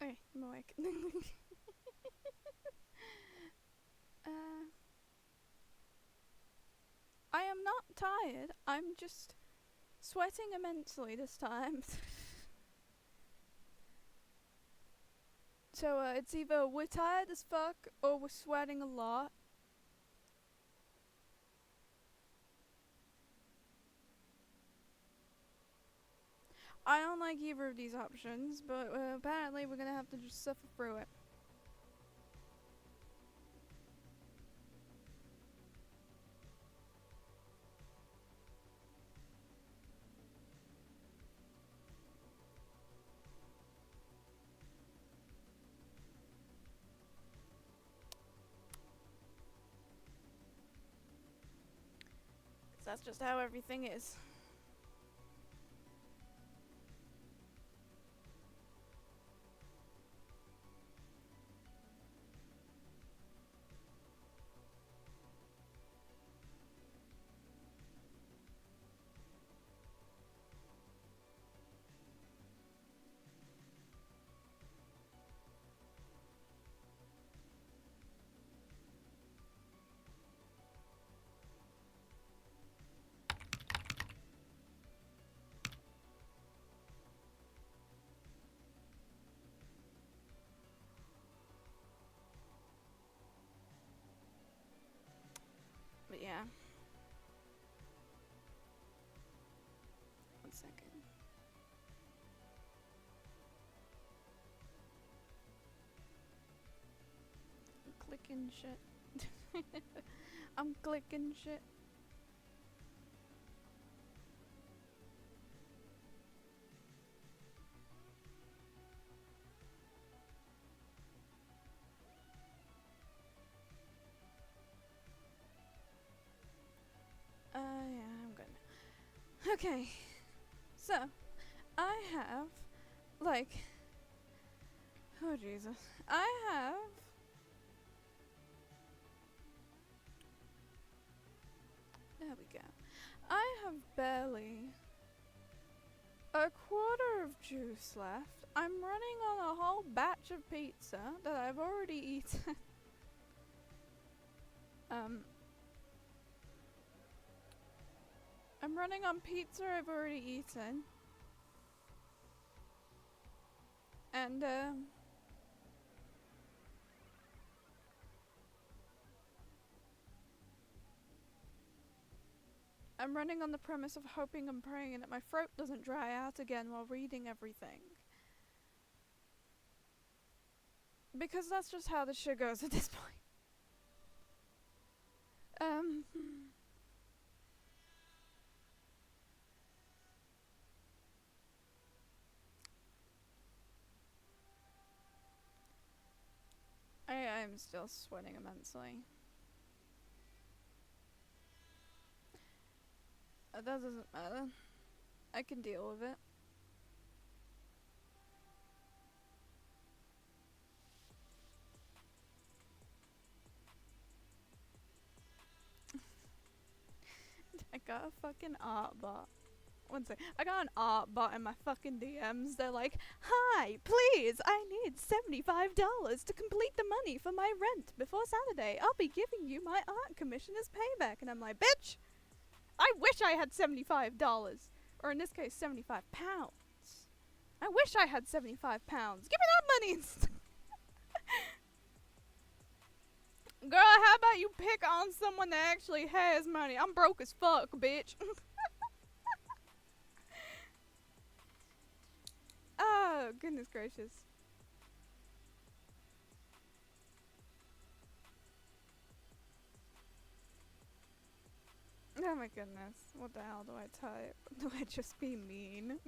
Okay, I'm awake. I am not tired. I'm just sweating immensely this time. So it's either we're tired as fuck or we're sweating a lot. I don't like either of these options, but apparently we're gonna have to just suffer through it. That's just how everything is. But yeah. One second. I'm clicking shit. I'm clicking shit. Yeah, I'm good. Okay. So, I have, like, oh Jesus. I have there we go. I have barely a quarter of juice left. I'm running on a whole batch of pizza that I've already eaten. I'm running on pizza I've already eaten. And, I'm running on the premise of hoping and praying that my throat doesn't dry out again while reading everything. Because that's just how the shit goes at this point. I'm still sweating immensely. That doesn't matter. I can deal with it. I got a fucking art bot. One sec. I got an art bot in my fucking DMs. They're like, "Hi, please, I need $75 to complete the money for my rent before Saturday. I'll be giving you my art commission as payback." And I'm like, bitch, I wish I had $75. Or in this case, 75 pounds. I wish I had 75 pounds. Give me that money instead. Girl, how about you pick on someone that actually has money? I'm broke as fuck, bitch. Oh, goodness gracious. Oh my goodness. What the hell do I type? Do I just be mean?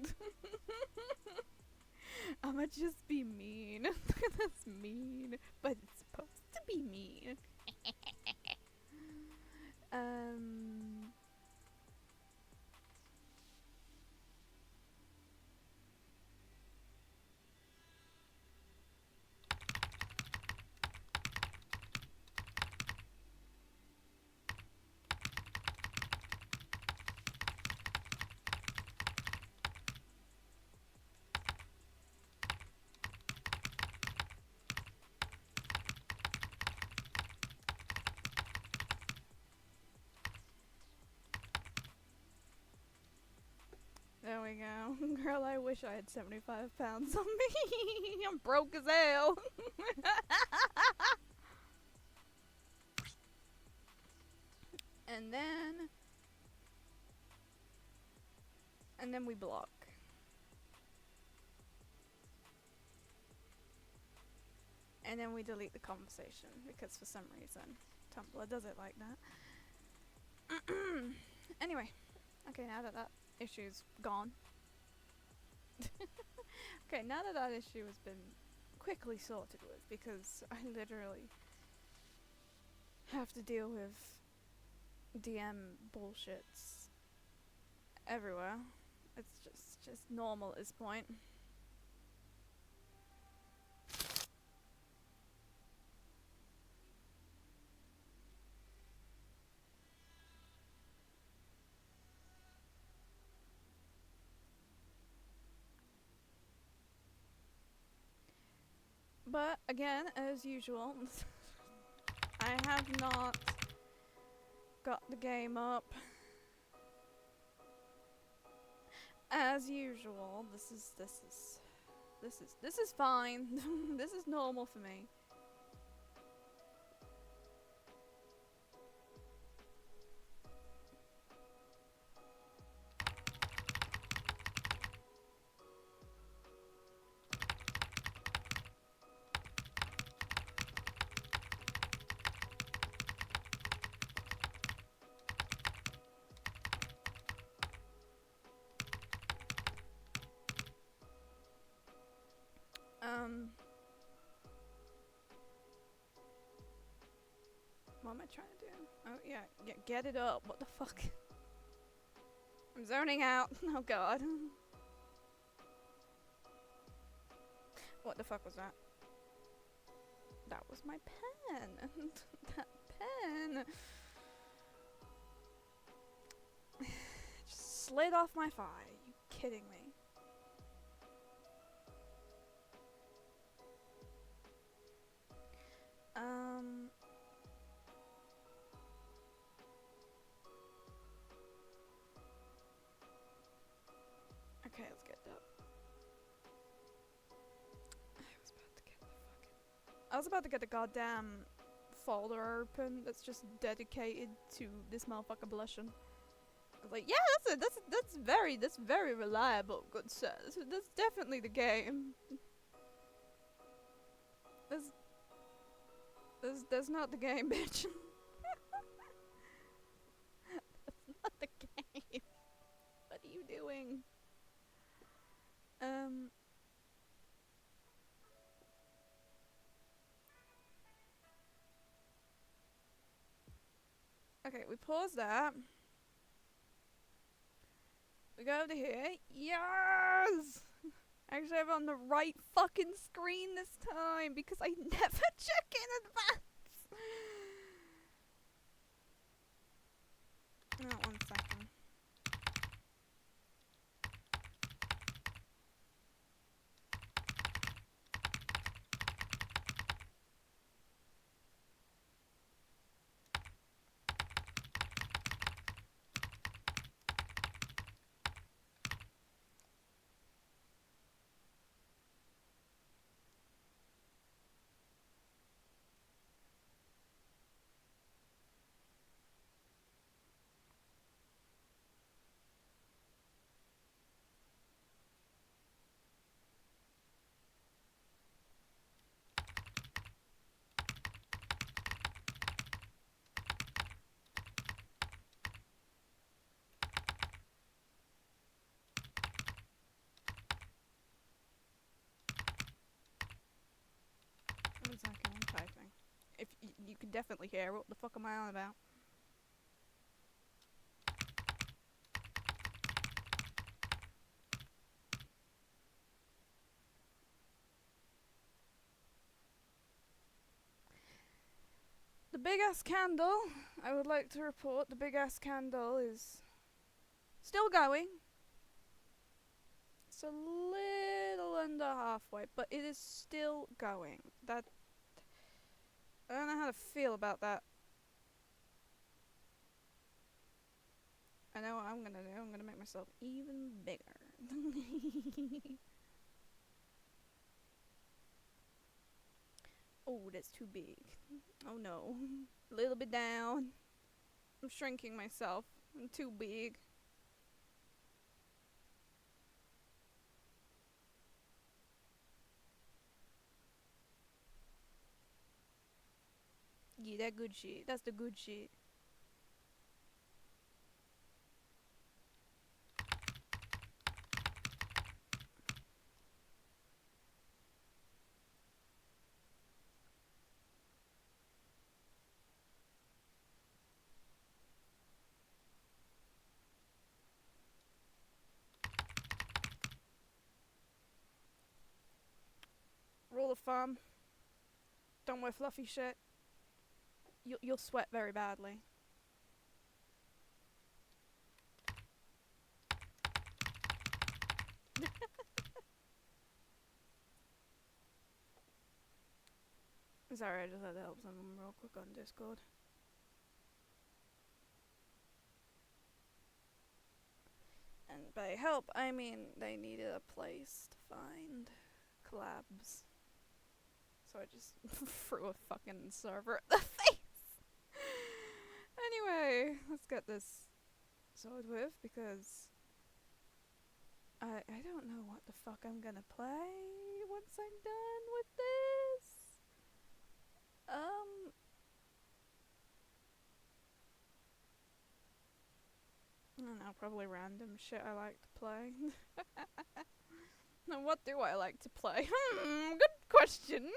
I'ma just be mean. That's mean. But it's supposed to be mean. you go. Girl, I wish I had 75 pounds on me. I'm broke as hell. And then we block. And then we delete the conversation because for some reason Tumblr does it like that. Anyway, okay, now that issue's gone. Okay, now that issue has been quickly sorted with, because I literally have to deal with DM bullshits everywhere. It's just normal at this point. But again, as usual, I have not got the game up. As usual, this is fine. This is normal for me. What am I trying to do? Oh, yeah, get it up. What the fuck? I'm zoning out. Oh, God. What the fuck was that? That was my pen. That pen. Just slid off my thigh. Are you kidding me? Okay, let's get that. I was about to get the goddamn folder open that's just dedicated to this motherfucker blushing. I was like, yeah, that's very reliable, good sir. That's definitely the game. That's not the game, bitch. That's not the game. What are you doing? Okay, we pause that. We go over here. Yes! Actually, I have it on the right fucking screen this time because I never check in advance. Oh, 1 second. I'm typing. If you can definitely hear, what the fuck am I on about? The big ass candle, I would like to report, the big ass candle is still going. It's a little under halfway, but it is still going. That, I don't know how to feel about that. I know what I'm gonna do. I'm gonna make myself even bigger. Oh, that's too big. Oh no. A little bit down. I'm shrinking myself. I'm too big. Yeah, that good shit. That's the good shit. Rule of thumb: don't wear fluffy shit. You'll sweat very badly. Sorry, I just had to help someone real quick on Discord. And by help, I mean they needed a place to find collabs. So I just threw a fucking server at the face. Anyway, let's get this sorted with, because I don't know what the fuck I'm gonna play once I'm done with this. I don't know, probably random shit I like to play. Now, what do I like to play? Good question.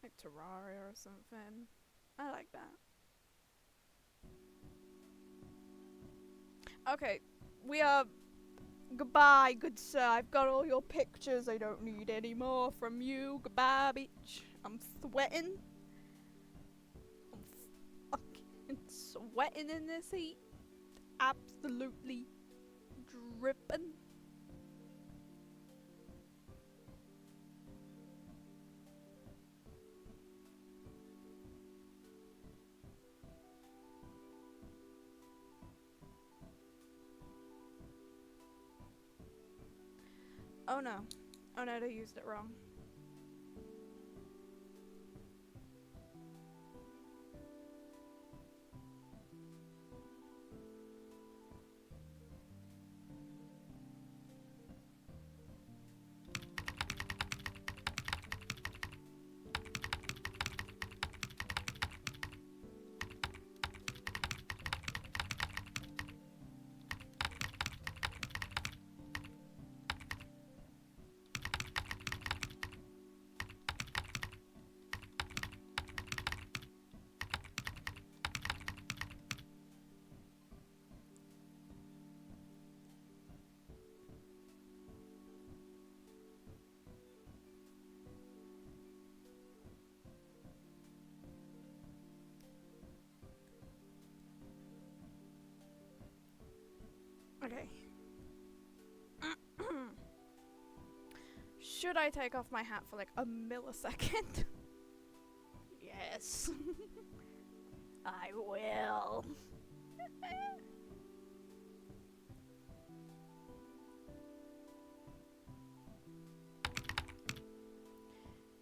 Like Terraria or something. I like that. Okay, we are... Goodbye, good sir. I've got all your pictures. I don't need any more from you. Goodbye, bitch. I'm sweating. I'm fucking sweating in this heat. Absolutely dripping. Oh no. Oh no, they used it wrong. Okay. Should I take off my hat for like a millisecond? Yes. I will.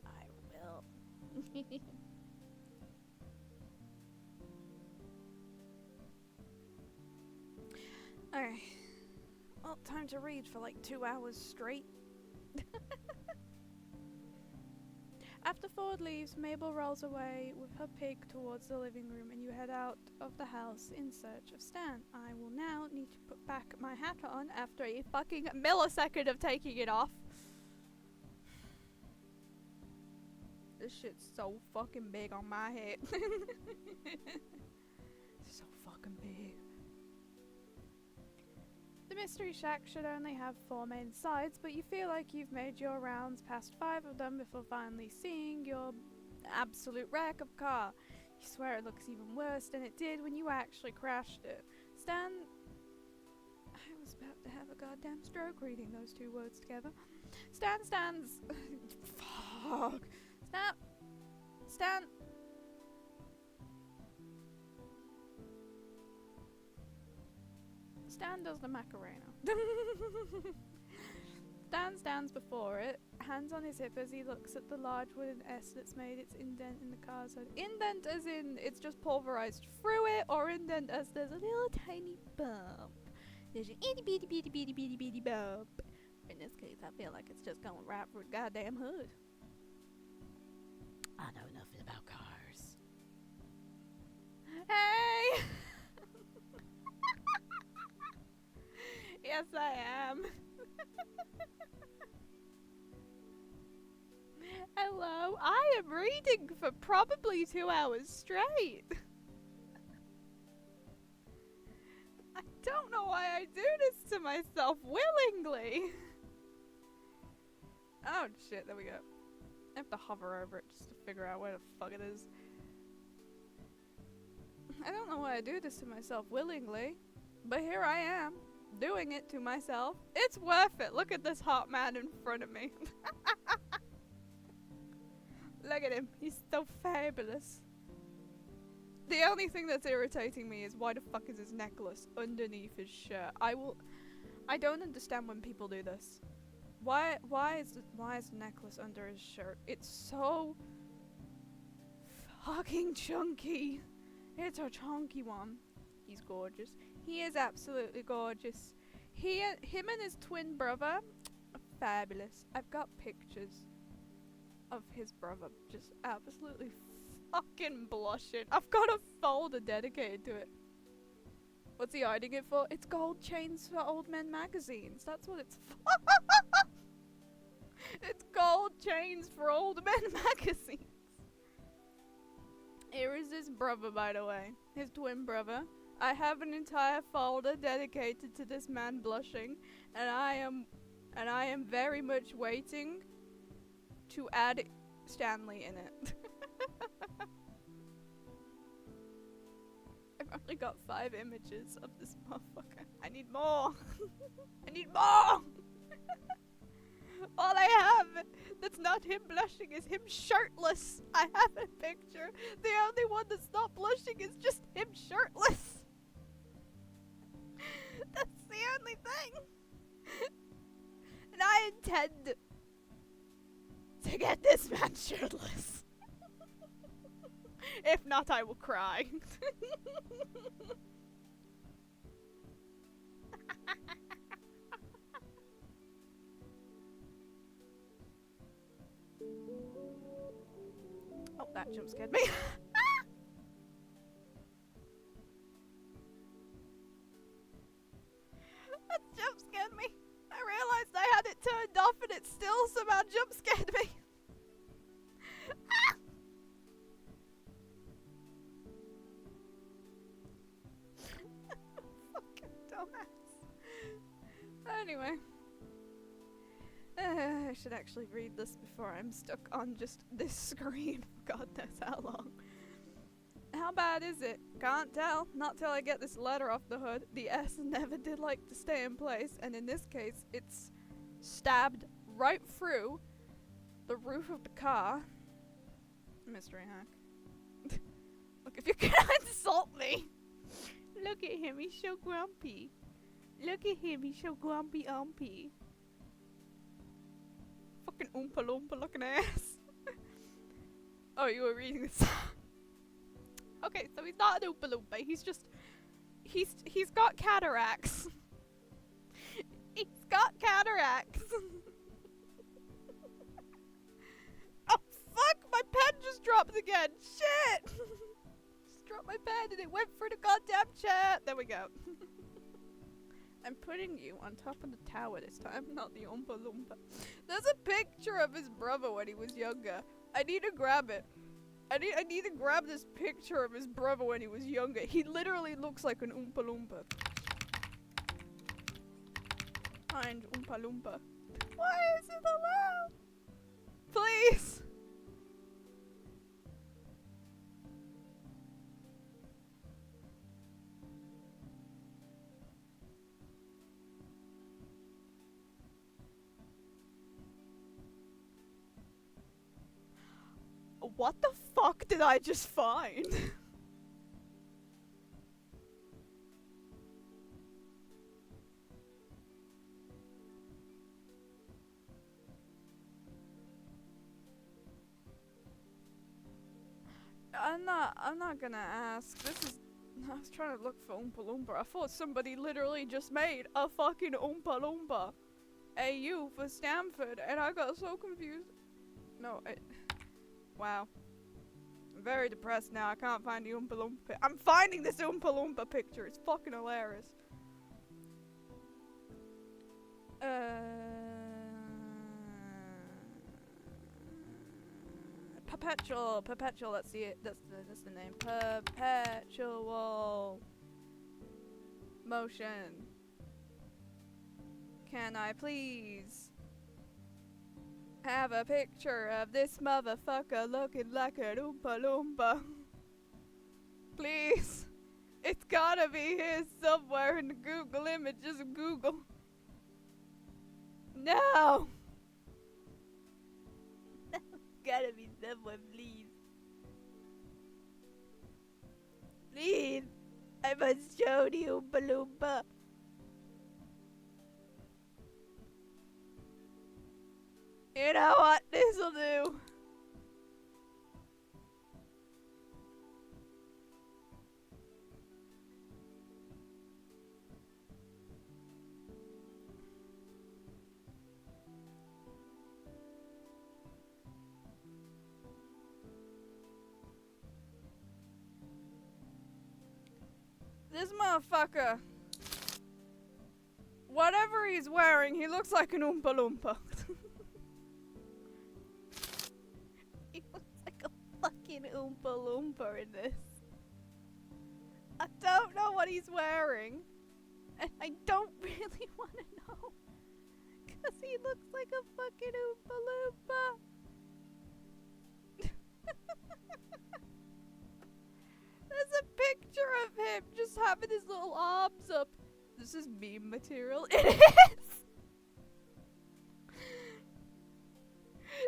I will. Okay. Well, time to read for like 2 hours straight. After Ford leaves, Mabel rolls away with her pig towards the living room and you head out of the house in search of Stan. I will now need to put back my hat on after a fucking millisecond of taking it off. This shit's so fucking big on my head. So fucking big. The mystery shack should only have 4 main sides, but you feel like you've made your rounds past 5 of them before finally seeing your absolute wreck of car. You swear it looks even worse than it did when you actually crashed it. Stan... I was about to have a goddamn stroke reading those two words together. Stan stands... Fuck. Stan... Stan does the Macarena. Stan stands before it, hands on his hip as he looks at the large wooden S that's made its indent in the car's hood. Indent as in it's just pulverized through it, or indent as there's a little tiny bump. There's an itty bitty bitty bitty bitty bitty bump. In this case, I feel like it's just going right for the goddamn hood. I know nothing about cars. Hey! Yes, I am. Hello, I am reading for probably 2 hours straight. I don't know why I do this to myself willingly. Oh shit, there we go. I have to hover over it just to figure out where the fuck it is. I don't know why I do this to myself willingly, but here I am, doing it to myself. It's worth it. Look at this hot man in front of me. Look at him. He's so fabulous. The only thing that's irritating me is why the fuck is his necklace underneath his shirt? I don't understand when people do this. Why is the necklace under his shirt? It's so fucking chunky. It's a chunky one. He's gorgeous. He is absolutely gorgeous. Him and his twin brother are fabulous. I've got pictures of his brother just absolutely fucking blushing. I've got a folder dedicated to it. What's he hiding it for? It's gold chains for old men magazines. That's what it's for. It's gold chains for old men magazines. Here is his brother, by the way. His twin brother. I have an entire folder dedicated to this man blushing, and I am very much waiting to add Stanley in it. I've only got 5 images of this motherfucker. I need more. I need more. All I have that's not him blushing is him shirtless. I have a picture. The only one that's not blushing is just him shirtless. That's the only thing. And I intend to get this man shirtless. If not, I will cry. Oh, that jump scared me. That jump scared me. I realized I had it turned off and it still somehow jump scared me. Fucking dumbass. Anyway. I should actually read this before I'm stuck on just this screen for God knows how long. How bad is it? Can't tell. Not till I get this letter off the hood. The S never did like to stay in place, and in this case, it's stabbed right through the roof of the car. Mystery hack. Look, if you can insult me. Look at him, he's so grumpy. Look at him, he's so grumpy-umpy. Fucking Oompa Loompa looking ass. Oh, you were reading this. Okay, so he's not an Oompa Loompa, he's just... He's got cataracts. He's got cataracts. Oh fuck, my pen just dropped again. Shit! Just dropped my pen and it went through the goddamn chat. There we go. I'm putting you on top of the tower this time, not the Oompa Loompa. There's a picture of his brother when he was younger. I need to grab it. I need to grab this picture of his brother when he was younger. He literally looks like an Oompa Loompa. Find Oompa Loompa. Why is it allowed? Please! What the fuck did I just find? I'm not gonna ask. I was trying to look for Oompa Loompa. I thought somebody literally just made a fucking Oompa Loompa AU for Stanford, and I got so confused. No, wow. I'm very depressed now. I can't find the Oompa Loompa. I'm finding this Oompa Loompa picture. It's fucking hilarious. Perpetual. That's the name. Perpetual motion. Can I please have a picture of this motherfucker looking like an Oompa Loompa? Please. It's gotta be here somewhere in the Google images of Google. No! Gotta be somewhere, please. Please! I must show the Oompa Loompa. You know what? This'll do. This motherfucker. Whatever he's wearing, he looks like an Oompa Loompa. He looks like a fucking Oompa Loompa in this. I don't know what he's wearing. And I don't really want to know. Because he looks like a fucking Oompa Loompa. There's a picture of him just having his little arms up. This is meme material. It is!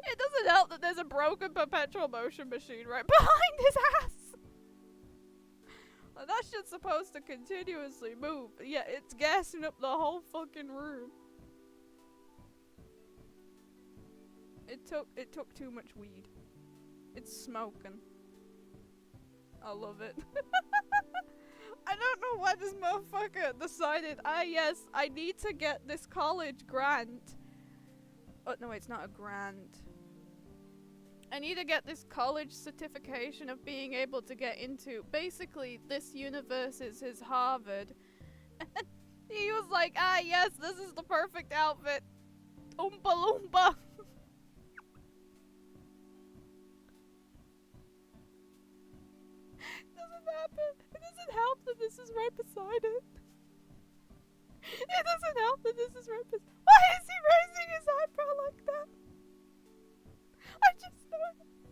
It doesn't help that there's a broken perpetual motion machine right behind his ass. Like, that shit's supposed to continuously move, but yeah, it's gassing up the whole fucking room. It took too much weed. It's smoking. I love it. I don't know why this motherfucker decided, yes, I need to get this college grant. Oh, no, it's not a grant. I need to get this college certification of being able to get into, basically, this universe is his Harvard. And he was like, yes, this is the perfect outfit. Oompa Loompa. It doesn't help that this is right beside it. It doesn't help that this is right beside. Why is he raising his eyebrow like that? I just noticed.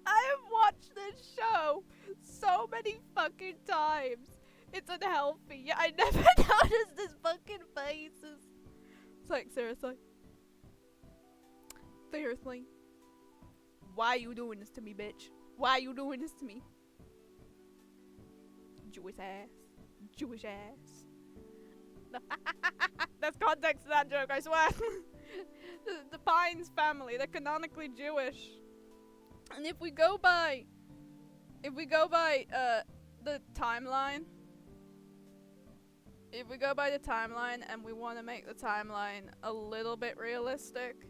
I have watched this show so many fucking times. It's unhealthy. Yeah, I never noticed his fucking faces. It's like, seriously. Seriously. Why are you doing this to me, bitch? Why are you doing this to me? Jewish ass. Jewish ass. That's context to that joke, I swear. The Pines family, they're canonically Jewish. And if we go by the timeline, and we want to make the timeline a little bit realistic,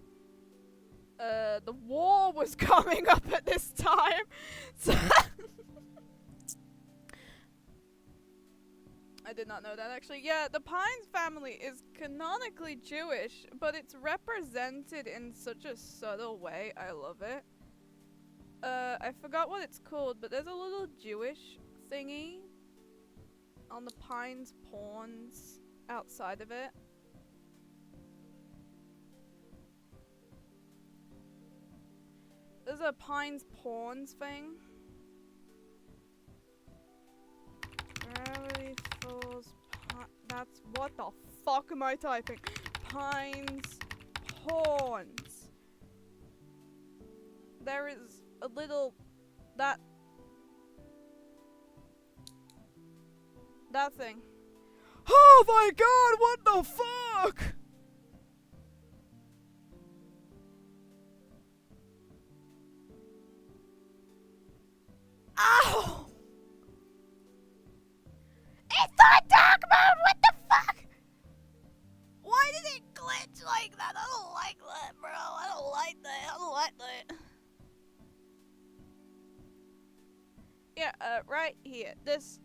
the war was coming up at this time. So I did not know that, actually. Yeah, the Pines family is canonically Jewish, but it's represented in such a subtle way. I love it. I forgot what it's called, but there's a little Jewish thingy on the Pines pawns outside of it. There's a Pines pawns thing. Gravity Falls. That's what the fuck am I typing? Pines Pawns. There is a little, that thing. Oh my god, what the fuck? Ow! It's not dark mode, what the fuck? Why did it glitch like that? I don't like that, bro. I don't like that. I don't like that. Yeah, right here. This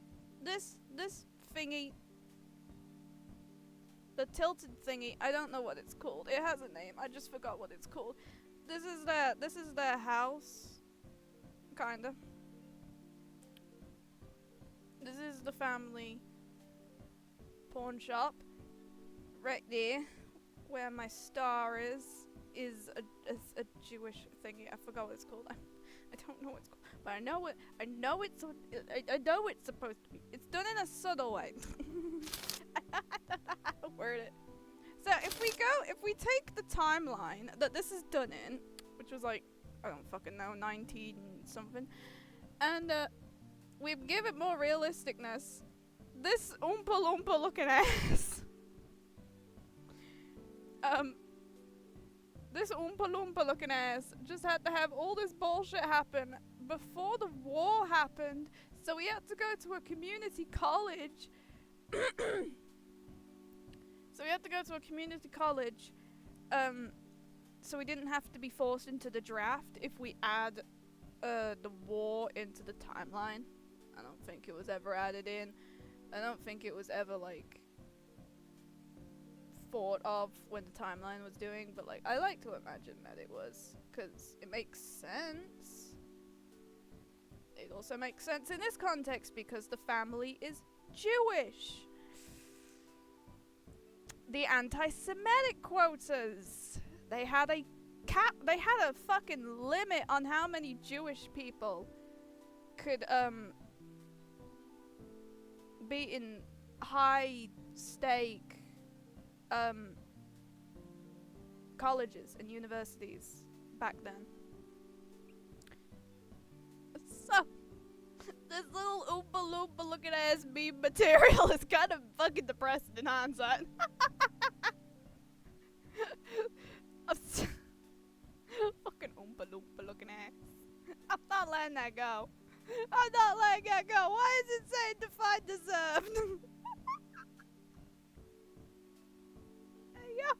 thingy. The tilted thingy. I don't know what it's called. It has a name. I just forgot what it's called. This is their house. Kinda. This is the family pawn shop. Right there, where my star is a Jewish thingy. I forgot what it's called. I don't know what it's called, but I know it's supposed to be. It's done in a subtle way. I don't know how to word it. So if we take the timeline that this is done in, which was like, I don't fucking know, 19 something, and we give it more realisticness. This Oompa Loompa looking ass. This Oompa Loompa looking ass just had to have all this bullshit happen before the war happened, so we had to go to a community college. So we didn't have to be forced into the draft if we add the war into the timeline. I don't think it was ever added in. I don't think it was ever, like, thought of when the timeline was doing, but, like, I like to imagine that it was, because it makes sense. It also makes sense in this context because the family is Jewish. The anti-Semitic quotas. They had a fucking limit on how many Jewish people could, be in high stake colleges and universities back then. So this little Oompa Loompa looking ass meme material is kind of fucking depressing in hindsight. Fucking Oompa Loompa looking ass. I'm not letting that go. I'm not letting that go. Why is it saying define deserved? Hey, yo.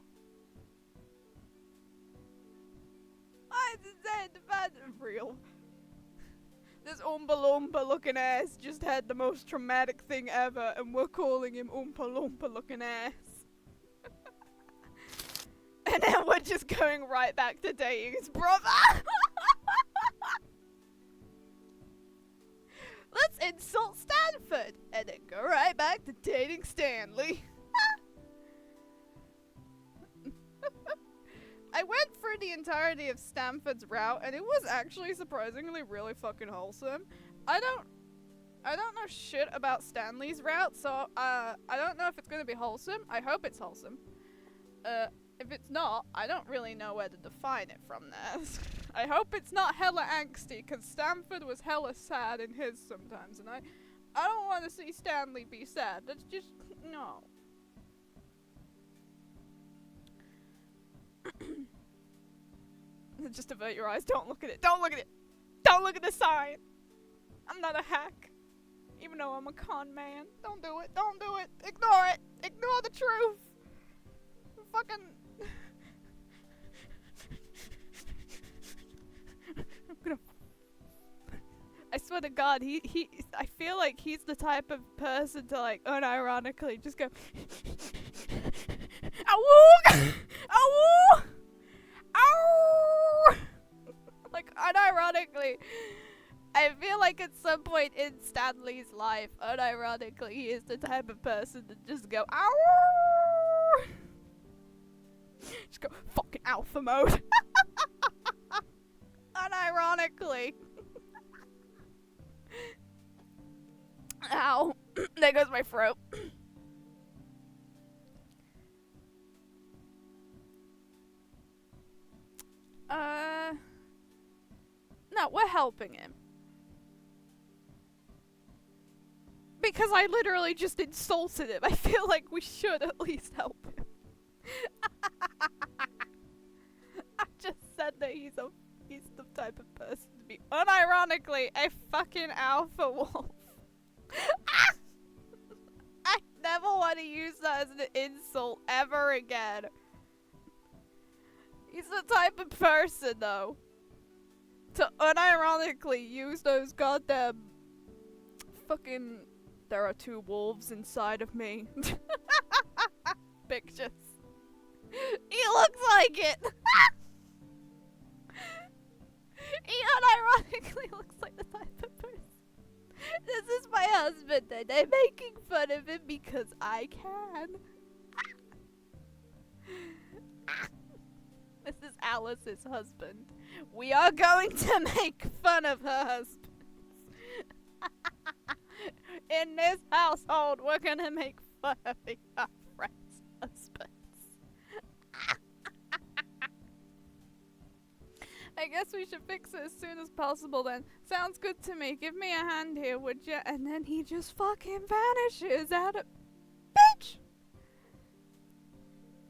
Why is it saying define real? This Oompa Loompa looking ass just had the most traumatic thing ever, and we're calling him Oompa Loompa looking ass. And then we're just going right back to dating his brother. Let's insult Stanford and then go right back to dating Stanley. I went through the entirety of Stanford's route and it was actually surprisingly really fucking wholesome. I don't know shit about Stanley's route, so I don't know if it's gonna be wholesome. I hope it's wholesome. If it's not, I don't really know where to define it from there. I hope it's not hella angsty, because Stanford was hella sad in his sometimes, and I don't want to see Stanley be sad. That's just, no. Just avert your eyes. Don't look at it. Don't look at it. Don't look at the sign. I'm not a hack. Even though I'm a con man. Don't do it. Don't do it. Ignore it. Ignore the truth. Fucking... I'm gonna... I swear to God, I feel like he's the type of person to, like, unironically just go... Ow! Ow! Ow! Like, unironically, I feel like at some point in Stanley's life, unironically, he is the type of person to just go, ow! Just go fucking alpha mode. Unironically. Ow. There goes my throat. No, Yeah, we're helping him. Because I literally just insulted him. I feel like we should at least help him. I just said that he's the type of person to be unironically a fucking alpha wolf. I never want to use that as an insult ever again. He's the type of person, though, to unironically use those goddamn fucking "there are two wolves inside of me" pictures. He looks like it! He unironically looks like the type of person. This is my husband and I'm making fun of him because I can. This is Alice's husband. We are going to make fun of her husbands. In this household, we're gonna make fun of our friends' husbands. I guess we should fix it as soon as possible then. Sounds good to me. Give me a hand here, would ya? And then he just fucking vanishes out of... Bitch!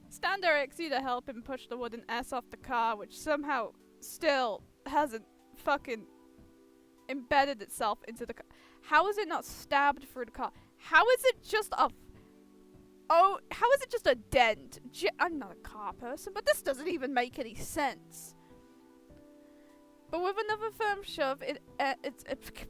Stan directs you to help him push the wooden S off the car, which somehow still hasn't fucking embedded itself into the car. How is it not stabbed through the car? How is it just a... Oh, how is it just a dent? I'm not a car person, but this doesn't even make any sense. But with another firm shove, it's... Speak.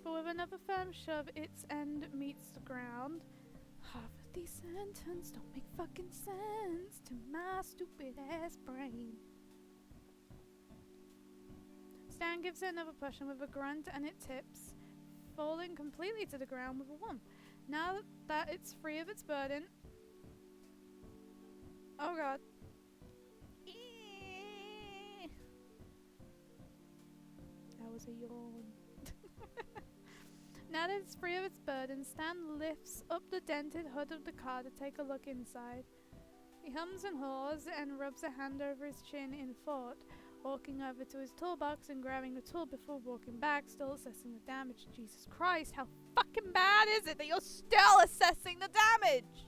But with another firm shove, its end meets the ground. Half of these sentences don't make fucking sense to my stupid ass brain. Stan gives it another push, and with a grunt and it tips, falling completely to the ground with a whomp. Now that it's free of its burden... Oh god. That was a yawn. Now that it's free of its burden, Stan lifts up the dented hood of the car to take a look inside. He hums and haws and rubs a hand over his chin in thought, walking over to his toolbox and grabbing the tool before walking back, still assessing the damage. Jesus Christ, how fucking bad is it that you're still assessing the damage?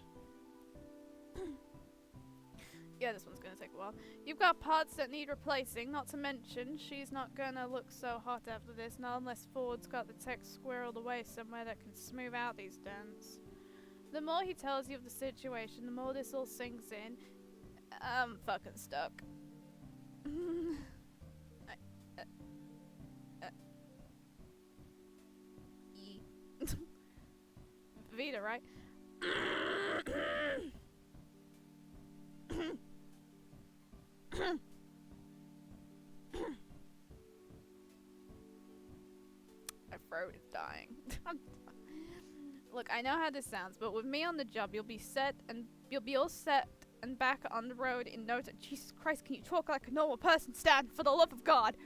Yeah, this one's gonna take a while. You've got parts that need replacing, not to mention she's not gonna look so hot after this, not unless Ford's got the tech squirreled away somewhere that can smooth out these dents. The more he tells you of the situation, the more this all sinks in. I'm fucking stuck. Vita, right? My throat is dying. Look, I know how this sounds, but with me on the job, you'll be all set and back on the road in no time. Jesus Christ, can you talk like a normal person, Stan? For the love of God!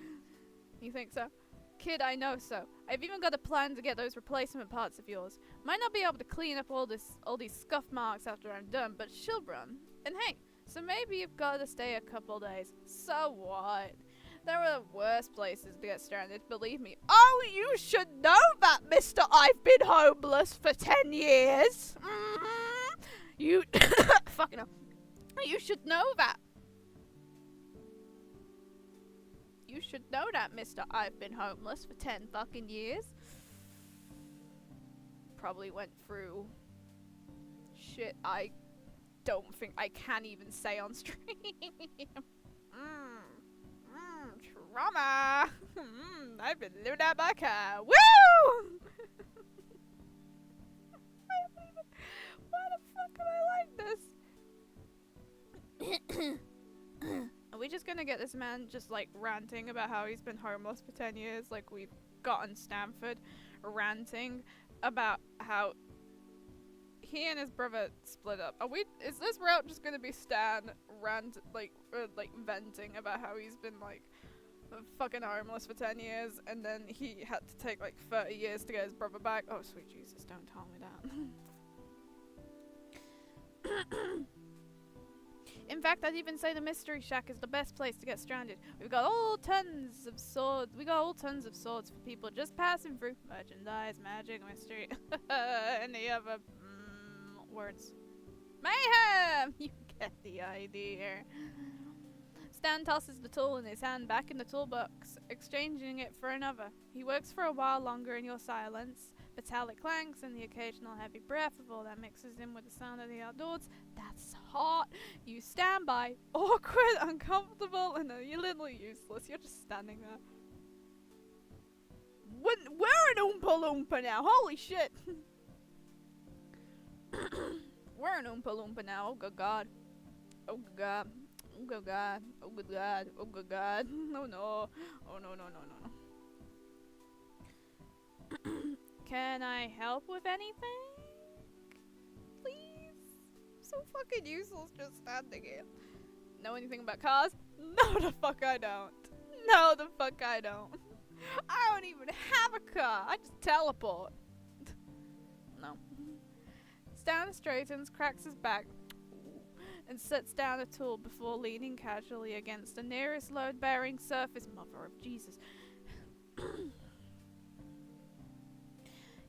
You think so? Kid, I know so. I've even got a plan to get those replacement parts of yours. Might not be able to clean up all these scuff marks after I'm done, but she'll run. And hey, so maybe you've got to stay a couple days. So what? There are worse places to get stranded, believe me. Oh, you should know that, mister. I've been homeless for 10 years. You... Fucking hell. You should know that. You should know that, mister. I've been homeless for 10 fucking years. Probably went through shit I don't think I can even say on stream. Trauma. I've been living out my car. Woo! Why the fuck am I like this? Are we just gonna get this man just like ranting about how he's been homeless for 10 years? Like we've gotten Stanford ranting about how he and his brother split up. Is this route just gonna be Stan venting about how he's been like fucking homeless for 10 years, and then he had to take like 30 years to get his brother back. Oh, sweet Jesus, don't tell me that. In fact, I'd even say the Mystery Shack is the best place to get stranded. We've got all tons of swords. We got all tons of swords for people just passing through. Merchandise, magic, mystery, any other words. Mayhem! You get the idea. Stan tosses the tool in his hand back in the toolbox, exchanging it for another. He works for a while longer in your silence. Metallic clanks and the occasional heavy breath of all that mixes in with the sound of the outdoors. That's hot. You stand by, awkward, uncomfortable, and a little useless. You're just standing there. We're an Oompa Loompa now. Holy shit. We're an Oompa Loompa now. Oh good god. Oh good god. Oh good god. Oh good god. Oh good god. Oh no. Oh no no no no no. Can I help with anything? Please? I'm so fucking useless just standing here. Know anything about cars? No the fuck I don't. No the fuck I don't. I don't even have a car. I just teleport. No. Stan straightens, cracks his back, and sets down a tool before leaning casually against the nearest load-bearing surface. Mother of Jesus.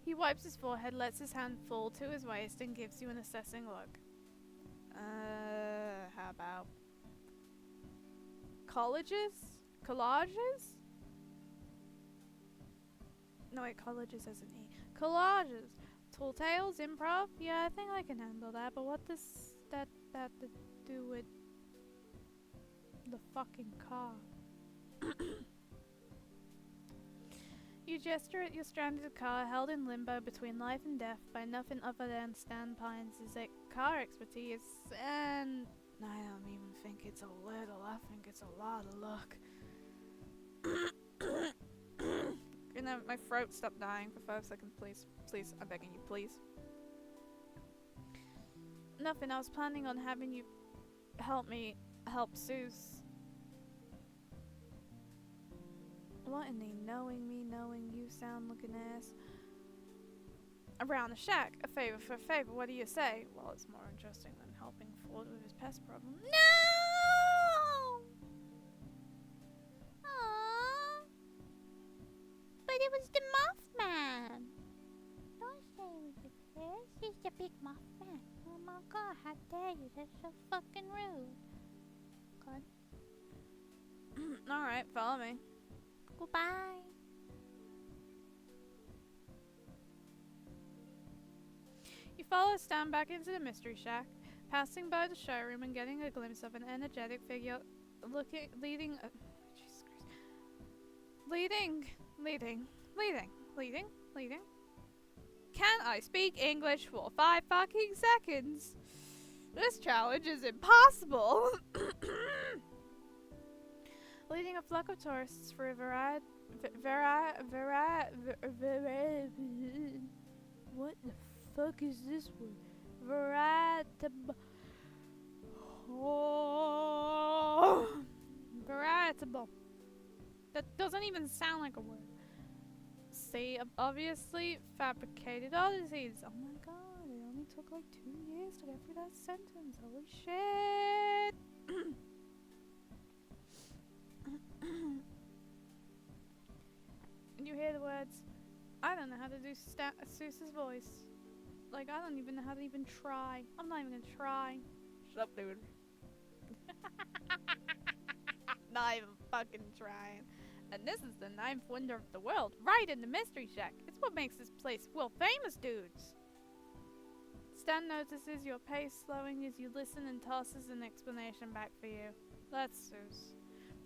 He wipes his forehead, lets his hand fall to his waist, and gives you an assessing look. How about colleges? Collages? No wait, colleges as an E. Collages. Tall tales, improv? Yeah, I think I can handle that, but what does that have to do with the fucking car? You gesture at your stranded car held in limbo between life and death by nothing other than Stan Pines' car expertise, and I don't even think it's a little, I think it's a lot of luck. You know, my throat stopped dying for 5 seconds, please. Please, I'm begging you, please. Nothing, I was planning on having you help me help Zeus. What in the knowing me, knowing you sound looking ass? Around the shack, a favor for a favor, what do you say? Well, it's more interesting than helping Ford with his pest problem. No! Aww. But it was the Mothman. Don't say it was the pest, he's the big Mothman. Oh my god, how dare you, that's so fucking rude. God. Alright, follow me. Goodbye. You follow Stan back into the Mystery Shack, passing by the showroom and getting a glimpse of an energetic figure leading. Jesus Christ. Leading. Can I speak English for 5 fucking seconds? This challenge is impossible. Leading a flock of tourists for a variety. What the fuck is this word? Veritable. That doesn't even sound like a word. See, obviously fabricated oddities. Oh my god, it only took like 2 years to get through that sentence. Holy shit. And you hear the words, I don't know how to do Seuss's voice. Like, I don't even know how to even try. I'm not even gonna try. Shut up, dude. Not even fucking trying. And this is the 9th wonder of the world, right in the Mystery Shack. It's what makes this place world famous, dudes. Stan notices your pace slowing as you listen and tosses an explanation back for you. That's Zeus.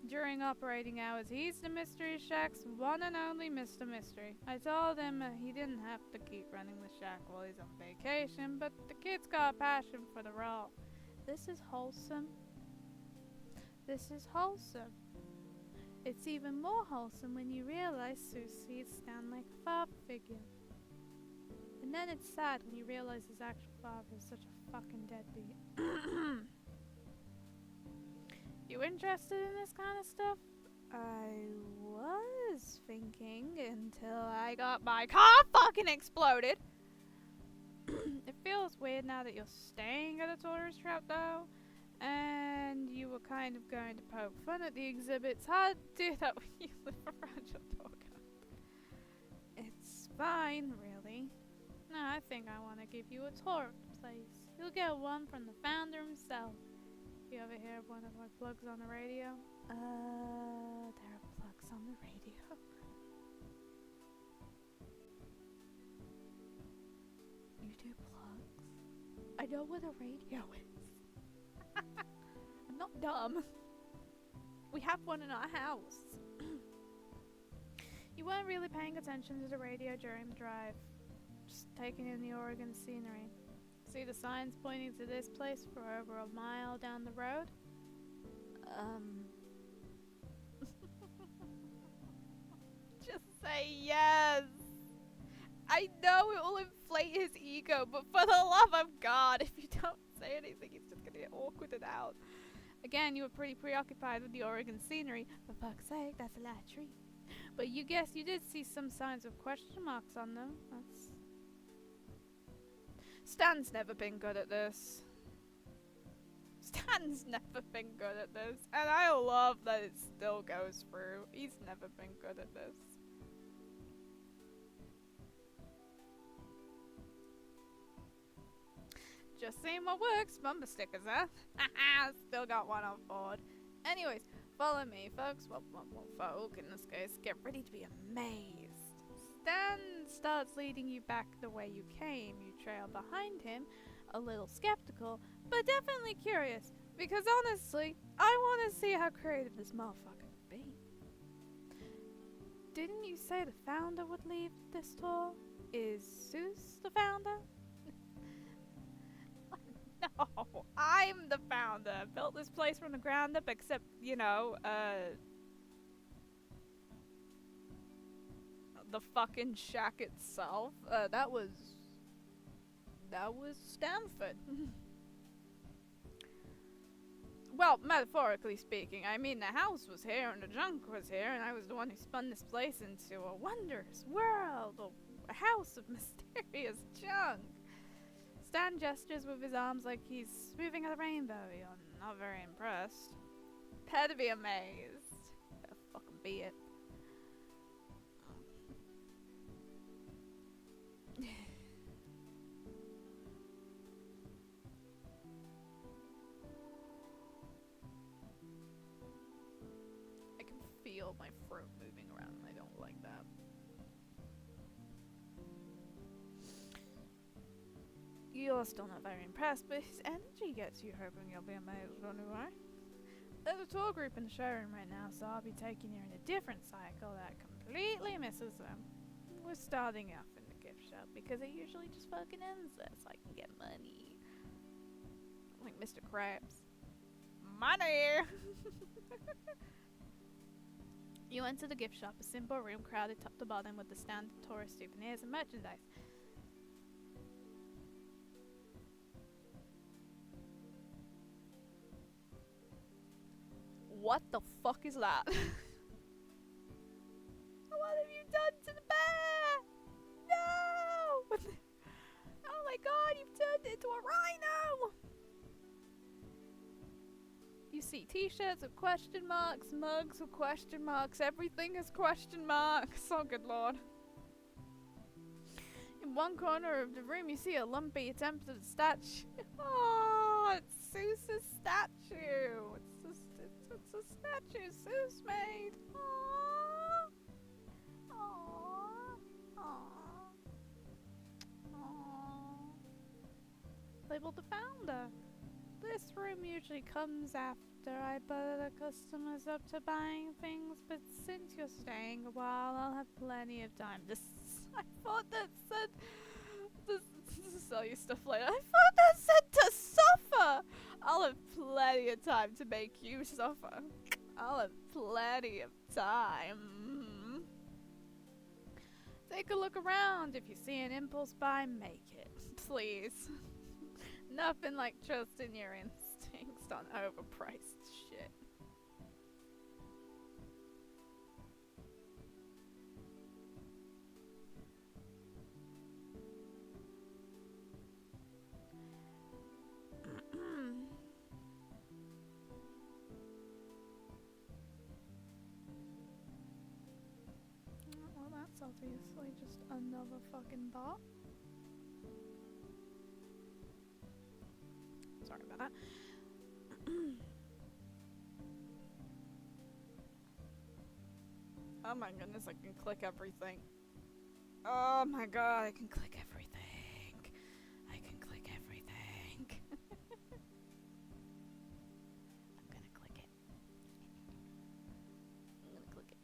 During operating hours, he's the Mystery Shack's one and only Mr. Mystery. I told him he didn't have to keep running the shack while he's on vacation, but the kid's got a passion for the role. This is wholesome. This is wholesome. It's even more wholesome when you realize Zeus sees Stan like a father figure. And then it's sad when you realize his actual father is such a fucking deadbeat. You interested in this kind of stuff? I was thinking until I got my car fucking exploded. It feels weird now that you're staying at a tourist trap though, and you were kind of going to poke fun at the exhibits. Hard to do that when you live around your dog. It's fine, really. No, I think I want to give you a tour of the place. You'll get one from the founder himself. You ever hear of one of my plugs on the radio? There are plugs on the radio. You do plugs? I know what a radio is. I'm not dumb. We have one in our house. You weren't really paying attention to the radio during the drive. Just taking in the Oregon scenery. See the signs pointing to this place for over a mile down the road? Just say yes! I know it will inflate his ego, but for the love of God, if you don't say anything, he's just gonna get awkwarded out. Again, you were pretty preoccupied with the Oregon scenery. For fuck's sake, that's a light treat. But you guess you did see some signs of question marks on them. That's... Stan's never been good at this. Stan's never been good at this. And I love that it still goes through. He's never been good at this. Just seeing what works. Bumper stickers, huh? Haha, still got one on board. Anyways, follow me, folks. Well, folk in this case. Get ready to be amazed. Stan starts leading you back the way you came. You trail behind him, a little skeptical, but definitely curious. Because honestly, I want to see how creative this motherfucker could be. Didn't you say the founder would lead this tour? Is Seuss the founder? No, I'm the founder. I built this place from the ground up, except, you know, the fucking shack itself. That was Stanford. Well, metaphorically speaking, I mean the house was here and the junk was here, and I was the one who spun this place into a wondrous world, a house of mysterious junk. Stan gestures with his arms like he's smoothing out a rainbow. You're not very impressed. Prepare to be amazed. Better fucking be it. I can feel my throat moving around and I don't like that. You're still not very impressed, but his energy gets you hoping you'll be amazed anyway. There's a tour group in the showroom right now, so I'll be taking you in a different cycle that completely misses them. We're starting off in the gift shop because it usually just fucking ends there so I can get money. Like Mr. Krabs. Money! You enter the gift shop, a simple room crowded top to bottom with the standard tourist souvenirs and merchandise. What the fuck is that? What have you done to the bear? No! Oh my god, you've turned it into a rhino! You see t-shirts with question marks, mugs with question marks, everything is question marks. Oh good lord. In one corner of the room you see a lumpy attempt at a statue. Oh, it's Seuss's statue. It's a statue Seuss made. Aww. Aww. Aww. Aww. Labeled the founder. This room usually comes after I butter the customers up to buying things, but since you're staying a while, I'll have plenty of time to I thought that said to sell you stuff later. I thought that said to suffer. I'll have plenty of time to make you suffer. I'll have plenty of time. Take a look around. If you see an impulse buy, make it. Please. Nothing like trusting your instincts on overpriced shit. obviously just another fucking bot. Sorry about that. Oh my goodness, I can click everything. Oh my god, I can click everything. I can click everything. I'm gonna click it. I'm gonna click it.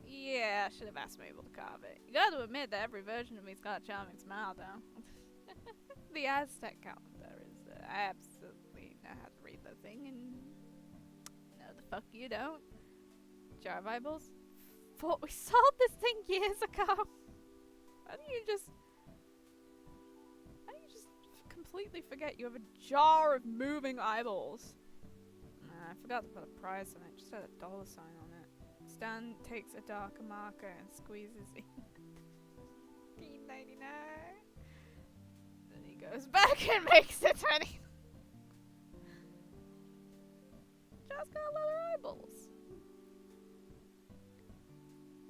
Yeah, I should have asked Mabel to carve it. You gotta admit that every version of me's got a charming smile, though. The Aztec calendar is, I absolutely know how to read the thing, and no, the fuck you don't. Jar Bibles? Thought we sold this thing years ago. How do you just completely forget you have a jar of moving eyeballs? Nah, I forgot to put a price on it. Just had a $ sign on it. Stan takes a darker marker and squeezes in $15.99. Then he goes back and makes it 20. Just got a lot of eyeballs.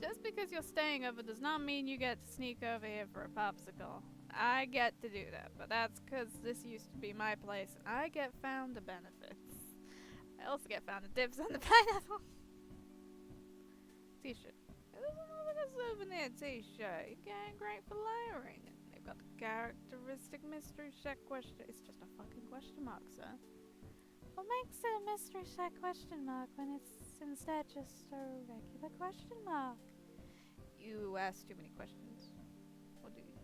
Just because you're staying over does not mean you get to sneak over here for a popsicle. I get to do that, but that's because this used to be my place and I get founder benefits. I also get founder dibs on the pineapple. T-shirt. This is another souvenir t-shirt. You're getting great for layering. And they've got the characteristic mystery check question. It's just a fucking question mark, sir. What makes it a mystery check question mark when it's instead just a regular question mark? You ask too many questions. What do you?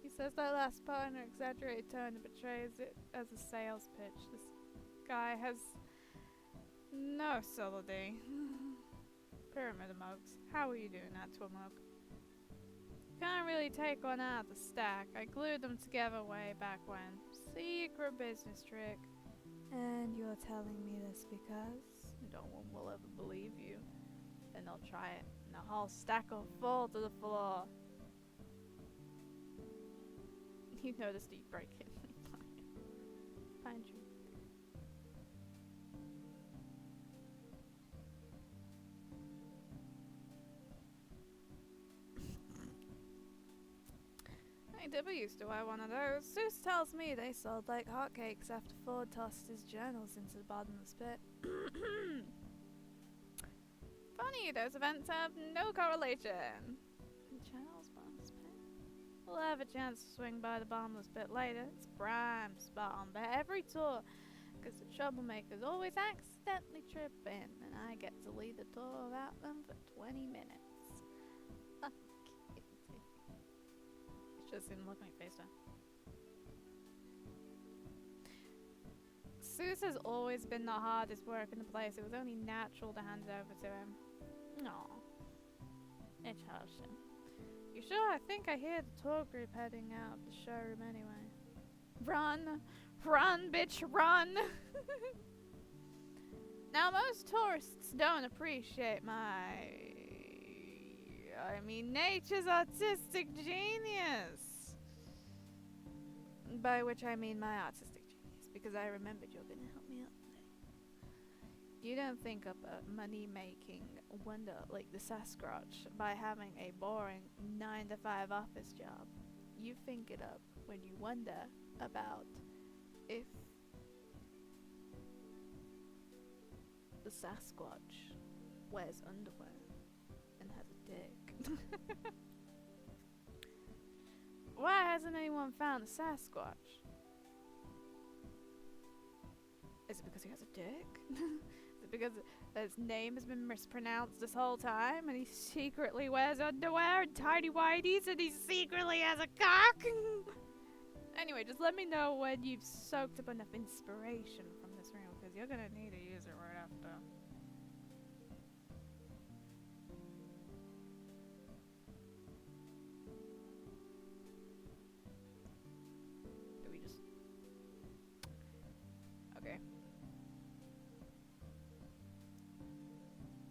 He says that last part in an exaggerated tone and betrays it as a sales pitch. This guy has no solidity. Pyramid mugs. How are you doing that to a mug? Can't really take one out of the stack. I glued them together way back when. Secret business trick. And you're telling me this because no one will ever believe you. Then they'll try it, and the whole stack will fall to the floor. You noticed you break it. Pine tree. I never used to wear one of those. Zeus tells me they sold like hotcakes after Ford tossed his journals into the bottomless pit. Funny, those events have no correlation. Journals, bottomless pit? We'll have a chance to swing by the bottomless pit later. It's a prime spot on there every tour, because the troublemakers always accidentally trip in, and I get to lead the tour without them for 20 minutes. Just didn't look at my face, though. Zeus has always been the hardest work in the place. It was only natural to hand it over to him. No, it hurts him. You sure? I think I hear the tour group heading out of the showroom anyway. Run! Run, bitch, run! Now, most tourists don't appreciate nature's artistic genius. By which I mean my artistic genius, because I remembered you're gonna help me out today. You don't think up a money-making wonder like the Sasquatch by having a boring 9-to-5 office job. You think it up when you wonder about if the Sasquatch wears underwear and has a dick. Why hasn't anyone found the Sasquatch? Is it because he has a dick? Is it because his name has been mispronounced this whole time and he secretly wears underwear and tidy whities and he secretly has a cock? Anyway, just let me know when you've soaked up enough inspiration from this reel, because you're gonna need to use it right after. Okay.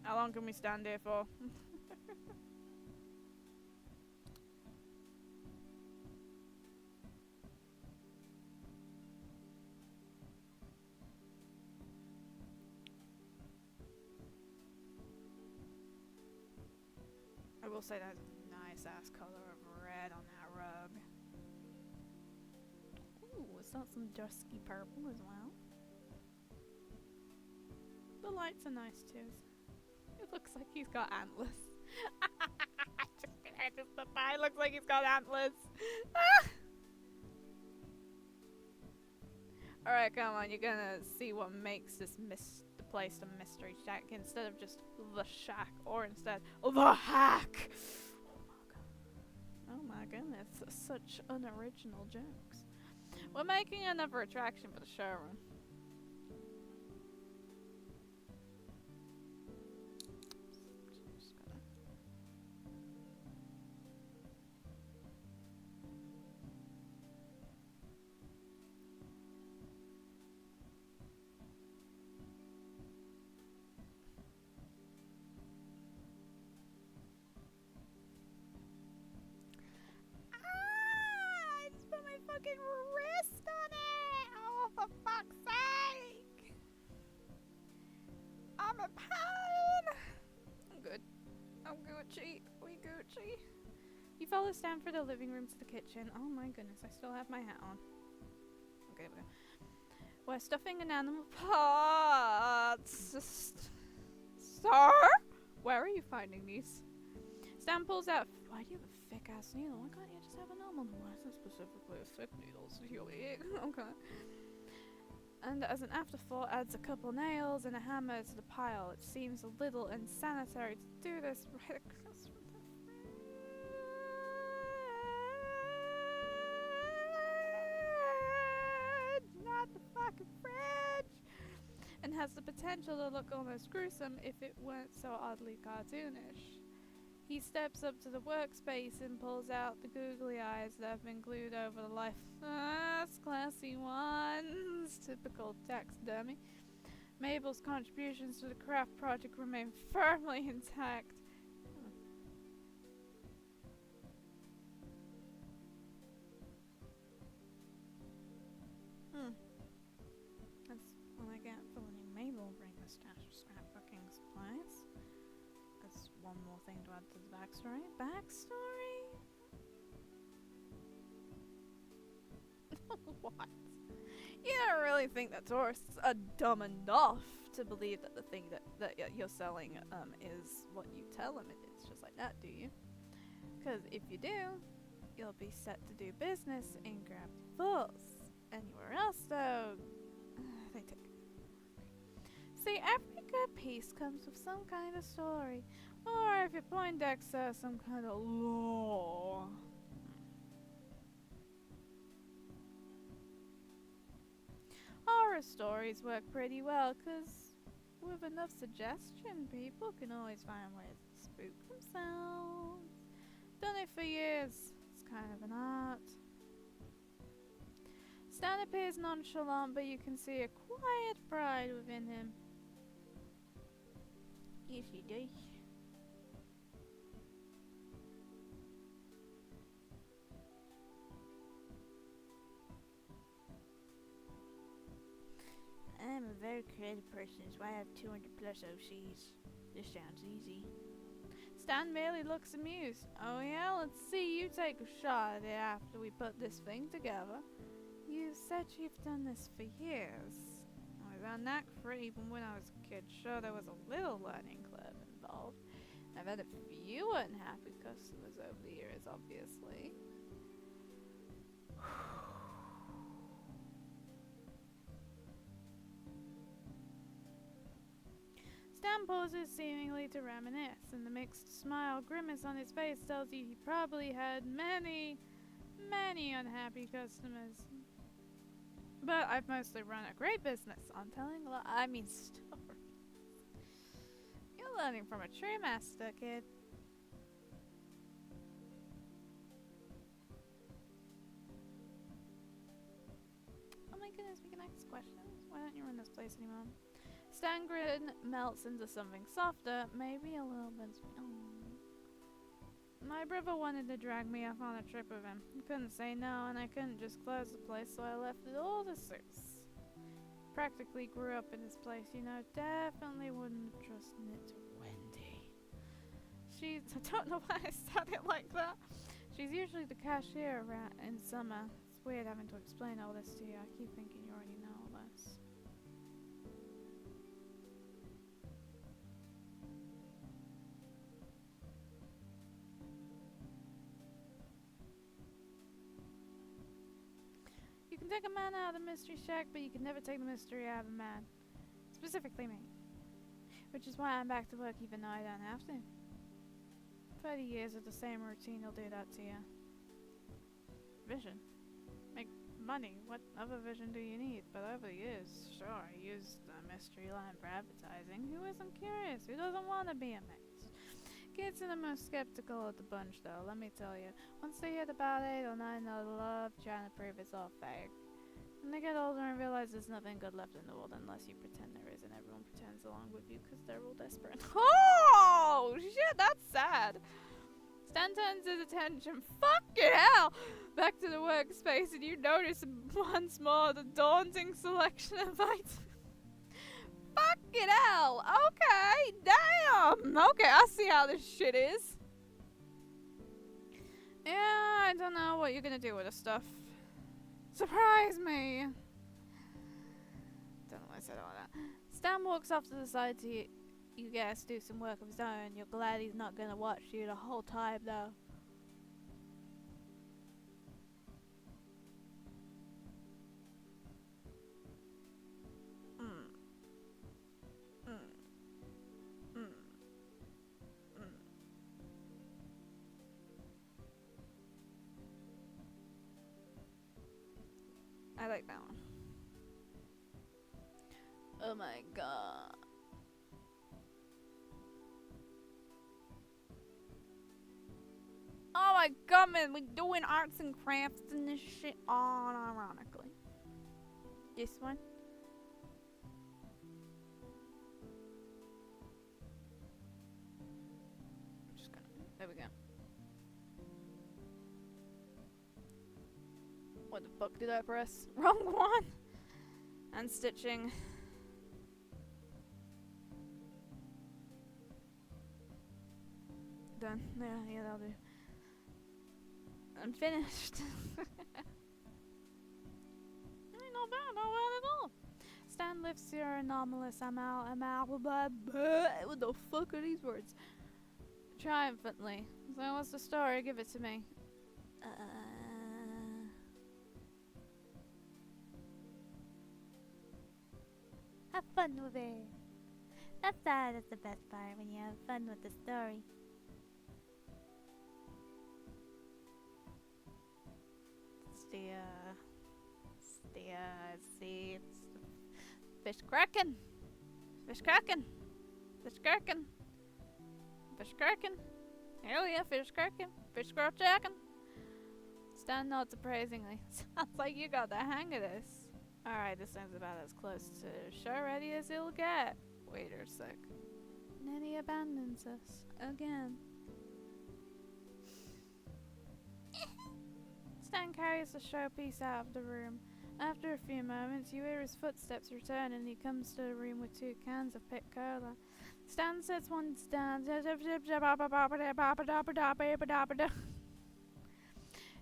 How long can we stand here for? I will say that's a nice ass color. some dusky purple as well. The lights are nice too. It looks like he's got antlers. Just the pie looks like he's got antlers. Alright, come on, you're gonna see what makes this the place a mystery shack instead of just the shack, or instead the hack. Oh my goodness, such unoriginal jokes. We're making another attraction for the showroom. Fucking wrist on it! Oh, for fuck's sake! I'm in pain! I'm good. I'm Gucci. We Gucci. You follow Stan through the living room to the kitchen. Oh my goodness, I still have my hat on. Okay, we're stuffing an animal parts. Sir? Where are you finding these? Stan pulls out. Why do you have a thick ass needle? Why can't you just have a normal needle? Why is it specifically a thick needle? Okay. And as an afterthought, adds a couple nails and a hammer to the pile. It seems a little unsanitary to do this right across from the fridge. Not the fucking fridge. And has the potential to look almost gruesome if it weren't so oddly cartoonish. He steps up to the workspace and pulls out the googly eyes that have been glued over the lifeless classy ones. Typical taxidermy. Mabel's contributions to the craft project remain firmly intact. That's what I get for letting Mabel bring the stash of scrapbooking supplies. That's one more thing to add to the backstory. Backstory? What? You don't really think that tourists are dumb enough to believe that the thing that you're selling is what you tell them it's just like that, do you? Because if you do, you'll be set to do business in Gravity Falls. Anywhere else, though, they take. See, every good piece comes with some kind of story, or if you're Poindexter, some kind of lore. Horror stories work pretty well, because with enough suggestion, people can always find ways to spook themselves. Done it for years. It's kind of an art. Stan appears nonchalant, but you can see a quiet pride within him. Yes, he does. I'm a very creative person, so I have 200 plus OCs. This sounds easy. Stan merely looks amused. Oh yeah, let's see you take a shot at it after we put this thing together. You said you've done this for years. I got knack for it even when I was a kid. Sure, there was a little learning curve involved. I've had a few unhappy customers over the years, obviously. Stan pauses seemingly to reminisce, and the mixed smile grimace on his face tells you he probably had many unhappy customers. But I've mostly run a great business on telling stories. You're learning from a true master, kid. Oh my goodness, we can ask questions. Why don't you run this place anymore? Stan grin melts into something softer, maybe a little bit. My brother wanted to drag me off on a trip with him. I couldn't say no, and I couldn't just close the place, so I left it all to Seuss. Practically grew up in this place, you know. Definitely wouldn't have trusted it to Wendy. I don't know why I said it like that. She's usually the cashier around in summer. It's weird having to explain all this to you. I keep thinking you already know all this. You can take a man out of the mystery shack, but you can never take the mystery out of a man. Specifically me. Which is why I'm back to work even though I don't have to. 30 years of the same routine will do that to you. Vision. Make money. What other vision do you need? But over the years, sure, I used the mystery line for advertising. Who isn't curious? Who doesn't want to be amazed? Kids are the most skeptical of the bunch, though, let me tell you. Once they hit about 8 or 9, they'll love trying to prove it's all fake. When they get older and realize there's nothing good left in the world unless you pretend there is, and everyone pretends along with you because they're all desperate. Oh, shit, that's sad. Stan turns his attention, fucking hell, back to the workspace, and you notice once more the daunting selection of items. Fucking hell, okay, damn. Okay, I see how this shit is. Yeah, I don't know what you're gonna do with this stuff. Surprise me! Don't know why I said all that. Stan walks off to the side to you guys do some work of his own. You're glad he's not gonna watch you the whole time, though. I like that one. Oh my god. Oh my god, man, we doing arts and crafts and this shit all ironically. This one? I'm just gonna, there we go. What the fuck did I press? Wrong one! And stitching. Done. Yeah, that'll do. I'm finished. Not bad at all. Stan lifts your anomalous what the fuck are these words? Triumphantly. So what's the story? Give it to me. Have fun with it. That's the best part, when you have fun with the story. It's the fish cracking. Fish cracking. Fish cracking. Fish cracking. Hell yeah, fish cracking. Fish scratch jacking. Stan nods appraisingly. Sounds like you got the hang of this. Alright, this sounds about as close to show ready as it'll get. Wait a sec. And then he abandons us. Again. Stan carries the showpiece out of the room. After a few moments, you hear his footsteps return and he comes to the room with 2 cans of pit cola. Stan sets one down.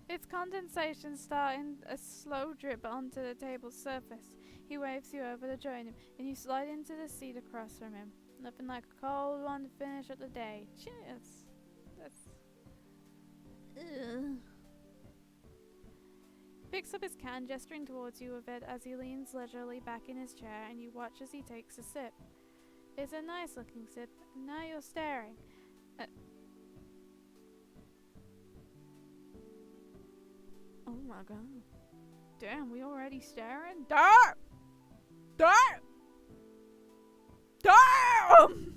Its condensation starting a slow drip onto the table's surface. He waves you over to join him, and you slide into the seat across from him. Nothing like a cold one to finish up the day. Cheers. That's... Picks up his can, gesturing towards you with it as he leans leisurely back in his chair, and you watch as he takes a sip. It's a nice looking sip, and now you're staring. Oh my god. Damn, we already staring? Damn! Damn! Damn!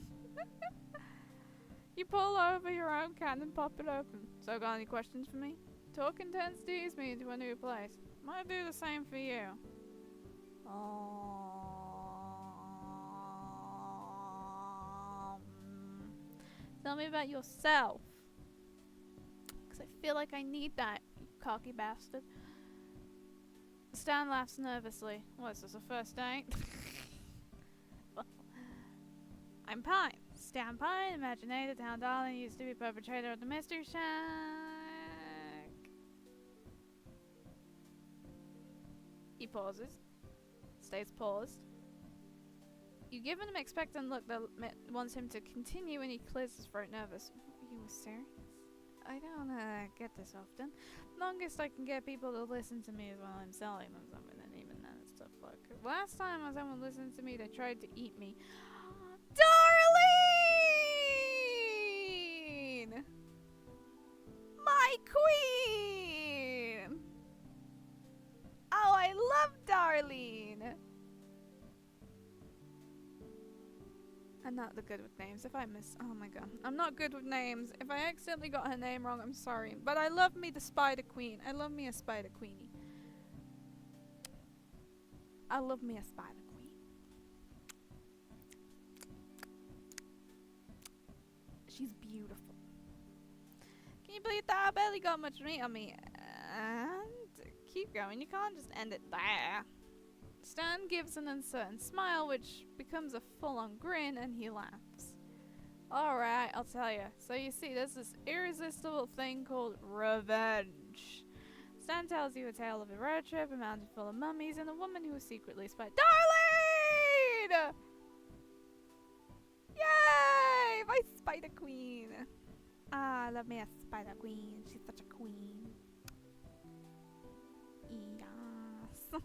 You pull over your own can and pop it open. So got any questions for me? Talking tends to ease me into a new place. Might do the same for you. Tell me about yourself. Because I feel like I need that, you cocky bastard. Stan laughs nervously. What, is this a first date? I'm Pine. Stan Pine, Imaginator, town darling, used to be perpetrator of the mystery shack. He pauses. Stays paused. You give him an expectant look that wants him to continue, and he clears his throat nervous. You were serious? I don't get this often. Longest I can get people to listen to me is while I'm selling them something, and even then it's tough luck. Last time someone listened to me, they tried to eat me. Darlene! My queen! Oh, I love Darlene! I'm not good with names. If I miss... Oh my god. I'm not good with names. If I accidentally got her name wrong, I'm sorry. But I love me the Spider Queen. I love me a Spider Queenie. I love me a Spider Queen. She's beautiful. Can you believe that? I barely got much meat on me. And keep going. You can't just end it there. Stan gives an uncertain smile, which becomes a full-on grin, and he laughs. Alright, I'll tell you. So you see, there's this irresistible thing called revenge. Stan tells you a tale of a road trip, a mountain full of mummies, and a woman who was secretly spied. Darlene! Yay! My Spider Queen! Ah, I love me a Spider Queen. She's such a queen. Yes.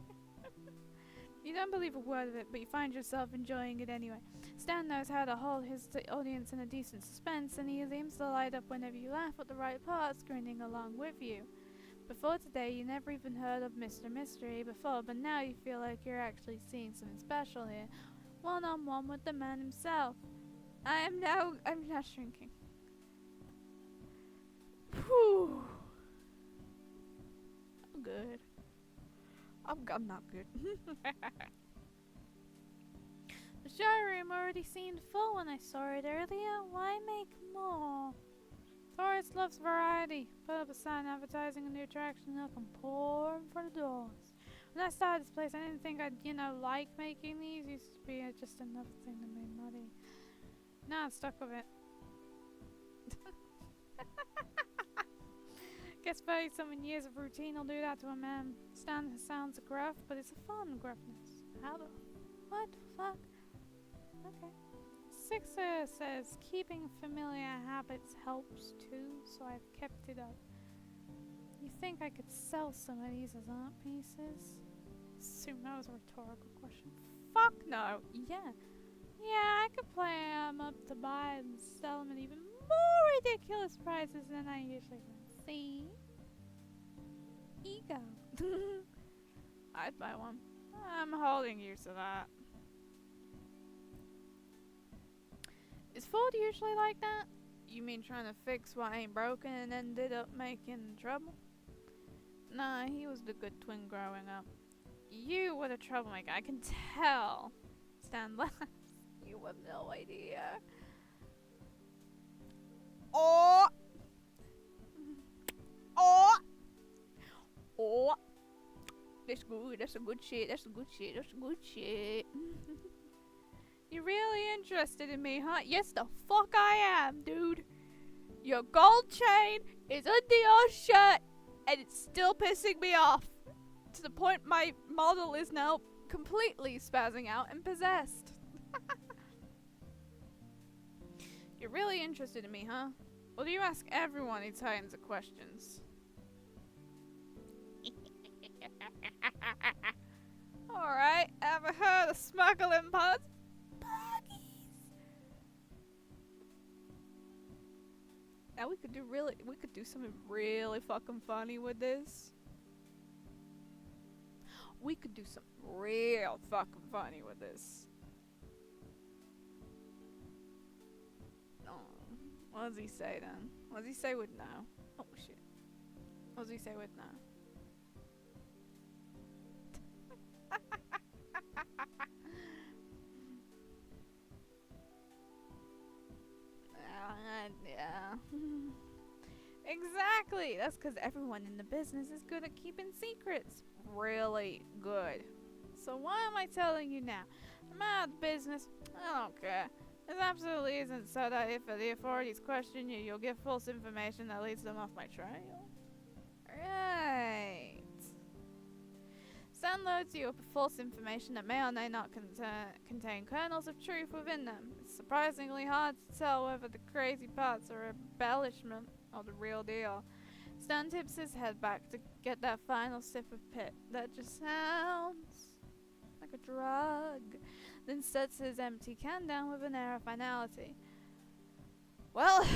You don't believe a word of it, but you find yourself enjoying it anyway. Stan knows how to hold his audience in a decent suspense, and he seems to light up whenever you laugh at the right parts, grinning along with you. Before today, you never even heard of Mr. Mystery before, but now you feel like you're actually seeing something special here. One-on-one with the man himself. I'm now shrinking. Whew. I'm good. I'm not good. The showroom already seemed full when I saw it earlier. Why make more? Tourist loves variety. Put up a sign advertising a new attraction, they'll come pouring for the doors. When I started this place, I didn't think I'd, like making these. Used to be just another thing that made money. Now I'm stuck with it. Guess 30-something years of routine will do that to a man. Stan sounds gruff, but it's a fun gruffness. How the... What the fuck? Okay. Sixer says, keeping familiar habits helps too, so I've kept it up. You think I could sell some of these as art pieces? Assume that was a rhetorical question. Fuck no! Yeah. Yeah, I could play them up to buy and sell them at even more ridiculous prices than I usually would. See? Ego. I'd buy one. I'm holding you to that. Is Ford usually like that? You mean trying to fix what ain't broken and ended up making trouble? Nah, he was the good twin growing up. You were the troublemaker, I can tell. Stan laughs. You have no idea. Oh! Oh! Oh! That's good. That's a good shit. That's a good shit. That's a good shit. You're really interested in me, huh? Yes, the fuck I am, dude. Your gold chain is under your shirt, and it's still pissing me off. To the point my model is now completely spazzing out and possessed. You're really interested in me, huh? Well, do you ask everyone these kinds of questions? Alright, ever heard of smuggling pods? Buggies! Now we could do something really fucking funny with this. We could do something real fucking funny with this. Oh, what does he say then? What does he say with now? Oh shit. What does he say with now? Yeah. Exactly. That's because everyone in the business is good at keeping secrets. Really good. So why am I telling you now? I'm out of the business. I don't care. This absolutely isn't so that if the authorities question you, you'll give false information that leads them off my trail. Right. So Stan loads you up with false information that may or may not contain kernels of truth within them. It's surprisingly hard to tell whether the crazy parts are embellishment or the real deal. Stan tips his head back to get that final sip of pit that just sounds like a drug, then sets his empty can down with an air of finality. Well,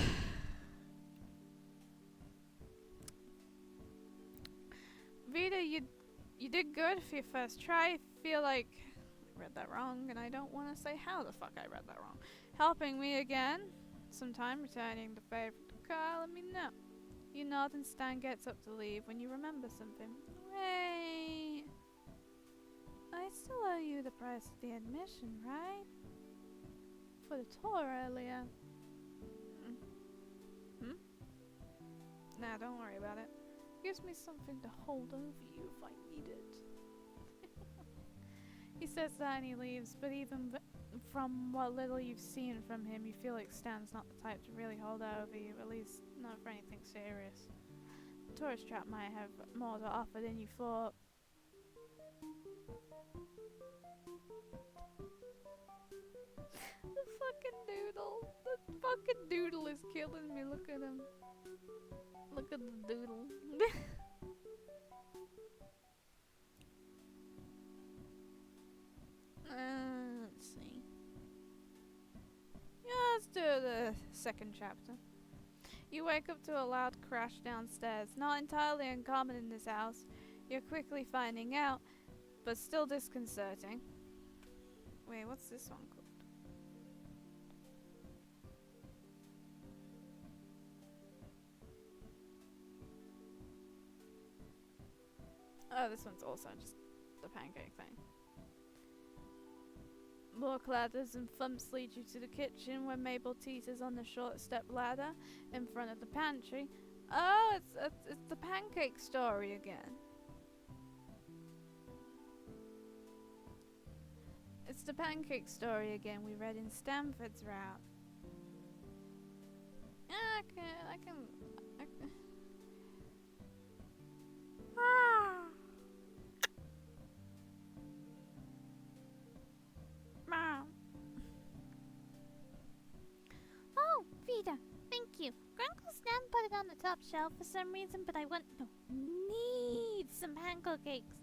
Vita, you did good for your first try. Feel like I read that wrong, and I don't want to say how the fuck I read that wrong. Helping me again, sometime returning the favor to Carl, let me know. You nod and Stan gets up to leave when you remember something. Wait, I still owe you the price of the admission, right? For the tour earlier. Nah, don't worry about it. Gives me something to hold over you if I need it. He says that and he leaves, but even from what little you've seen from him, you feel like Stan's not the type to really hold out over you, at least not for anything serious. The tourist trap might have more to offer than you thought. The fucking doodle is killing me. Look at him. Look at the doodle. Let's see. Yeah, let's do the second chapter. You wake up to a loud crash downstairs. Not entirely uncommon in this house. You're quickly finding out, but still disconcerting. Wait, what's this one called? Oh, this one's also just the pancake thing. More clatters and thumps lead you to the kitchen where Mabel teeters on the short step ladder in front of the pantry. Oh, it's the pancake story again. It's the pancake story again we read in Stanford's route. I can. Oh, Vida, thank you. Grunkle Stan put it on the top shelf for some reason, but I need some pancakes.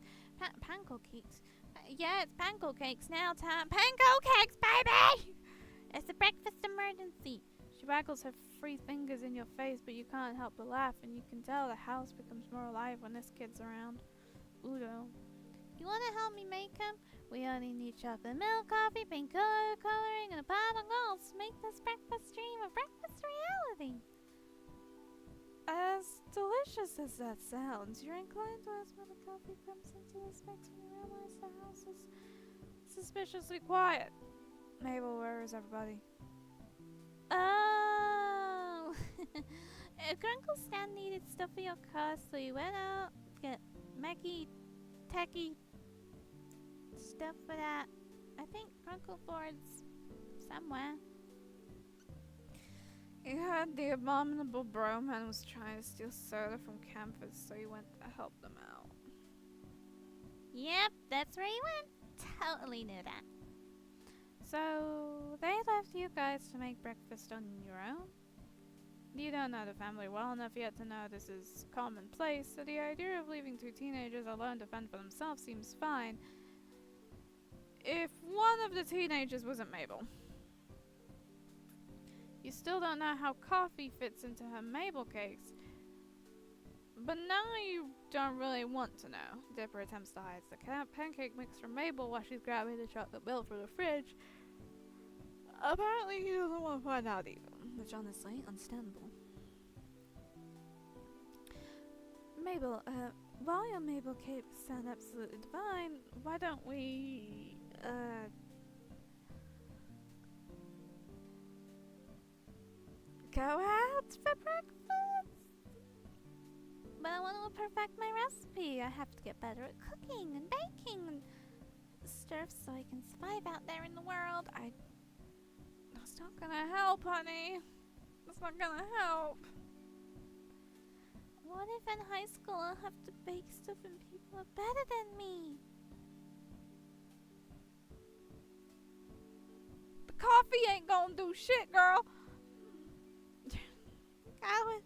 Pancakes? Yeah, it's pancakes now time. Pancakes, baby! It's a breakfast emergency. She waggles her 3 fingers in your face, but you can't help but laugh, and you can tell the house becomes more alive when this kid's around. Udo. You want to help me make them? We only need chocolate milk, coffee, pink coloring, and a pot of gold to make this breakfast dream a breakfast reality. As delicious as that sounds, you're inclined to ask where the coffee comes into this mix when you realize the house is suspiciously quiet. Mabel, where is everybody? Oh! Grunkle Stan needed stuff for your car, so you went out to get techie stuff for that. I think Grunkle Ford's somewhere. He heard the abominable Broman was trying to steal soda from campus, so he went to help them out. Yep, that's where he went. Totally knew that. So, they left you guys to make breakfast on your own? You don't know the family well enough yet to know this is commonplace, so the idea of leaving 2 teenagers alone to fend for themselves seems fine. If one of the teenagers wasn't Mabel. You still don't know how coffee fits into her Mabel cakes. But now you don't really want to know. Dipper attempts to hide the pancake mix from Mabel while she's grabbing the chocolate milk from the fridge. Apparently he doesn't want to find out either, which honestly, understandable. Mabel, while your Mabel cakes sound absolutely divine, why don't we, go out for breakfast? But I want to perfect my recipe. I have to get better at cooking and baking and stuff so I can survive out there in the world. That's not gonna help, honey. That's not gonna help. What if in high school I'll have to bake stuff and people are better than me? coffee ain't gonna do shit, girl. Calvin,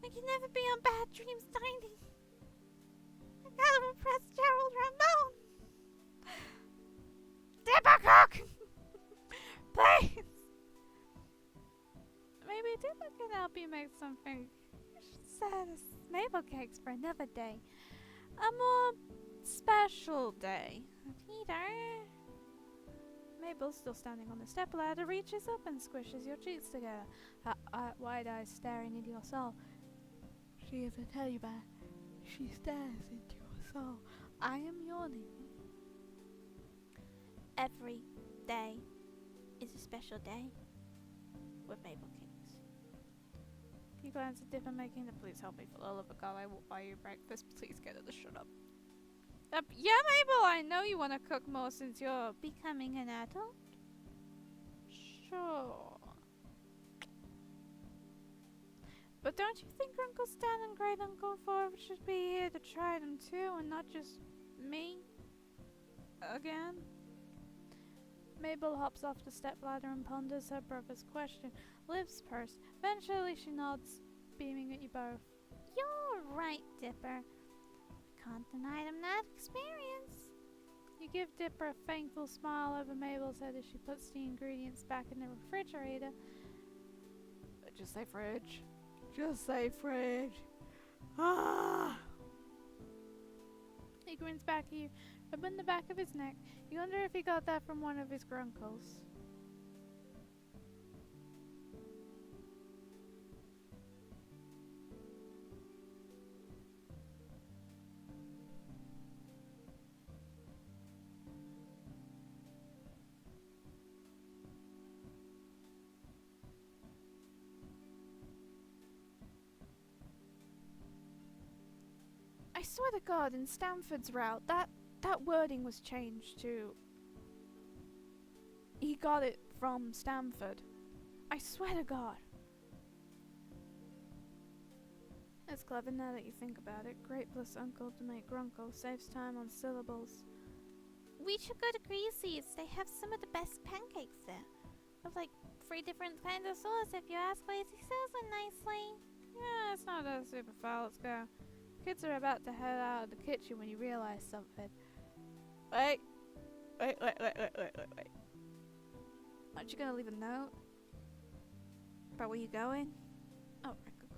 I can never be on Bad Dreams Dining. I gotta impress Gerald Ramon. Dipper Cook! Please! Maybe Dipper can help you make something sad as maple cakes for another day. A more special day. Peter. Mabel's still standing on the stepladder, reaches up and squishes your cheeks together, her wide eyes staring into your soul. She is a teddy bear. She stares into your soul. I am yawning. Every day is a special day with maple cakes. You glance at Dipper, making the please help me for the love of God, I will buy you breakfast. Please get her to shut up. Yeah, Mabel, I know you want to cook more since you're becoming an adult. Sure. But don't you think Uncle Stan and Great Uncle Forbes should be here to try them too, and not just me? Again? Mabel hops off the stepladder and ponders her brother's question, lips pursed. Eventually she nods, beaming at you both. You're right, Dipper. Can't deny them that experience. You give Dipper a thankful smile over Mabel's head as she puts the ingredients back in the refrigerator. Just say fridge. Just say fridge. Ah! He grins back at you, rubbing the back of his neck. You wonder if he got that from one of his grunkles. I swear to God, in Stanford's route, that wording was changed to... He got it from Stanford. I swear to God. It's clever now that you think about it. Great plus uncle to make grunkle. Saves time on syllables. We should go to Greasy's. They have some of the best pancakes there. With like 3 different kinds of sauce if you ask Lazy Susan nicely. Yeah, it's not that super far. Let's go. Kids are about to head out of the kitchen when you realize something. Wait. Aren't you gonna leave a note? About where you going? Oh, right, cool.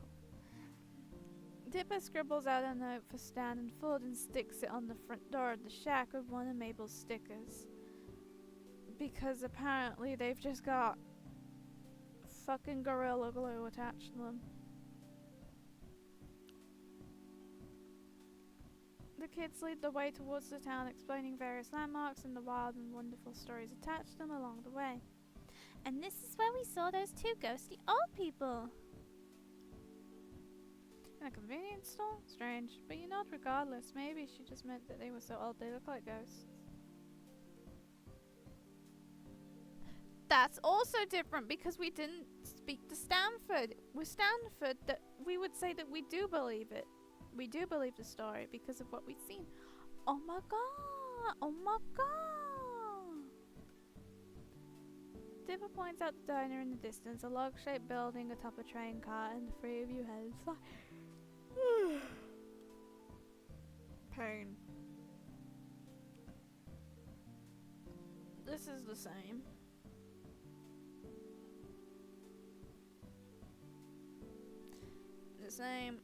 Dipper scribbles out a note for Stan and Ford and sticks it on the front door of the shack with one of Mabel's stickers. Because apparently they've just got fucking Gorilla Glue attached to them. The kids lead the way towards the town, explaining various landmarks and the wild and wonderful stories attached to them along the way. And this is where we saw those 2 ghosty old people. In a convenience store? Strange. But you nod regardless. Maybe she just meant that they were so old they look like ghosts. That's also different because we didn't speak to Stanford. With Stanford, that we would say that we do believe it. We do believe the story because of what we've seen. Oh my god! Oh my god! Dipper points out the diner in the distance, a log-shaped building atop a train car, and the 3 of you head inside. Pain. This is the same. The same.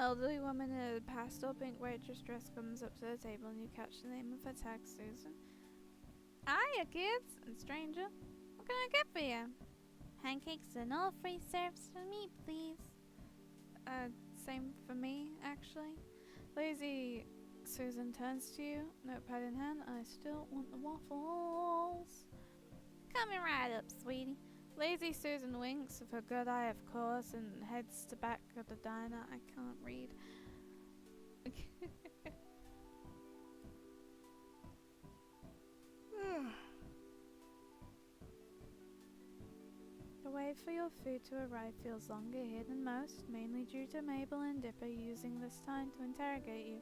Elderly woman in a pastel pink waitress dress comes up to the table and you catch the name of her tag, Susan. Hiya, kids and stranger. What can I get for you? Pancakes and all free serves for me, please. Same for me, actually. Lazy Susan turns to you, notepad in hand. I still want the waffles. Coming right up, sweetie. Lazy Susan winks with her good eye, of course, and heads to back of the diner. I can't read. The wait for your food to arrive feels longer here than most, mainly due to Mabel and Dipper using this time to interrogate you.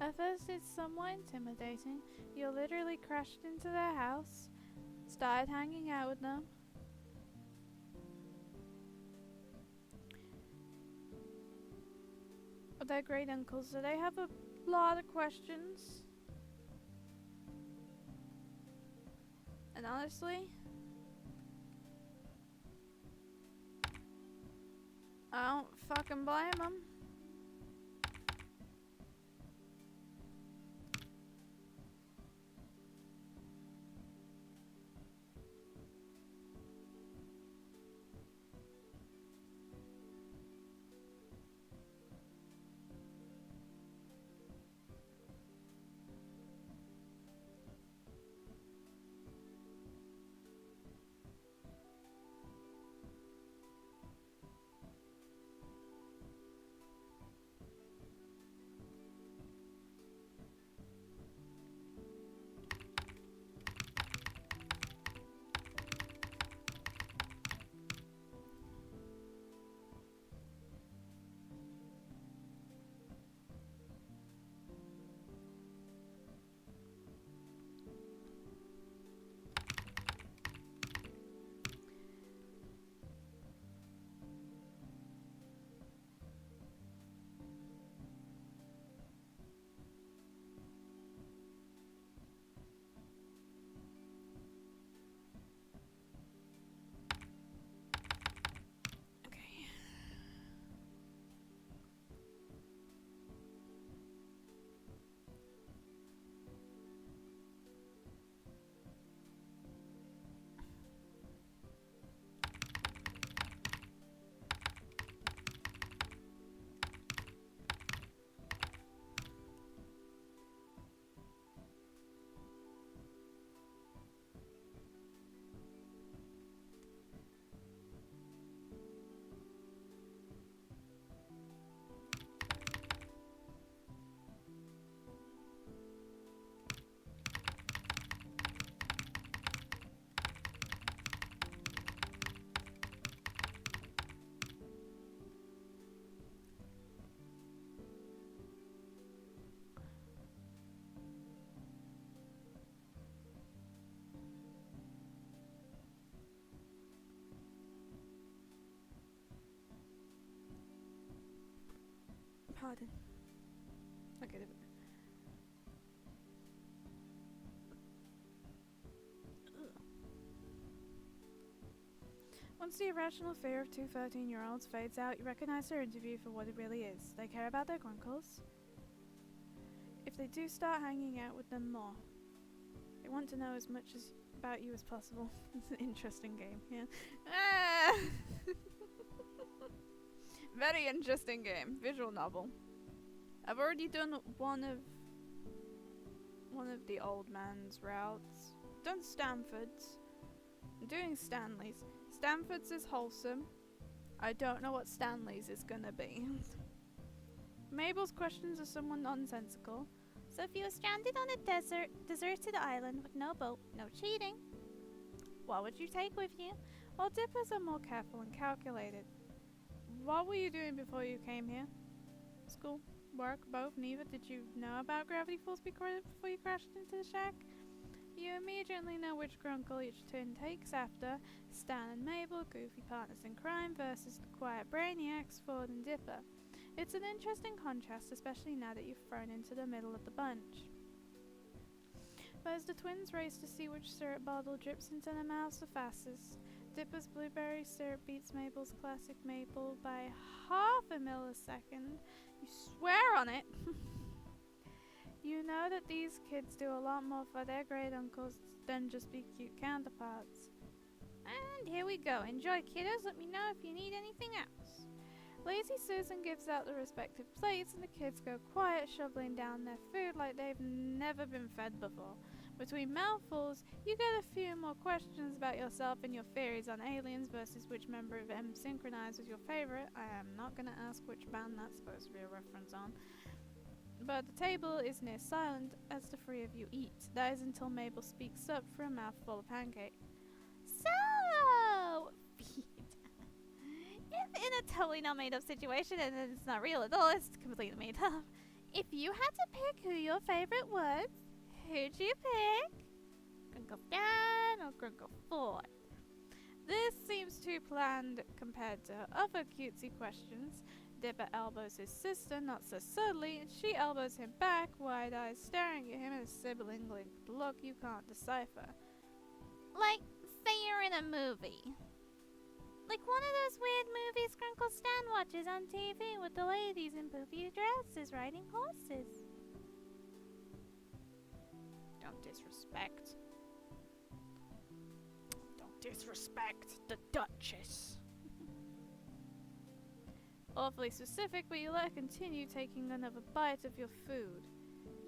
At first, it's somewhat intimidating. You literally crashed into their house, started hanging out with them. They're great uncles, so they have a lot of questions. And honestly, I don't fucking blame them. Pardon. Okay. Once the irrational fear of two 13-year-olds fades out, you recognize their interview for what it really is. They care about their grunkles. If they do start hanging out with them more, they want to know as much about you as possible. It's an interesting game, yeah. Very interesting game. Visual novel. I've already done one of the old man's routes. Done Stanford's. I'm doing Stanley's. Stanford's is wholesome. I don't know what Stanley's is gonna be. Mabel's questions are somewhat nonsensical. So if you were stranded on a deserted island with no boat, no cheating, what would you take with you? Well, dippers are more careful and calculated. What were you doing before you came here? School? Work? Both? Neither? Did you know about gravity falls before you crashed into the shack? You immediately know which grunkle each twin takes after. Stan and Mabel, goofy partners in crime, versus the quiet brainiacs, Ford and Dipper. It's an interesting contrast, especially now that you've thrown into the middle of the bunch. But as the twins race to see which syrup bottle drips into their mouths the fastest, Dipper's blueberry syrup beats Mabel's classic maple by half a millisecond. You swear on it! You know that these kids do a lot more for their great uncles than just be cute counterparts. And here we go. Enjoy, kiddos. Let me know if you need anything else. Lazy Susan gives out the respective plates and the kids go quiet, shoveling down their food like they've never been fed before. Between mouthfuls, you get a few more questions about yourself and your theories on aliens versus which member of M synchronized was your favorite. I am not going to ask which band that's supposed to be a reference on. But the table is near silent as the three of you eat. That is until Mabel speaks up for a mouthful of pancake. So, if in a totally not made up situation and it's not real at all, it's completely made up, If you had to pick who your favorite was, who'd you pick? Grunkle Dan or Grunkle Ford? This seems too bland compared to other cutesy questions. Dipper elbows his sister not so subtly, and she elbows him back, wide eyes staring at him in a sibling-linked look you can't decipher. Like, say you're in a movie. Like one of those weird movies Grunkle Stan watches on TV with the ladies in poofy dresses riding horses. Don't disrespect. Don't disrespect the Duchess. Awfully specific, but you let her continue taking another bite of your food.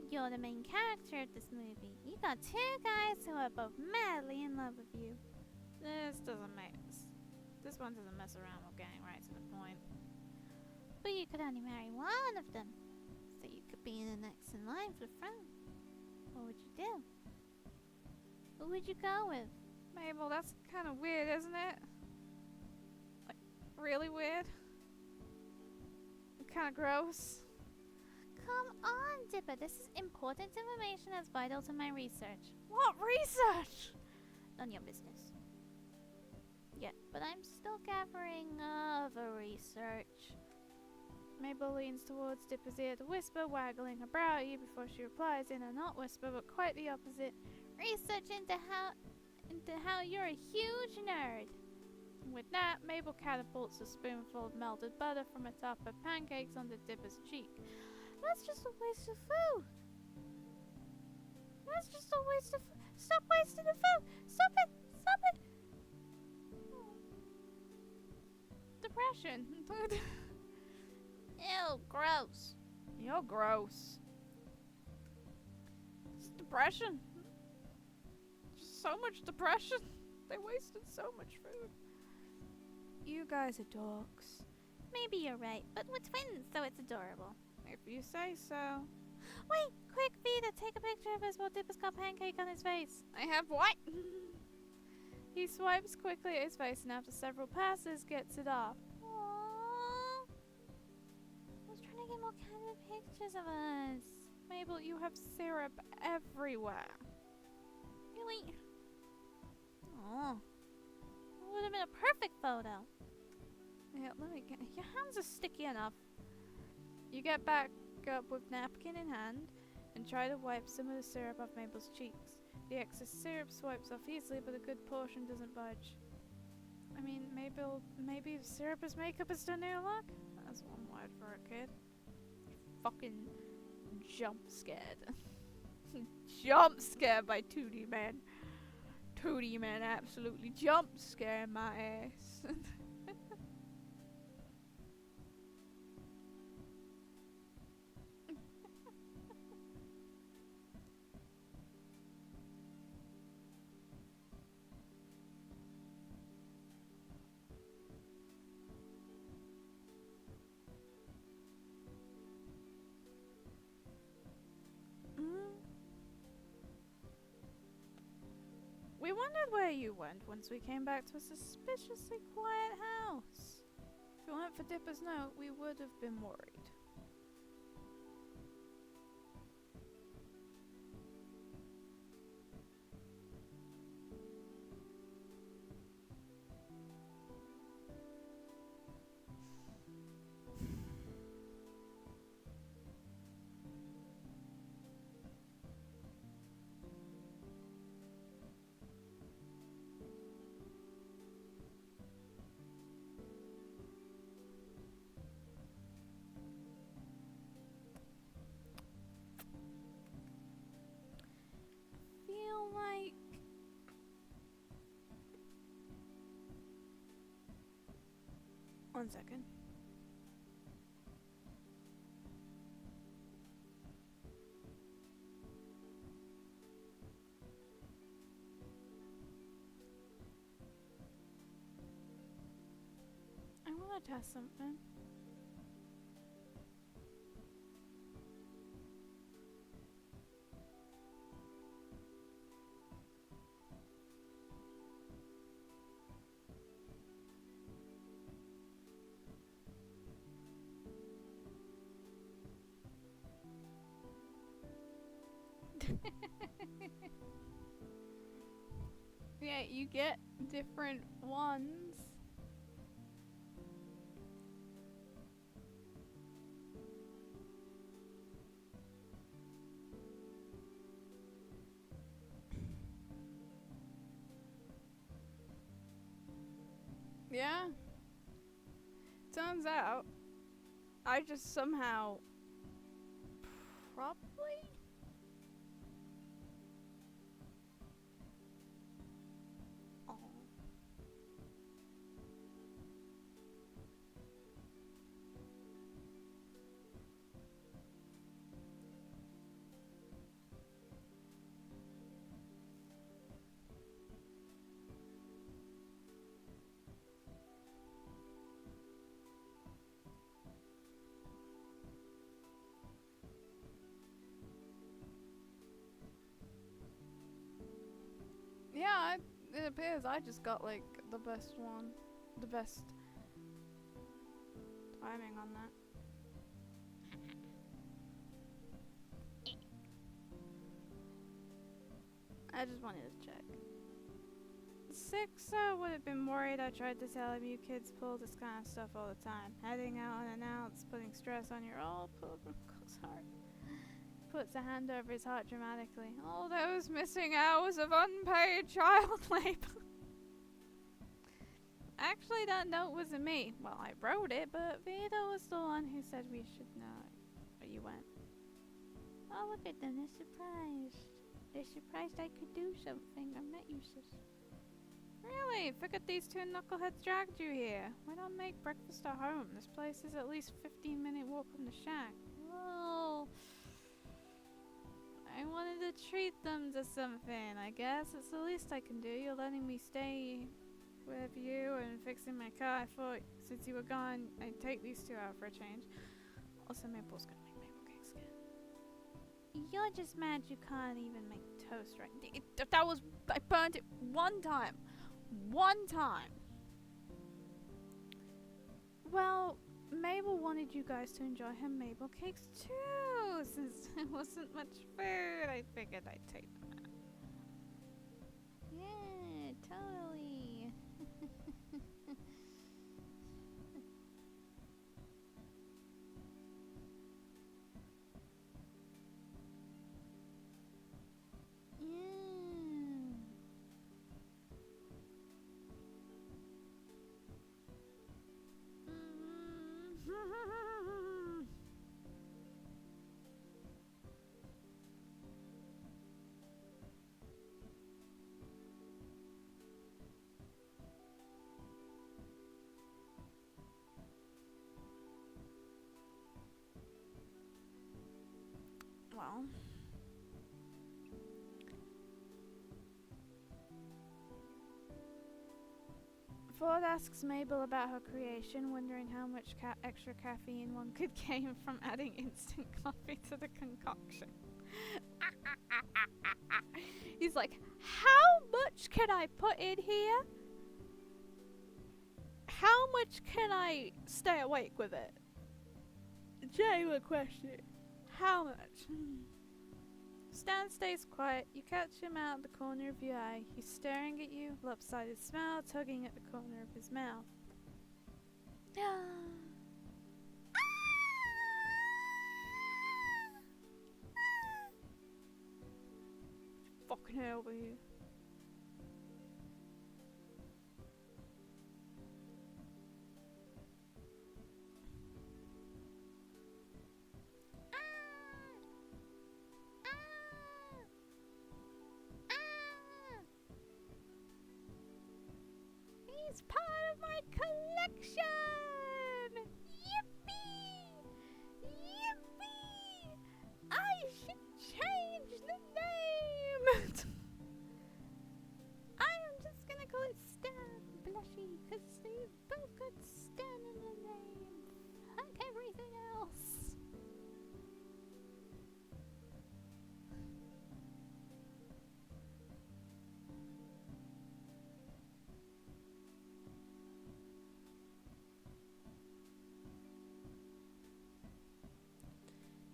You're the main character of this movie. You got two guys who are both madly in love with you. This doesn't make sense. This one doesn't mess around or getting right to the point. But you could only marry one of them, so you could be the next in line for the throne. What would you do? Who would you go with? Mabel, that's kind of weird, isn't it? Like, really weird? Kind of gross. Come on, Dipper. This is important information that's vital to my research. What research? None of your business. Yeah, but I'm still gathering other research. Mabel leans towards Dipper's ear to whisper, waggling her brow at you before she replies in a not whisper, but quite the opposite. Research into how you're a huge nerd. With that, Mabel catapults a spoonful of melted butter from atop her pancakes onto Dipper's cheek. That's just a waste of food. That's just a waste of food. Stop wasting the food. Stop it. Stop it. Depression. Ew, gross. You're gross. It's depression. Just so much depression. They wasted so much food. You guys are dorks. Maybe you're right, but we're twins, so it's adorable. If you say so. Wait, quick, Vita, take a picture of us while Dipper's got pancake on his face. I have what? He swipes quickly at his face and after several passes gets it off. Aww. I was trying to get more candid pictures of us. Mabel, you have syrup everywhere. Really? Oh. It would have been a perfect photo. Yeah, let me get. Your hands are sticky enough. You get back up with napkin in hand and try to wipe some of the syrup off Mabel's cheeks. The excess syrup swipes off easily, but a good portion doesn't budge. I mean, maybe syrup as makeup is the new look? That's one word for a kid. Fucking jump scared. Jump scared by 2D Man. 2D Man absolutely jump scaring my ass. We wondered where you went once we came back to a suspiciously quiet house. If it weren't for Dipper's note, we would have been worried. Feel like one second. I want to test something. Yeah, you get different ones. Yeah. Turns out, I just somehow probably oh. Yeah, it appears I just got like the best one. The best timing on that. I just wanted to check. Sixer would have been worried I tried to tell him you kids pull this kind of stuff all the time. Heading out unannounced, putting stress on your old pilgrim heart. Puts a hand over his heart dramatically. All those missing hours of unpaid child labor. Actually, that note wasn't me. Well, I wrote it, but Vito was the one who said we should know where you went. Oh, look at them. They're surprised. They're surprised I could do something. I'm not useless. Really? Figured these two knuckleheads dragged you here. Why not make breakfast at home? This place is at least 15-minute walk from the shack. Well, I wanted to treat them to something. I guess it's the least I can do. You're letting me stay with you and fixing my car. I thought since you were gone, I'd take these two out for a change. Also, Maple's gonna make maple cakes again. You're just mad you can't even make toast right. I burnt it one time. One time. Well, Mabel wanted you guys to enjoy her maple cakes too. Since there wasn't much food, I figured I'd take them out. Yeah, totally. Well, Ford asks Mabel about her creation, wondering how much extra caffeine one could gain from adding instant coffee to the concoction. He's like, how much can I put in here? How much can I stay awake with it? Genuine question. How much? Stan stays quiet. You catch him out the corner of your eye. He's staring at you, lopsided smile tugging at the corner of his mouth. Fucking hell over here. He's part of my collection! Yippee! Yippee! I should change the name! I am just gonna call it Stan Blushy, because they've both got Stan in the name. Fuck everything else.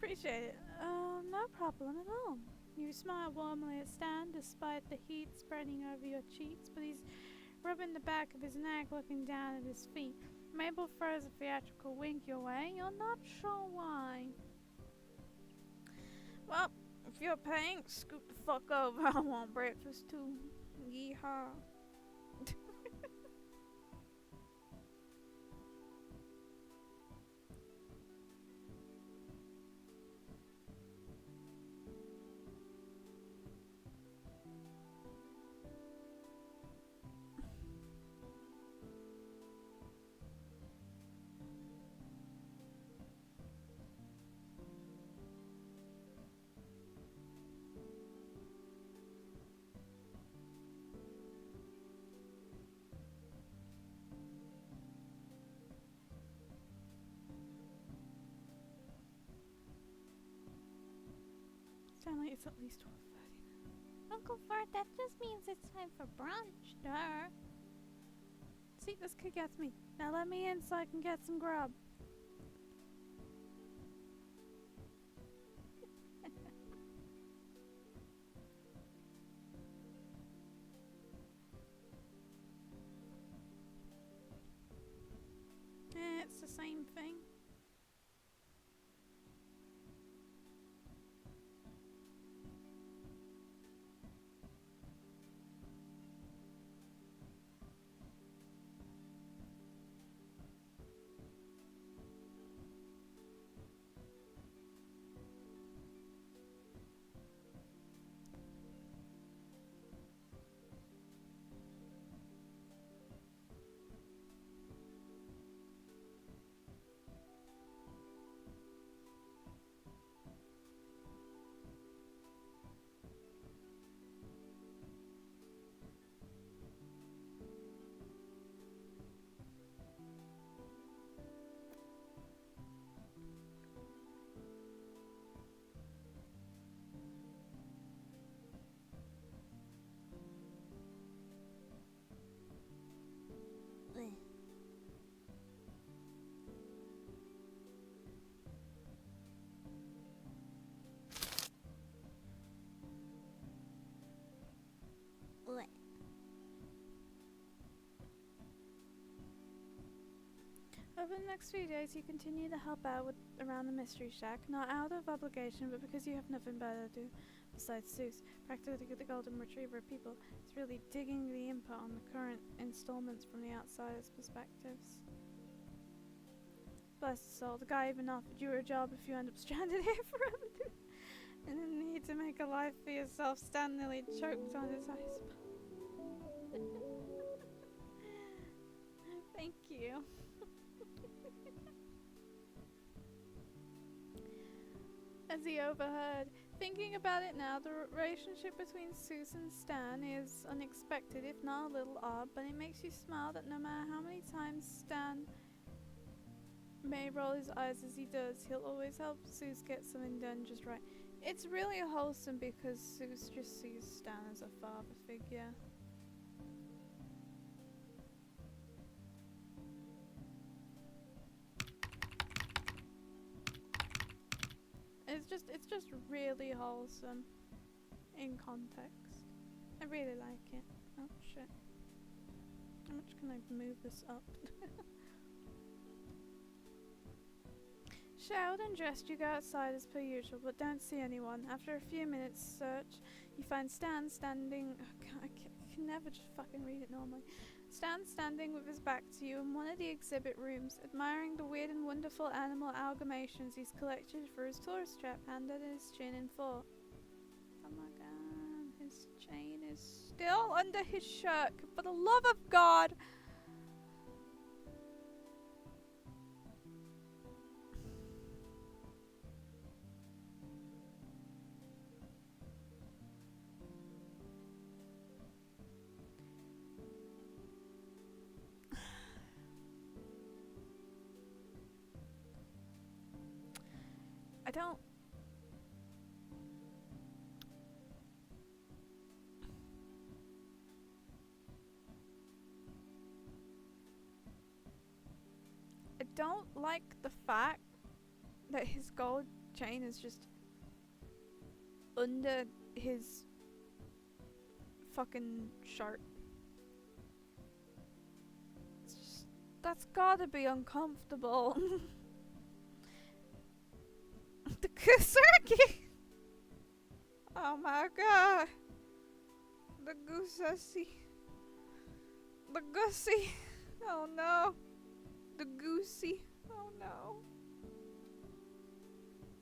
Appreciate it. No problem at all. You smile warmly at Stan despite the heat spreading over your cheeks, but he's rubbing the back of his neck, looking down at his feet. Mabel throws a theatrical wink your way. You're not sure why. Well, if you're paying, scoot the fuck over. I want breakfast too. Yeehaw. Stanley, it's at least 12:30 now. Uncle Fart, that just means it's time for brunch, duh. See, this kid gets me. Now let me in so I can get some grub. It's the same thing. Over the next few days, you continue to help out around the Mystery Shack, not out of obligation, but because you have nothing better to do besides Seuss, practically the golden retriever of people. It's really digging the input on the current installments from the outsider's perspectives. Bless his soul, the guy even offered you a job if you end up stranded here forever, dude. And the need to make a life for yourself. Stan nearly choked on his ice. Thank you. As he overheard, thinking about it now, the relationship between Seuss and Stan is unexpected, if not a little odd, but it makes you smile that no matter how many times Stan may roll his eyes as he does, he'll always help Seuss get something done just right. It's really wholesome because Seuss just sees Stan as a father figure. It's just really wholesome in context. I really like it. Oh shit. How much can I move this up? Showered and dressed, you go outside as per usual, but don't see anyone. After a few minutes search, you find Stan standing. Oh God, I can never just fucking read it normally. Stan standing with his back to you in one of the exhibit rooms, admiring the weird and wonderful animal amalgamations he's collected for his tourist trap, hand under his chin in full. Oh my God, his chain is still under his shirt. For the love of God! I don't like the fact that his gold chain is just under his fucking shirt. It's just, that's gotta be uncomfortable. The Kusaki! Oh my god! The Goosey. The Gussie. Oh no. The Goosey. Oh no.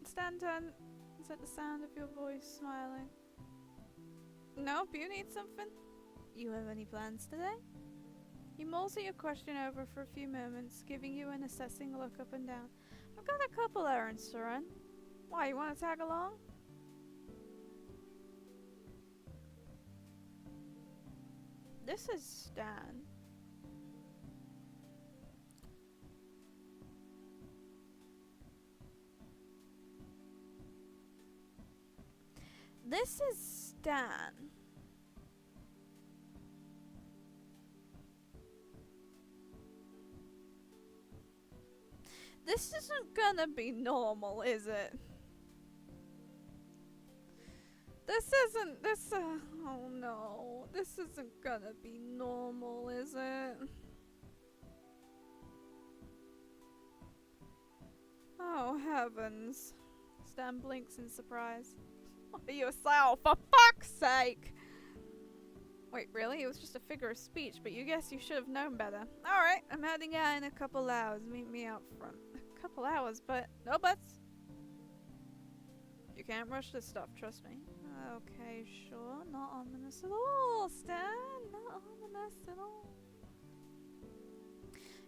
Stanton, is that the sound of your voice smiling? Nope, you need something? You have any plans today? He mulls at your question over for a few moments, giving you an assessing look up and down. I've got a couple errands to run. Why, you want to tag along? This is Stan. This is Stan. This isn't gonna be normal, is it? Oh no. This isn't gonna be normal, is it? Oh heavens. Stan blinks in surprise. What are you saying? For fuck's sake! Wait, really? It was just a figure of speech, but you guess you should have known better. Alright, I'm heading out in a couple hours. Meet me out front. A couple hours, but no buts. You can't rush this stuff, trust me. Okay, sure. Not ominous at all, Stan. Not ominous at all.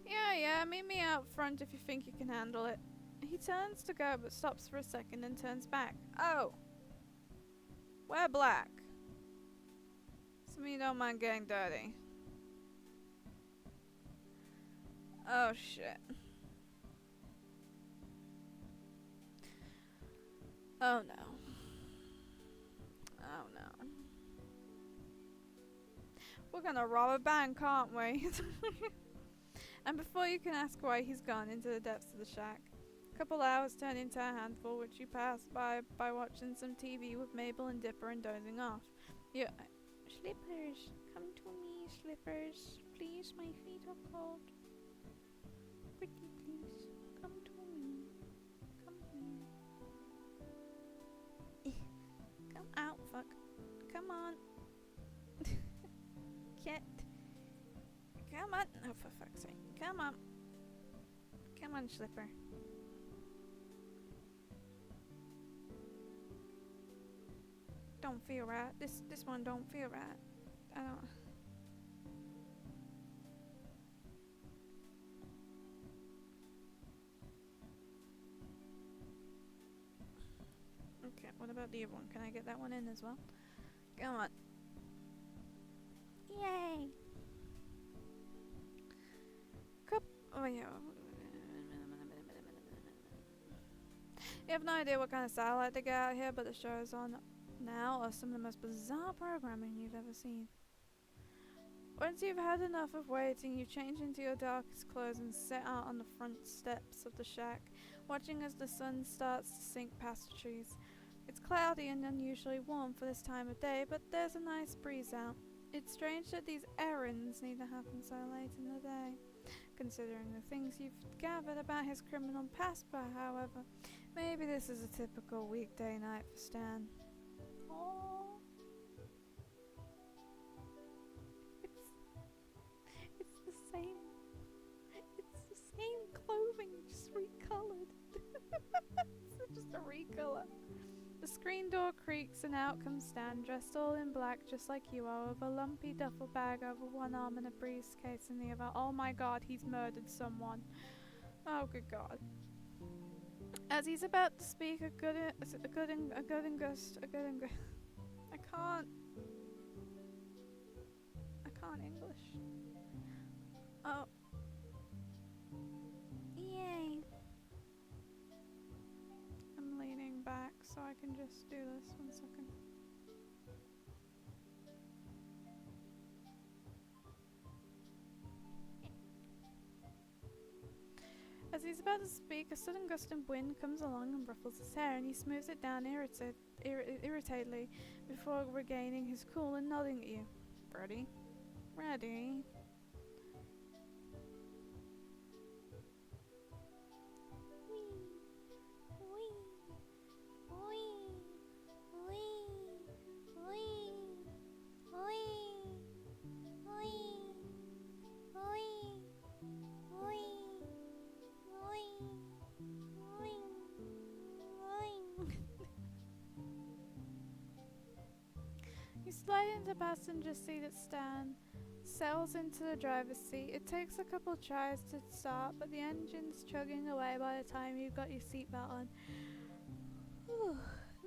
Yeah, meet me out front if you think you can handle it. He turns to go, but stops for a second and turns back. Oh. Wear black. So you don't mind getting dirty. Oh shit. Oh no. Oh no. We're gonna rob a bank, aren't we? And before you can ask why, he's gone into the depths of the shack. A couple hours turn into a handful, which you pass by watching some TV with Mabel and Dipper and dozing off. You, Slippers, come to me, Slippers. Please, my feet are cold. Pretty please, come to me. Come here. Come out, fuck. Come on. Get. Come on. Oh, for fuck's sake. Come on. Come on, Slipper. Don't feel right. This one don't feel right. I don't. Okay, what about the other one? Can I get that one in as well? Come on. Yay! Oh yeah. You have no idea what kind of satellite they get out here, but the shows on now are some of the most bizarre programming you've ever seen. Once you've had enough of waiting, you change into your darkest clothes and set out on the front steps of the shack, watching as the sun starts to sink past the trees. It's cloudy and unusually warm for this time of day, but there's a nice breeze out. It's strange that these errands need to happen so late in the day, considering the things you've gathered about his criminal past, but however, maybe this is a typical weekday night for Stan. Aww. It's the same. It's the same clothing, just recolored. It's just a recolor. The screen door creaks and out comes Stan, dressed all in black just like you are, with a lumpy duffel bag over one arm and a briefcase in the other. Oh my god, he's murdered someone. Oh good god. As he's about to speak, I can't English. Oh. Yay. I'm leaning back so I can just do this. 1 second. As he's about to speak, a sudden gust of wind comes along and ruffles his hair, and he smooths it down irritatedly before regaining his cool and nodding at you. Ready? Ready. You slide into passenger seat at Stan, settles into the driver's seat. It takes a couple tries to start, but the engine's chugging away by the time you've got your seatbelt on.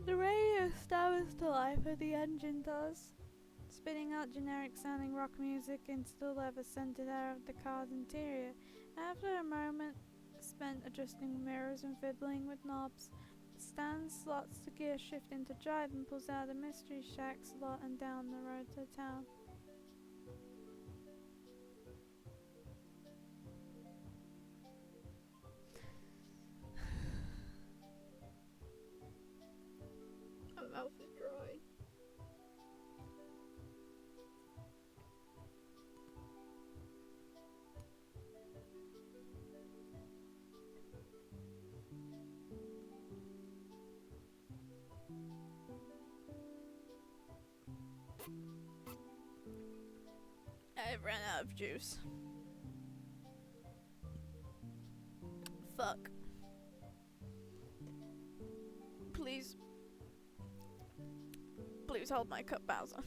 The radio stammers to life, and the engine does, spitting out generic-sounding rock music into the leather-scented air of the car's interior. After a moment spent adjusting mirrors and fiddling with knobs, Stan slots the gear shift into drive and pulls out a mystery shack slot and down the road to town. My mouth is dry. I've run out of juice. Fuck. Please. Please hold my cup, Bowser.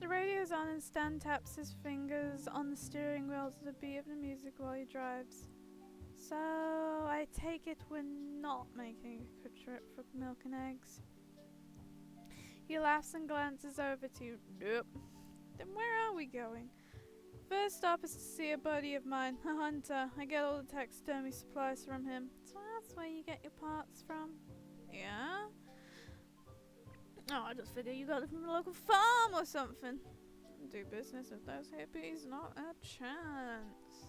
The radio's on and Stan taps his fingers on the steering wheel to the beat of the music while he drives. So, I take it we're not making a trip for milk and eggs. He laughs and glances over to you. Nope. Then where are we going? First stop is to see a buddy of mine, a hunter. I get all the taxidermy supplies from him. So that's where you get your parts from? Yeah? Oh, I just figured you got it from a local farm or something. Do business with those hippies? Not a chance.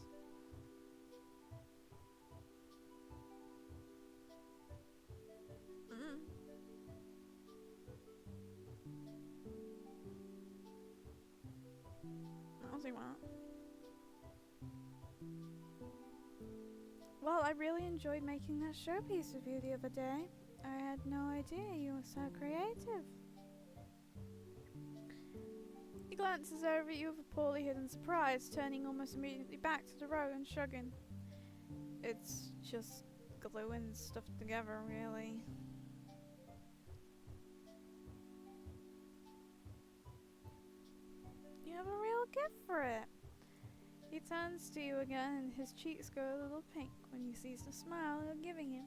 How's he want? Well, I really enjoyed making that showpiece with you the other day. I had no idea you were so creative. He glances over at you with a poorly hidden surprise, turning almost immediately back to the road and shrugging. It's just gluing stuff together, really. You have a real gift for it. He turns to you again and his cheeks go a little pink when he sees the smile you're giving him.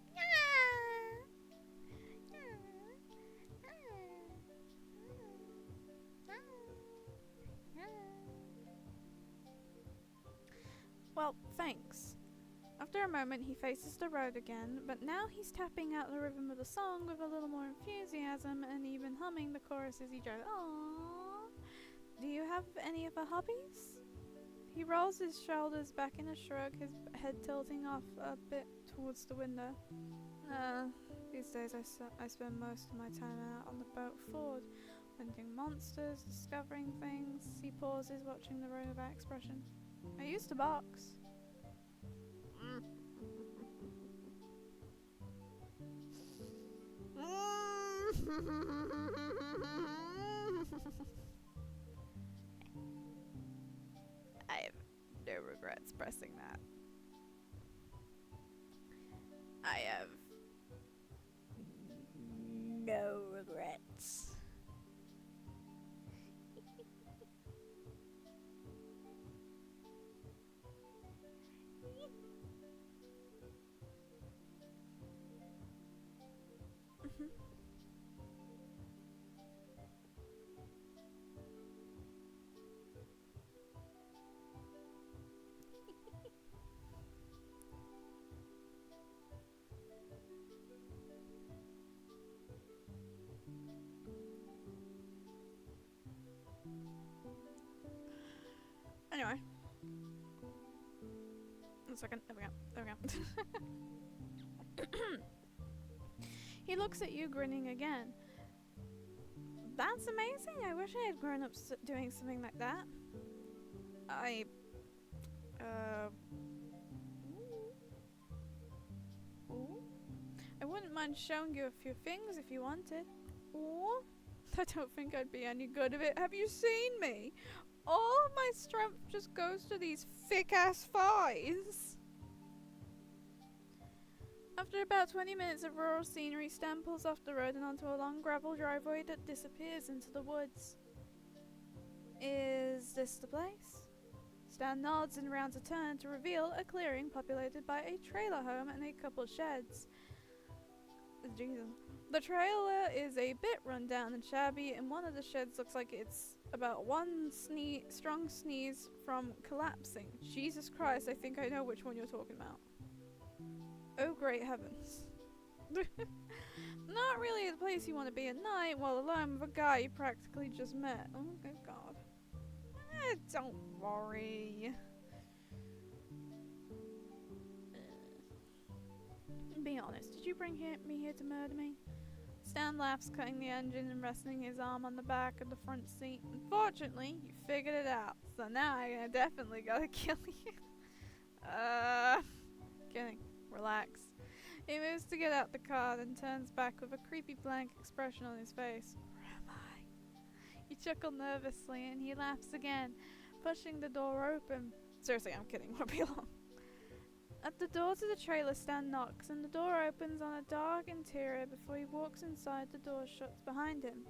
Well, thanks. After a moment he faces the road again, but now he's tapping out the rhythm of the song with a little more enthusiasm and even humming the chorus as he drives. Aww. Do you have any other hobbies? He rolls his shoulders back in a shrug, his head tilting off a bit towards the window. These days I spend most of my time out on the boat forward, hunting monsters, discovering things. He pauses, watching the road without expression. I used to box. I have no regrets pressing that. I have no regrets. second. There we go. There we go. He looks at you, grinning again. That's amazing. I wish I had grown up doing something like that. I wouldn't mind showing you a few things if you wanted. Ooh. I don't think I'd be any good at it. Have you seen me? All of my strength just goes to these thick-ass thighs. After about 20 minutes of rural scenery, Stan pulls off the road and onto a long gravel driveway that disappears into the woods. Is this the place? Stan nods and rounds a turn to reveal a clearing populated by a trailer home and a couple sheds. Jesus. The trailer is a bit run down and shabby, and one of the sheds looks like it's about one strong sneeze from collapsing. Jesus Christ, I think I know which one you're talking about. Oh great heavens. Not really the place you want to be at night while alone with a guy you practically just met. Oh good god. Don't worry. Be honest, did you bring me here to murder me? Stan laughs, cutting the engine and resting his arm on the back of the front seat. Unfortunately, you figured it out, so now I definitely gotta kill you. Kidding. Relax. He moves to get out the car, then turns back with a creepy blank expression on his face. Where am I? You chuckle nervously, and he laughs again, pushing the door open. Seriously, I'm kidding. Won't be long. At the door to the trailer, Stan knocks, and the door opens on a dark interior before he walks inside. The door shuts behind him.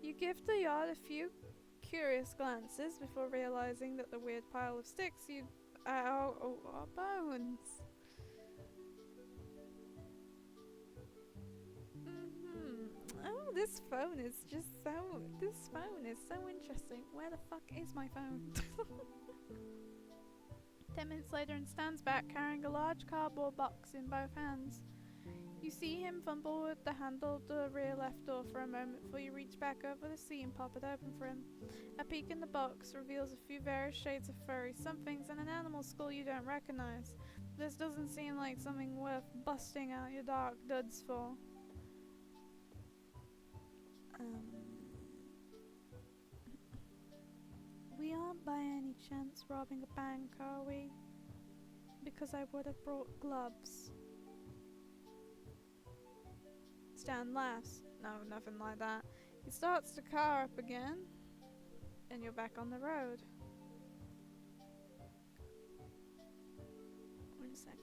You give the yard a few curious glances before realizing that the weird pile of sticks are bones. Oh, this phone is so interesting. Where the fuck is my phone? 10 minutes later, and Stan's back carrying a large cardboard box in both hands. You see him fumble with the handle of the rear left door for a moment before you reach back over the seat and pop it open for him. A peek in the box reveals a few various shades of furry somethings and an animal skull you don't recognize. This doesn't seem like something worth busting out your dark duds for. We aren't by any chance robbing a bank, are we? Because I would have brought gloves. Stan laughs. No, nothing like that. He starts the car up again, and you're back on the road. 1 second.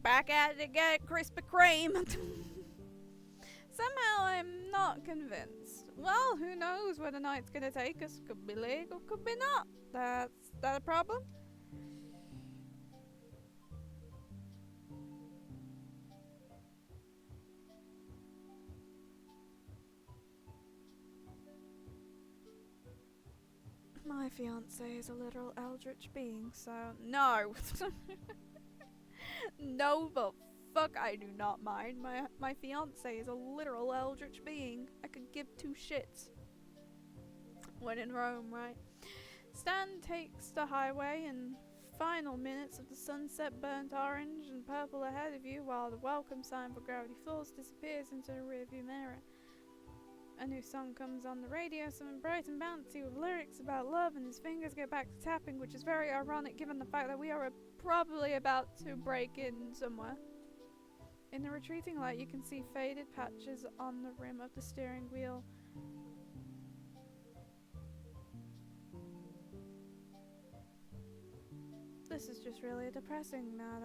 Back at it again, Krispy Kreme. Somehow I'm not convinced. Well, who knows where the night's gonna take us? Could be legal, could be not. That's that a problem? My fiance is a literal eldritch being, so no. No, the fuck I do not mind. My fiance is a literal eldritch being. I could give two shits. When in Rome, right? Stan takes the highway and final minutes of the sunset burnt orange and purple ahead of you while the welcome sign for Gravity Falls disappears into the rearview mirror. A new song comes on the radio, something bright and bouncy with lyrics about love, and his fingers get back to tapping, which is very ironic given the fact that we are probably about to break in somewhere. In the retreating light, you can see faded patches on the rim of the steering wheel. This is just really depressing now.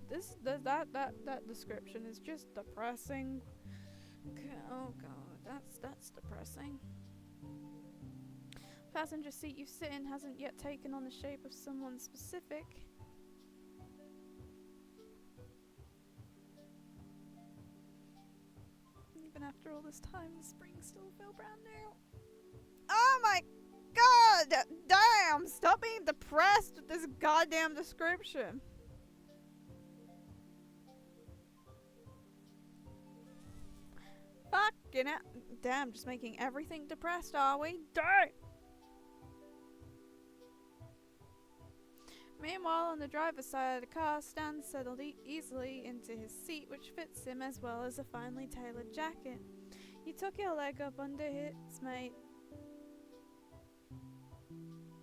That description is just depressing. Oh god, that's depressing. Passenger seat you sit in hasn't yet taken on the shape of someone specific. Even after all this time, the springs still feel brand new. Oh my god! Damn! Stop being depressed with this goddamn description. Fucking it. Damn, just making everything depressed, are we? Damn! Meanwhile, on the driver's side of the car, Stan settled easily into his seat, which fits him as well as a finely tailored jacket. He took your leg up under his mate.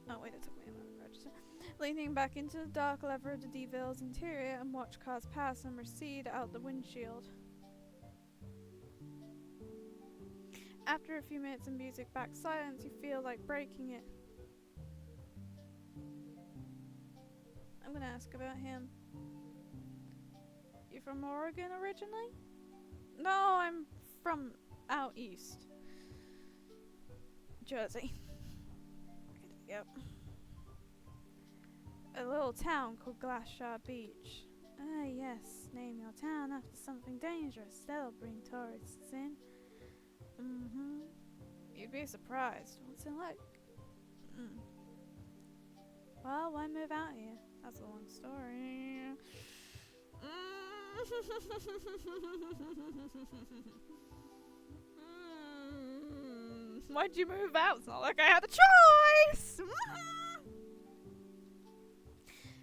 Oh wait, it took me a moment to register. Leaning back into the dark leather of the DeVille's interior and watch cars pass and recede out the windshield. After a few minutes of music back silence, you feel like breaking it. I'm gonna ask about him. You from Oregon originally? No, I'm from out east. Jersey. Yep. A little town called Glacier Beach. Ah, yes. Name your town after something dangerous. That'll bring tourists in. You'd be surprised. What's it like? Well, why move out here? That's a long story. Why'd you move out? It's not like I had a choice!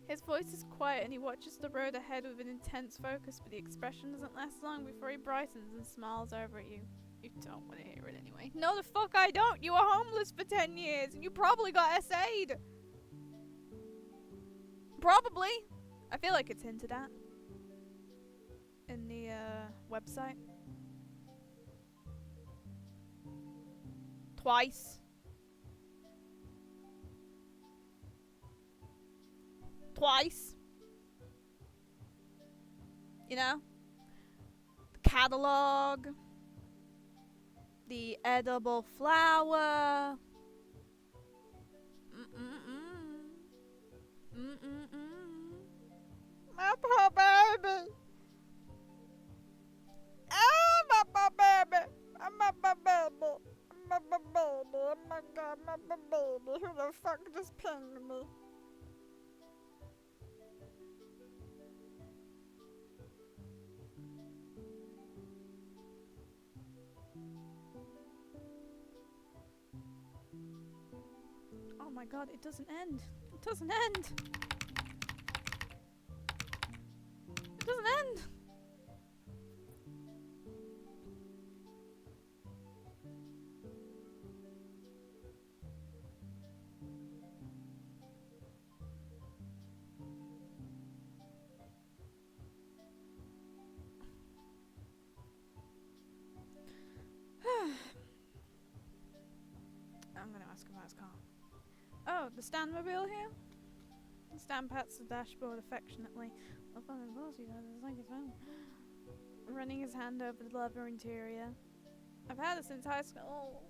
His voice is quiet and he watches the road ahead with an intense focus, but the expression doesn't last long before he brightens and smiles over at you. You don't want to hear it anyway. No, the fuck I don't! You were homeless for 10 years and you probably got SA'd! Probably! I feel like it's hinted at in the website. Twice. You know? The catalog. The edible flower. My poor baby. Oh, my poor baby. Oh, my poor baby. My baby. Oh my god, my baby. Who the fuck just pinged me? Oh my god, it doesn't end. It doesn't end. It doesn't end. I'm gonna ask him about his car. Oh, the Stanmobile here? Stan pats the dashboard affectionately. What fucking balls he does, it's like his phone. Running his hand over the leather interior. I've had it since high school.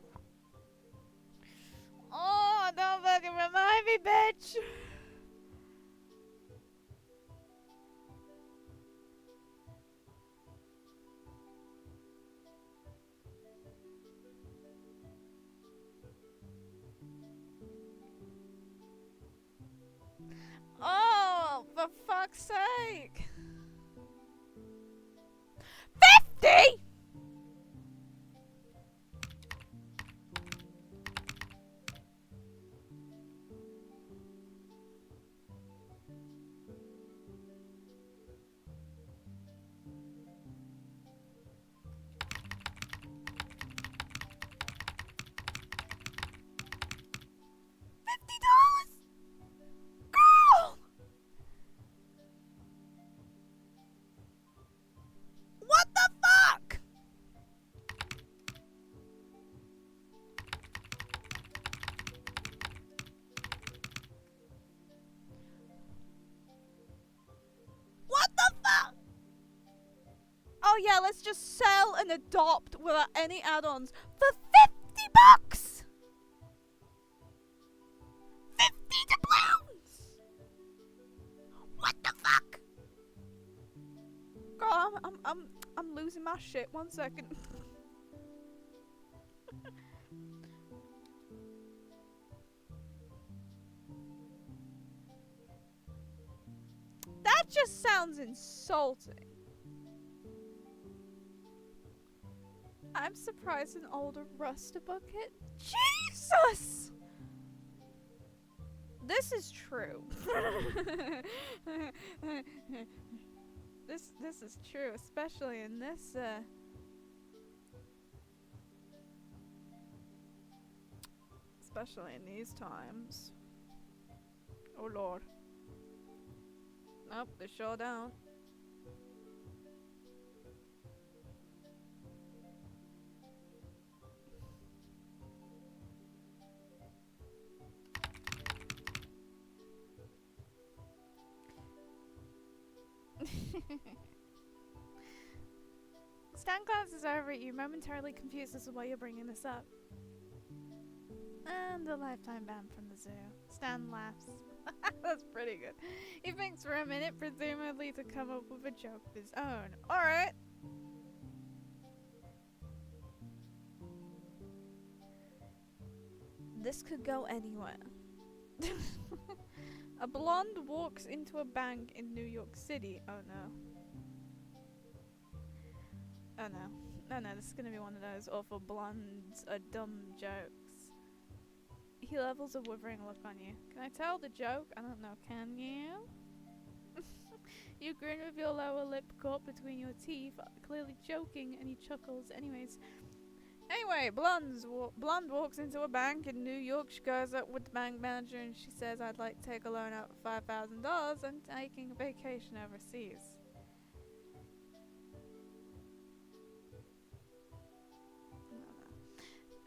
Oh, don't fucking remind me, bitch! Oh, for fuck's sake! 50?! $50?! Girl! What the fuck?! What the fuck?! Oh yeah, let's just sell and adopt without any add-ons for $50! 50 doubloons! What the fuck? Girl, I'm losing my shit. 1 second. just sounds insulting. I'm surprised an older Rusta bucket. Jesus! This is true. This is true, especially in this especially in these times. Oh lord. Nope, they sure don't. Stan glances over at you, momentarily confused as to why you're bringing this up. And a lifetime ban from the zoo. Stan laughs. That's pretty good. He thinks for a minute, presumably to come up with a joke of his own. Alright. This could go anywhere. A blonde walks into a bank in New York City. Oh no. Oh no. Oh no, this is gonna be one of those awful blondes are dumb jokes. He levels a withering look on you. Can I tell the joke? I don't know, can you? You grin with your lower lip caught between your teeth, clearly joking, and he chuckles. Anyway, blonde walks into a bank in New York. She goes up with the bank manager and she says, I'd like to take a loan out for $5,000 and taking a vacation overseas.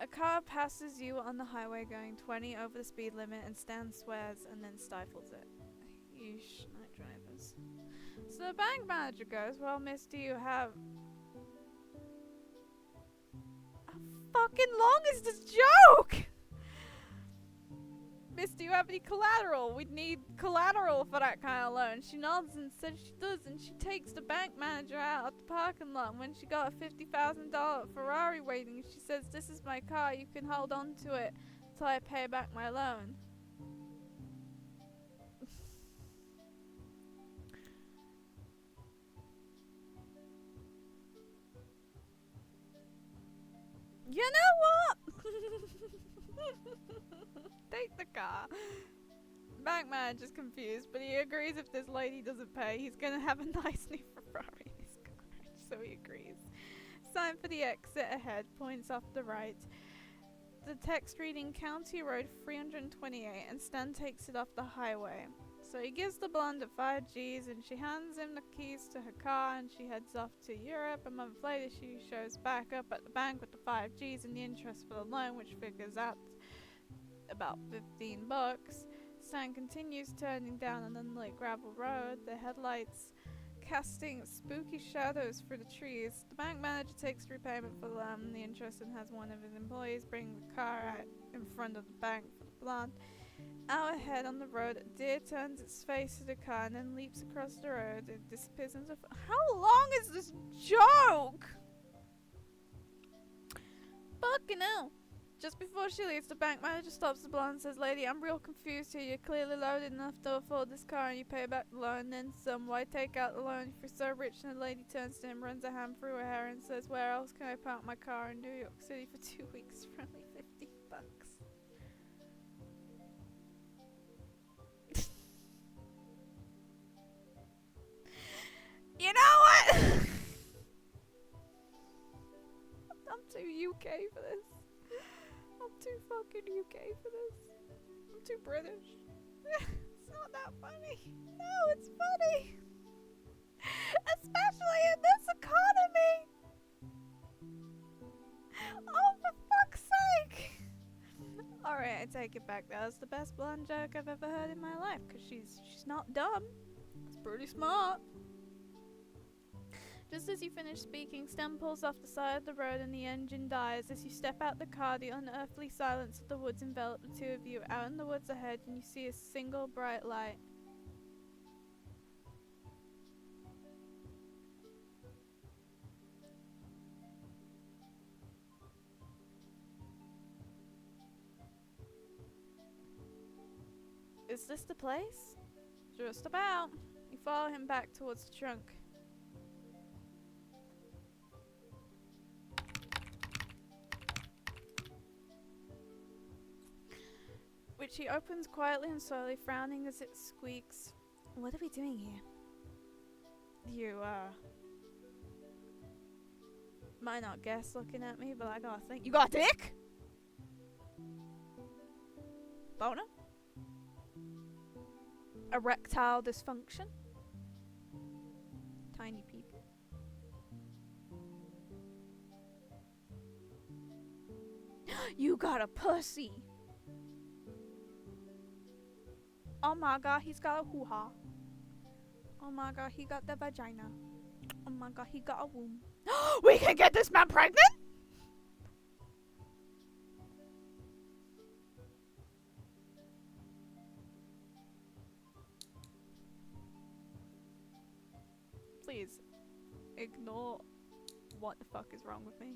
A car passes you on the highway going 20 over the speed limit and Stan swears and then stifles it. Yeesh, night drivers. So the bank manager goes, well, miss, do you have... How fucking long is this joke? Miss, do you have any collateral? We'd need collateral for that kind of loan. She nods and says she does, and she takes the bank manager out of the parking lot. When she got a $50,000 Ferrari waiting, she says, this is my car, you can hold on to it till I pay back my loan. You know what? Take the car. Bank manager's confused, but he agrees if this lady doesn't pay, he's gonna have a nice new Ferrari in his garage, so he agrees. Sign for the exit ahead, points off the right. The text reading County Road 328, and Stan takes it off the highway. So he gives the blonde 5 Gs and she hands him the keys to her car and she heads off to Europe. A month later she shows back up at the bank with the 5 Gs and the interest for the loan, which figures out about $15. Stan continues turning down an unlit gravel road, the headlights casting spooky shadows through the trees. The bank manager takes repayment for the loan and the interest and has one of his employees bring the car out in front of the bank for the blonde. Out ahead on the road, a deer turns its face to the car and then leaps across the road. It disappears into... How long is this joke? Fucking hell. Just before she leaves, the bank manager stops the blonde and says, lady, I'm real confused here. You're clearly loaded enough to afford this car and you pay back the loan, then some. Why take out the loan if you're so rich? And the lady turns to him, runs a hand through her hair and says, where else can I park my car in New York City for 2 weeks for only $50? You know what? I'm too UK for this. I'm too fucking UK for this. I'm too British. It's not that funny. No, it's funny. Especially in this economy. Oh, for fuck's sake. Alright, I take it back. That was the best blonde joke I've ever heard in my life. Because she's not dumb. It's pretty smart. Just as you finish speaking, Stan pulls off the side of the road and the engine dies. As you step out the car, the unearthly silence of the woods envelop the two of you. Out in the woods ahead, and you see a single bright light. Is this the place? Just about. He follow him back towards the trunk. Which he opens quietly and slowly, frowning as it squeaks. What are we doing here? You, might not guess looking at me, but I gotta think. You got a dick? Boner? Erectile dysfunction? Tiny people? You got a pussy! Oh my god, he's got a hoo-ha. Oh my god, he got the vagina. Oh my god, he got a womb. We can get this man pregnant?! Please, ignore what the fuck is wrong with me.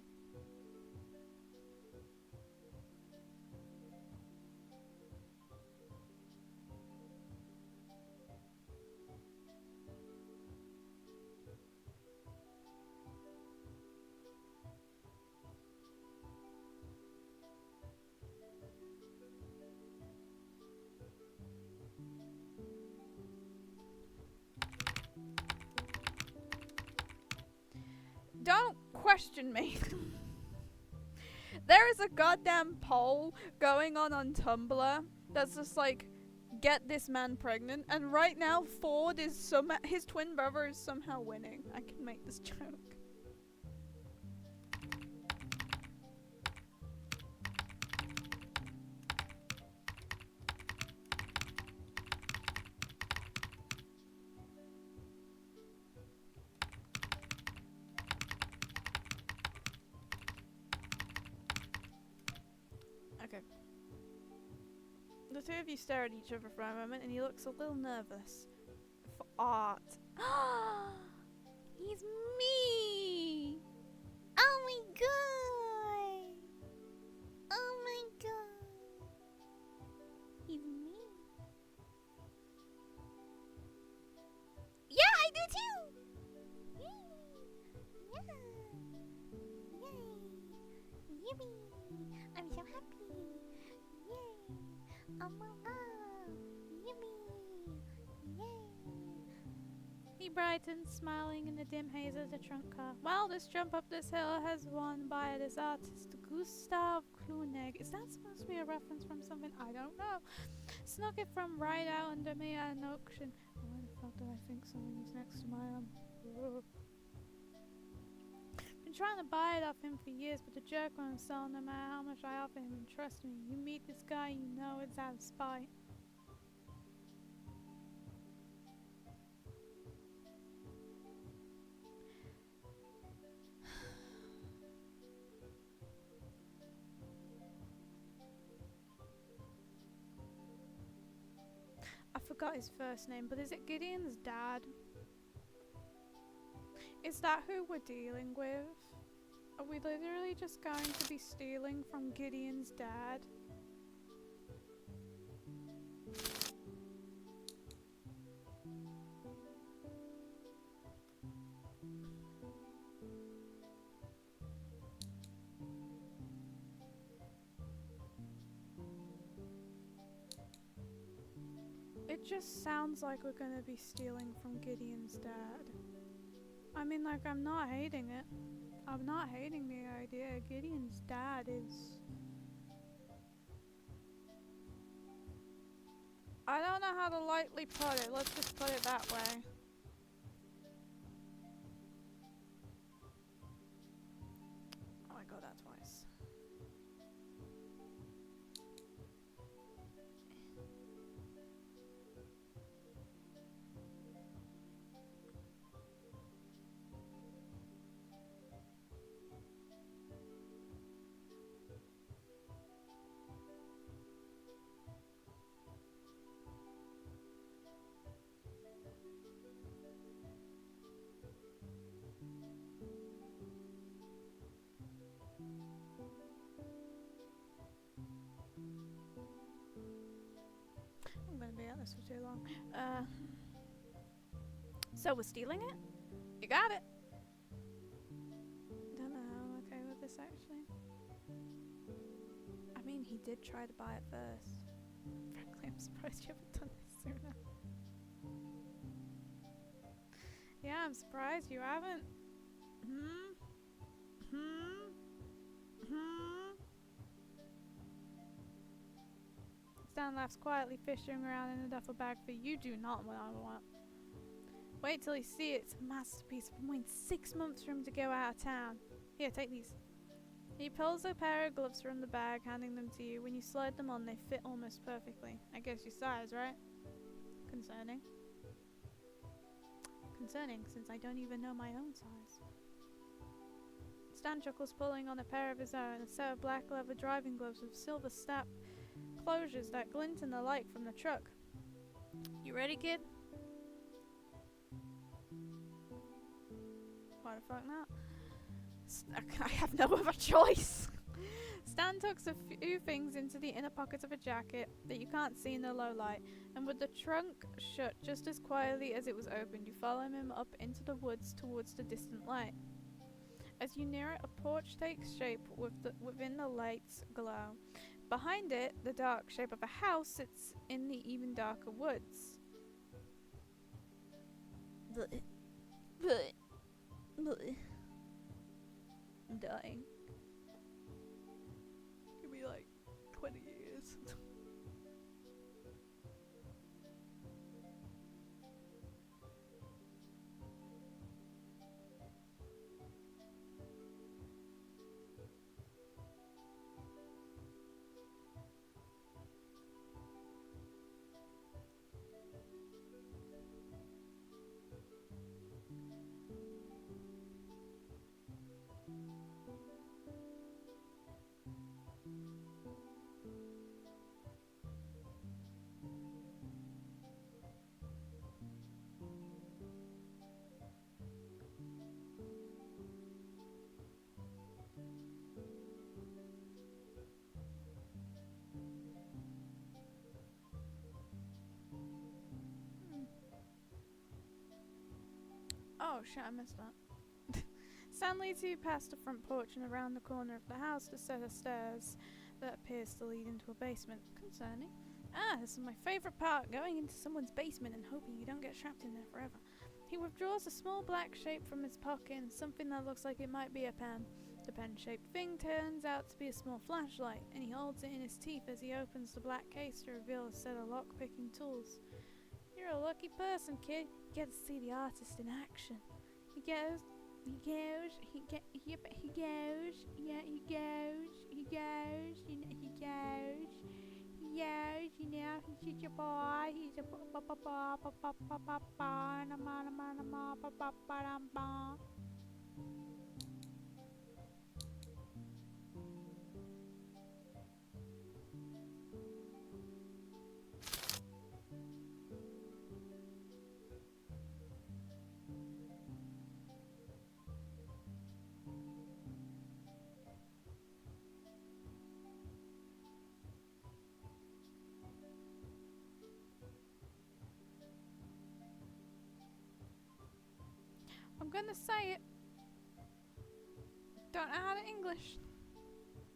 Don't question me. There is a goddamn poll going on Tumblr that's just like, get this man pregnant, and right now Ford is his twin brother is somehow winning. I can make this joke. Okay. The two of you stare at each other for a moment and he looks a little nervous. For art. He's me! Oh my god! Oh my god! He's me. Yeah, I do too! Yay! Yeah! Yay! Yippee! I'm so happy! Yay! Oh my god! Yippee! Yay! He brightens, smiling in the dim haze of the trunk car. Well, this jump up this hill has won by this artist, Gustav Klunig. Is that supposed to be a reference from something? I don't know. Snuck it from right out under me at an auction. Why the fuck do I think someone is next to my arm? Been trying to buy it off him for years, but the jerk won't sell no matter how much I offer him. And trust me, you meet this guy, you know it's out of spite. I forgot his first name, but is it Gideon's dad? Is that who we're dealing with? Are we literally just going to be stealing from Gideon's dad? It just sounds like we're gonna be stealing from Gideon's dad. I mean, like, I'm not hating it. I'm not hating the idea. Gideon's dad is... I don't know how to lightly put it. Let's just put it that way. Oh, I got that twice. I'm gonna be at this for too long. So we're stealing it? You got it. Don't know how I'm okay with this actually. I mean, he did try to buy it first. Frankly, I'm surprised you haven't done this sooner. Yeah, I'm surprised you haven't. Stan laughs quietly, fishing around in a duffel bag for you do not want. Wait till you see it. It's a masterpiece. I've been waiting 6 months for him to go out of town. Here, take these. He pulls a pair of gloves from the bag, handing them to you. When you slide them on, they fit almost perfectly. I guess your size, right? Concerning. Concerning, since I don't even know my own size. Stan chuckles, pulling on a pair of his own, a set of black leather driving gloves with silver snap closures that glint in the light from the truck. You ready, kid? Why the fuck not? I have no other choice. Stan tucks a few things into the inner pockets of a jacket that you can't see in the low light, and with the trunk shut just as quietly as it was opened, you follow him up into the woods towards the distant light. As you near it, a porch takes shape within the light's glow. Behind it, the dark shape of a house sits in the even darker woods. I'm dying. Give me like 20 years. Oh shit, I missed that. Stan leads you past the front porch and around the corner of the house to a set of stairs that appears to lead into a basement. Concerning. Ah, this is my favourite part, going into someone's basement and hoping you don't get trapped in there forever. He withdraws a small black shape from his pocket and something that looks like it might be a pen. The pen-shaped thing turns out to be a small flashlight, and he holds it in his teeth as he opens the black case to reveal a set of lock-picking tools. You're a lucky person, kid. You get to see the artist in action. He goes, yeah, he goes, he goes, you know, he's your boy, he's a I'm gonna say it. Don't know how to English.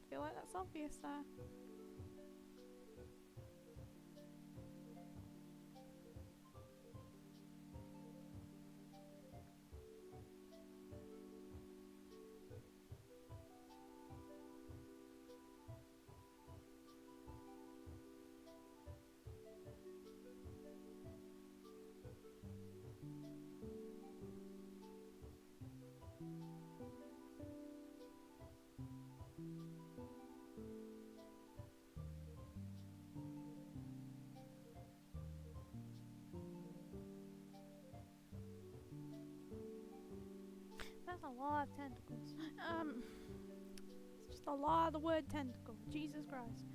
Feel like that's obvious there. That's a lot of tentacles. It's just a lot of the word tentacle. Jesus Christ.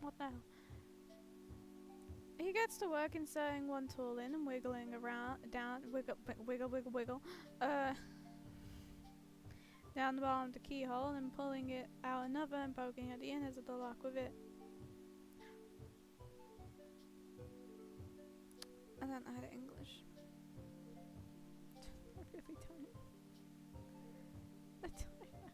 What the hell? He gets to work inserting one tool in and wiggling around, wiggle, down the bottom of the keyhole and pulling it out another and poking at the innards of the lock with it. don't know how to English. I really don't. I don't know.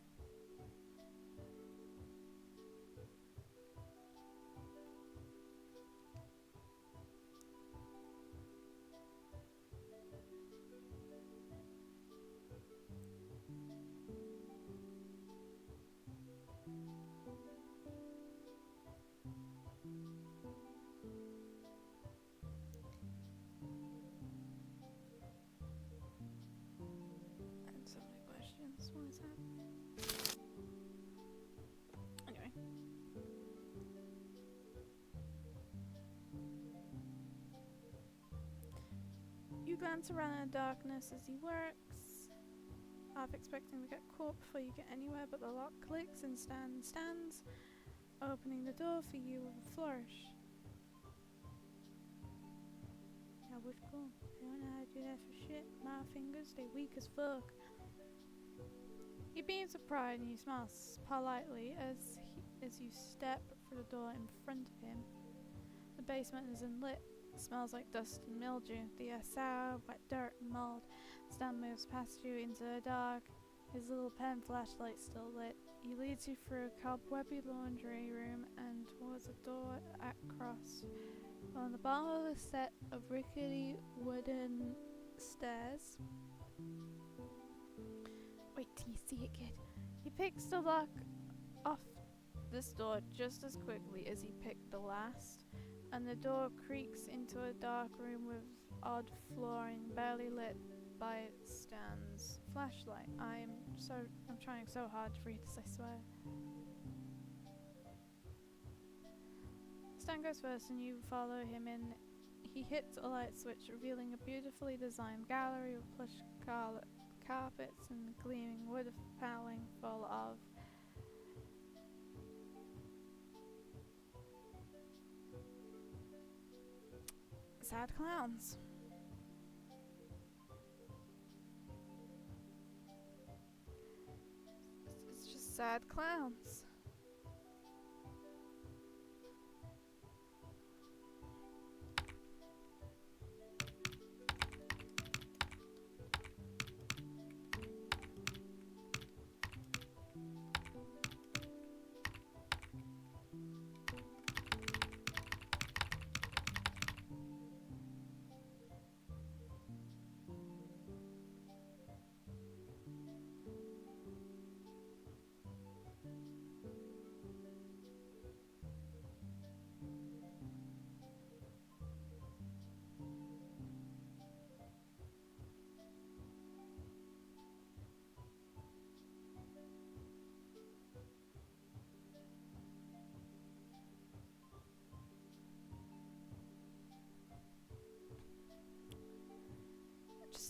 I have so many questions. What is happening? Anyway. You glance around in the darkness as he works, half expecting to get caught before you get anywhere, but the lock clicks and Stan stands, opening the door for you with a flourish. That was cool. I don't know how to do that for shit. My fingers, they weak as fuck. He beams with pride and he smiles politely as you step through the door in front of him. The basement isn't lit. It smells like dust and mildew. The air sour, wet dirt and mold. Stan moves past you into the dark, his little pen flashlight still lit. He leads you through a cobwebby laundry room and towards a door across. On the bottom of a set of rickety wooden stairs. Wait till you see it, kid. He picks the lock off this door just as quickly as he picked the last, and the door creaks into a dark room with odd flooring, barely lit by Stan's flashlight. I'm trying so hard to read this, I swear. Stan goes first and you follow him in. He hits a light switch, revealing a beautifully designed gallery with plush carpets and gleaming wood paneling full of sad clowns. It's just sad clowns.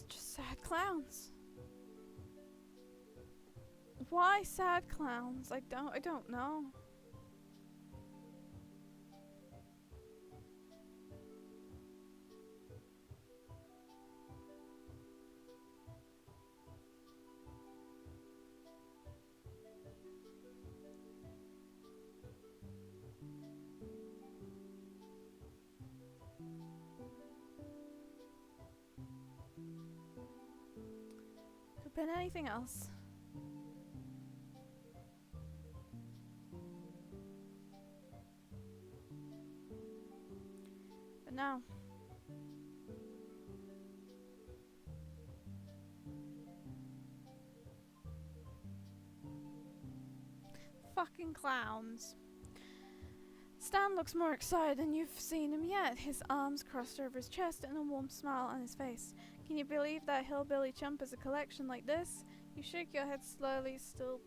Just sad clowns. Why sad clowns? I don't know. Could have been anything else. But no. Fucking clowns. Stan looks more excited than you've seen him yet, his arms crossed over his chest and a warm smile on his face. Can you believe that hillbilly chump has a collection like this? You shake your head slowly, still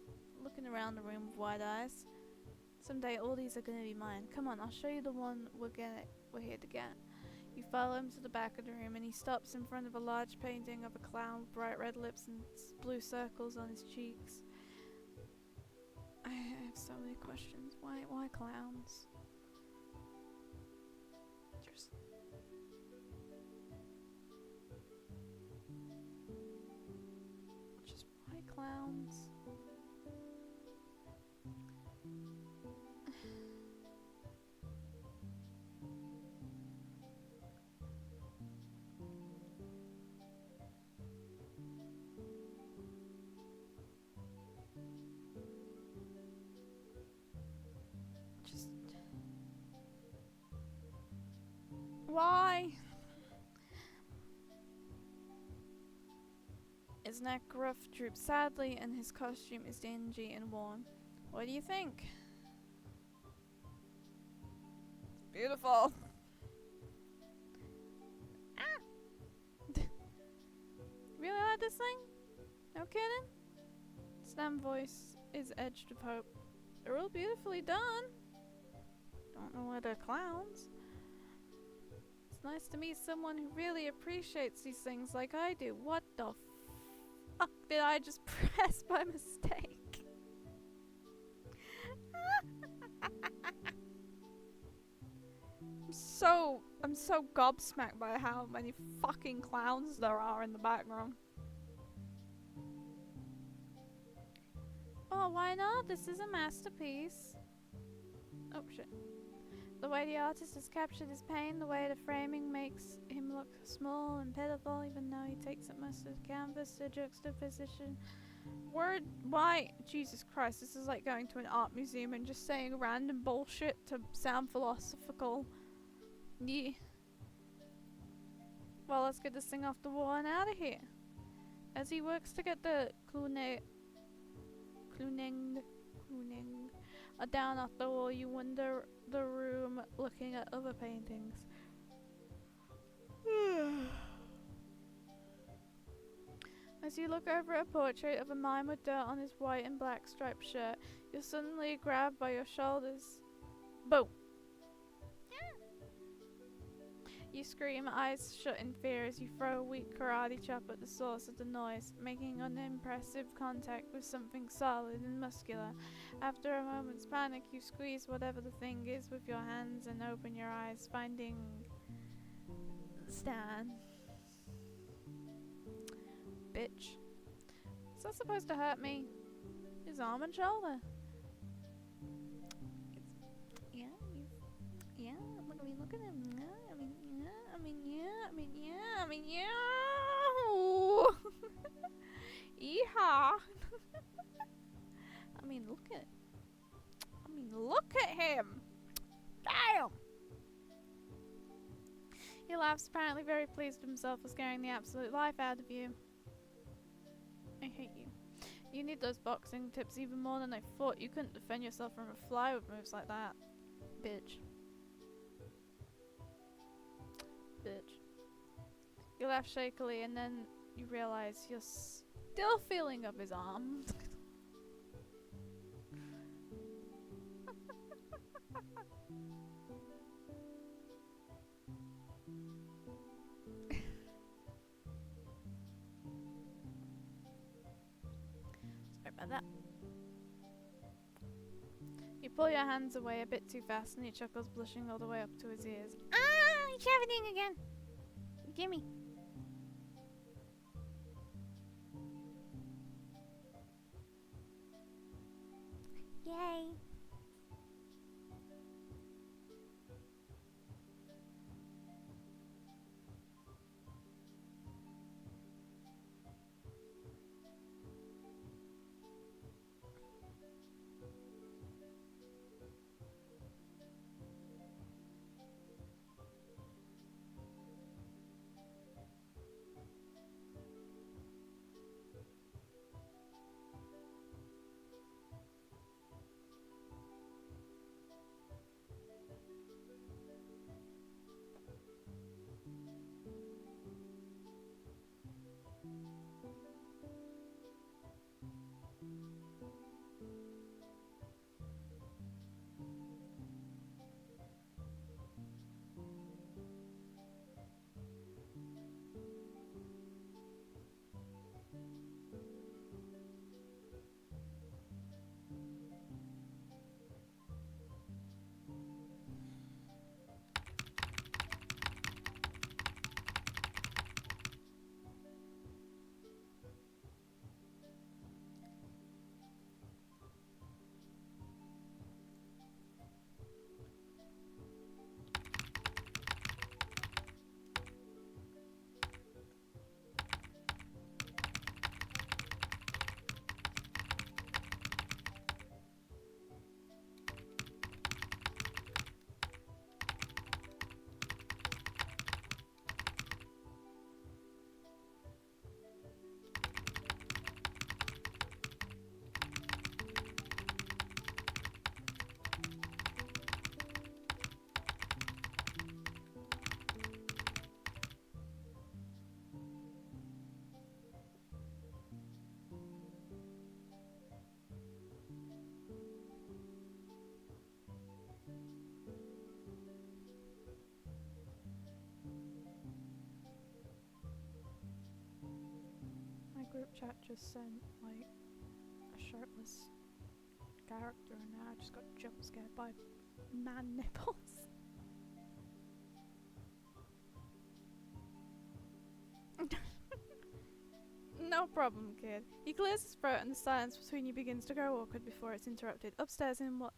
looking around the room with wide eyes. Someday all these are gonna be mine. Come on, I'll show you the one we're here to get. You follow him to the back of the room and he stops in front of a large painting of a clown with bright red lips and blue circles on his cheeks. I have so many questions. Why clowns? Just why clowns? Why? His neck ruff droops sadly and his costume is dingy and worn. What do you think? It's beautiful. Really like this thing? No kidding? Stan's voice is edged with hope. They're all beautifully done. Don't know why they're clowns. It's nice to meet someone who really appreciates these things like I do. What the fuck did I just press by mistake? I'm so gobsmacked by how many fucking clowns there are in the background. Oh, why not? This is a masterpiece. Oh shit. The way the artist has captured his pain, the way the framing makes him look small and pitiful, even though he takes up most of the canvas, the juxtaposition. Why? Jesus Christ, this is like going to an art museum and just saying random bullshit to sound philosophical. Yeah. Well, let's get this thing off the wall and out of here. As he works to get the cluning down off the wall, you wander the room looking at other paintings. As you look over a portrait of a mime with dirt on his white and black striped shirt, you're suddenly grabbed by your shoulders. Boom! You scream, eyes shut in fear as you throw a weak karate chop at the source of the noise, making unimpressive contact with something solid and muscular. After a moment's panic, you squeeze whatever the thing is with your hands and open your eyes, finding Stan. Bitch. Is that supposed to hurt me? His arm and shoulder. Look at him. Yeehaw. Look at him. Damn. He laughs, apparently very pleased with himself for scaring the absolute life out of you. I hate you. You need those boxing tips even more than I thought. You couldn't defend yourself from a fly with moves like that. Bitch. You laugh shakily and then you realize you're still feeling up his arm. Sorry about that. You pull your hands away a bit too fast and he chuckles, blushing all the way up to his ears. Ah, he's happening again. Gimme. Yay. group chat just sent like a shirtless character and I just got jump scared by man nipples. No problem, kid. He clears his throat and the silence between you begins to grow awkward before it's interrupted. Upstairs in what?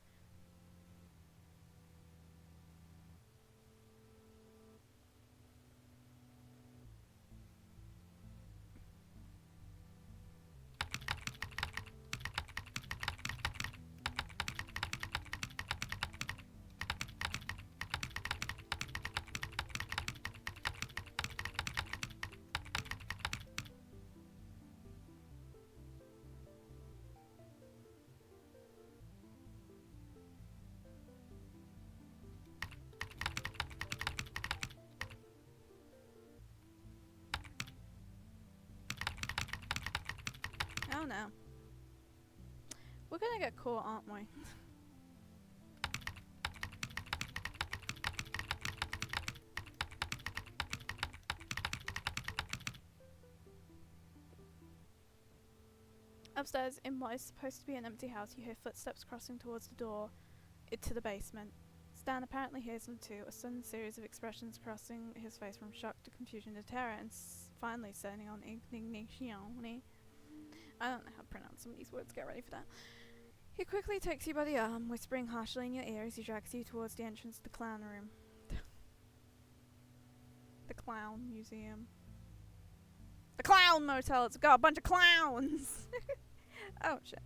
Oh no. We're gonna get caught, aren't we? Upstairs, in what is supposed to be an empty house, you hear footsteps crossing towards the door to the basement. Stan apparently hears them too, a sudden series of expressions crossing his face from shock to confusion to terror and finally turning on indignation. I don't know how to pronounce some of these words, get ready for that. He quickly takes you by the arm, whispering harshly in your ear as he drags you towards the entrance to the clown room. The clown museum. The clown motel, it's got a bunch of clowns! Oh shit.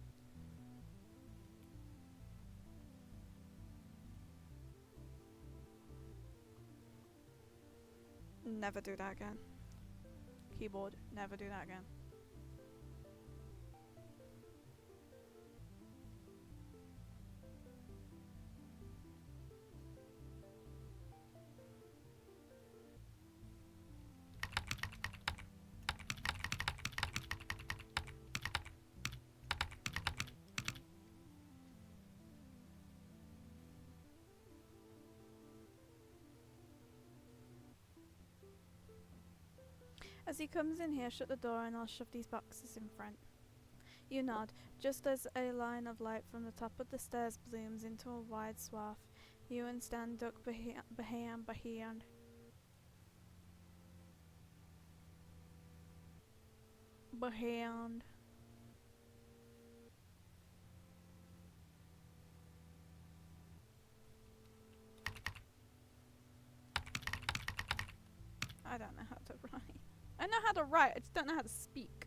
Never do that again. Keyboard, never do that again. As he comes in here, shut the door and I'll shove these boxes in front. You nod, just as a line of light from the top of the stairs blooms into a wide swath. You and Stan duck behind. I don't know how to write. I know how to write, I just don't know how to speak.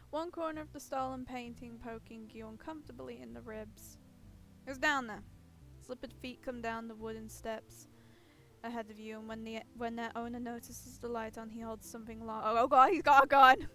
One corner of the stolen painting poking you uncomfortably in the ribs. Who's down there? Slippered feet come down the wooden steps ahead of you, and when their owner notices the light on, he holds something long. Oh god, he's got a gun!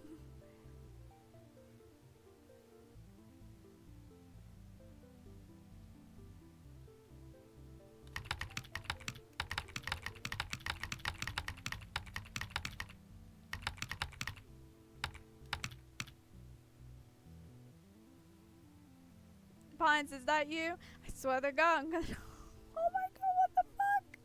Pines, is that you? I swear to God, I'm gonna. Oh my god, what the fuck?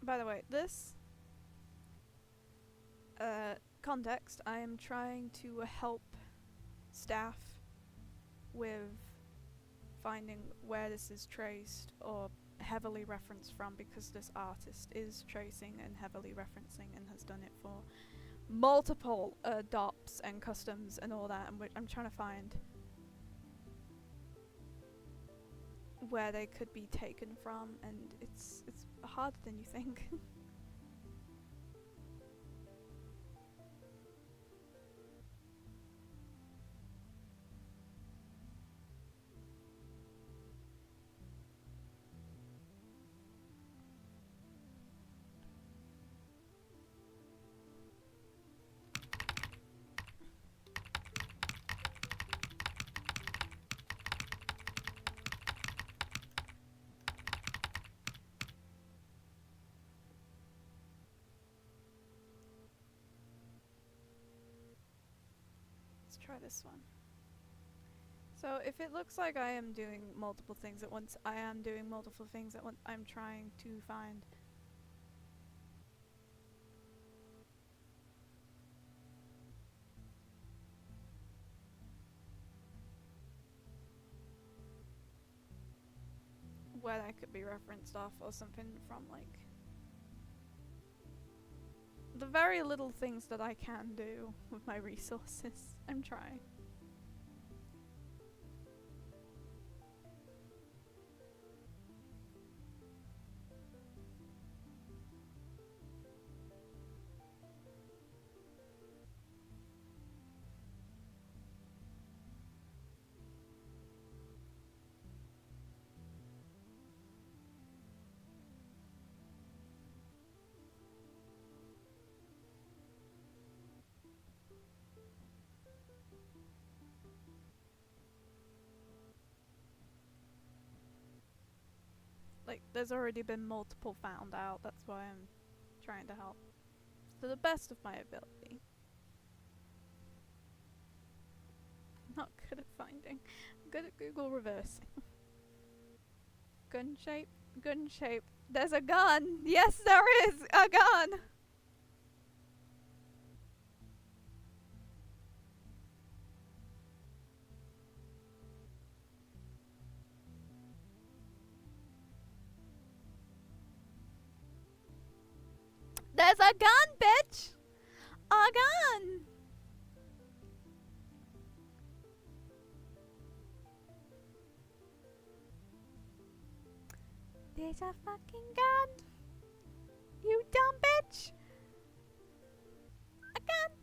By the way, this context, I am trying to help staff with finding where this is traced or heavily referenced from, because this artist is tracing and heavily referencing and has done it for multiple DOPs and customs and all that, and I'm trying to find where they could be taken from, and it's harder than you think. try this one. So if it looks like I am doing multiple things at once, I am doing multiple things at once. I'm trying to find where that could be referenced off or something from, like, the very little things that I can do with my resources. I'm trying. Like, there's already been multiple found out, that's why I'm trying to help. To the best of my ability. I'm not good at finding. I'm good at Google reversing. Gun shape? Gun shape. There's a gun! Yes, there is a gun! There's a gun, bitch! A gun! There's a fucking gun! You dumb bitch! A gun!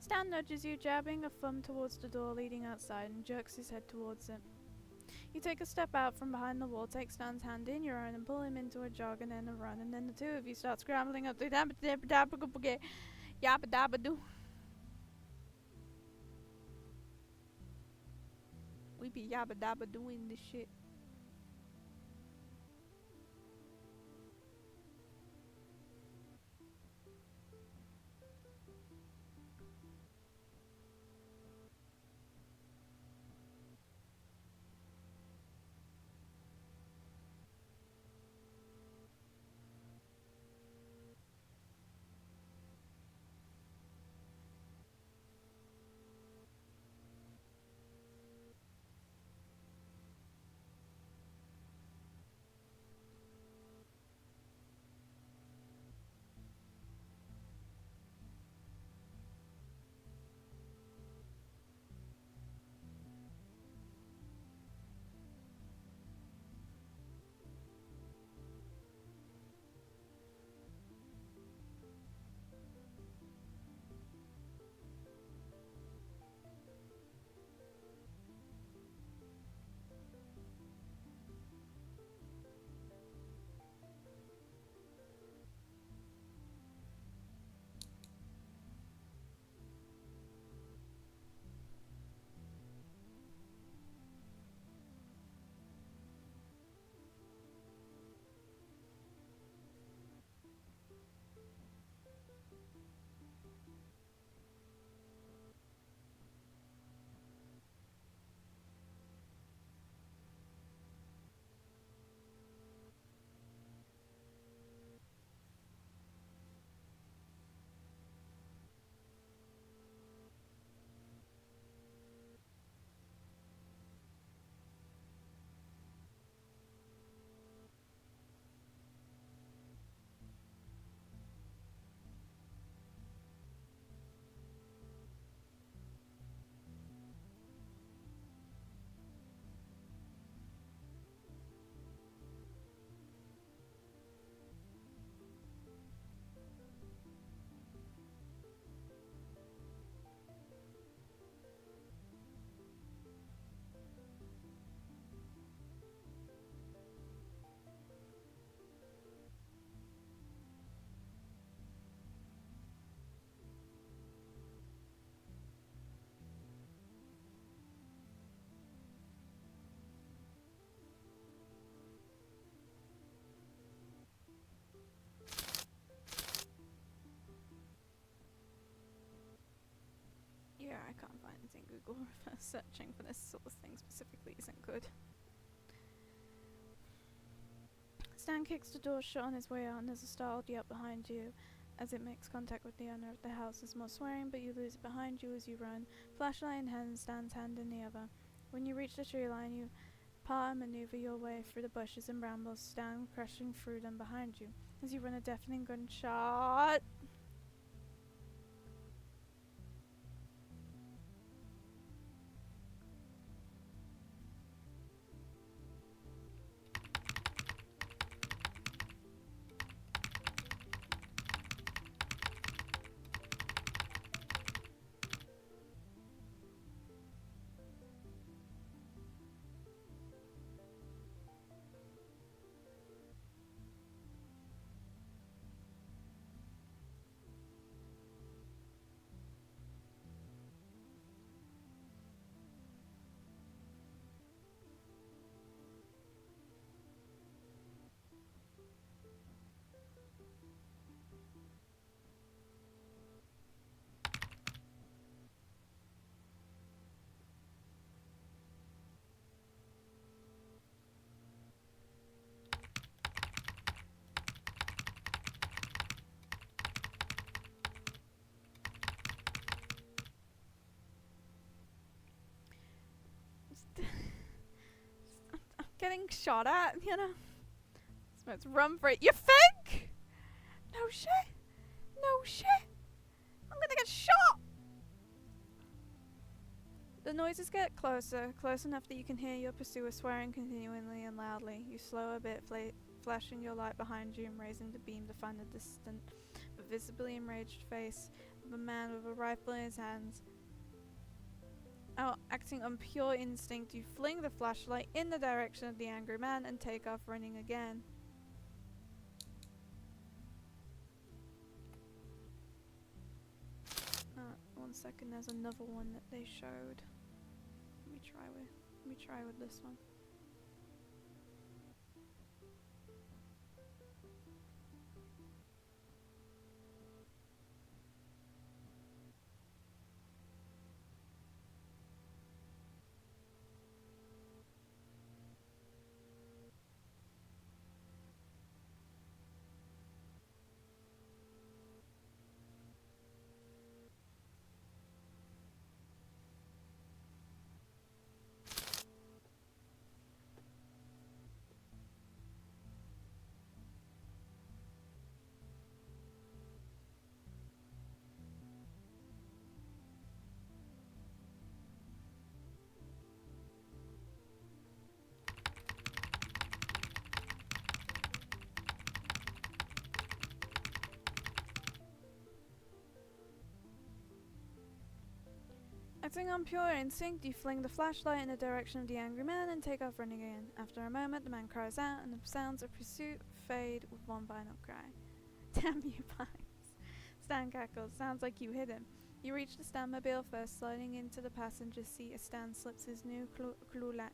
Stan nudges you, jabbing a thumb towards the door leading outside, and jerks his head towards it. You take a step out from behind the wall, take Stan's hand in your own, and pull him into a jog and then a run, and then the two of you start scrambling up the yabba dabba doo. We be yabba dabba doing this shit. think Google reverse searching for this sort of thing specifically isn't good. Stan kicks the door shut on his way out and there's a startled yelp behind you as it makes contact with the owner of the house. There's more swearing, but you lose it behind you as you run. Flashlight in hand, Stan's hand in the other. When you reach the tree line, you part and maneuver your way through the bushes and brambles, Stan crashing through them behind you. As you run, a deafening gunshot getting shot at, you know? So let's run for it. You think? No shit. No shit. I'm gonna get shot. The noises get closer, close enough that you can hear your pursuer swearing continually and loudly. You slow a bit, flashing your light behind you and raising the beam to find the distant but visibly enraged face of a man with a rifle in his hands. Acting on pure instinct, you fling the flashlight in the direction of the angry man and take off running again. One second, there's another one that they showed. Let me try with this one. Acting on pure instinct, you fling the flashlight in the direction of the angry man and take off running again. After a moment, the man cries out and the sounds of pursuit fade with one final cry. Damn you, Pines. Stan cackles. Sounds like you hit him. You reach the Stanmobile first, sliding into the passenger seat as Stan slips his new clunanga.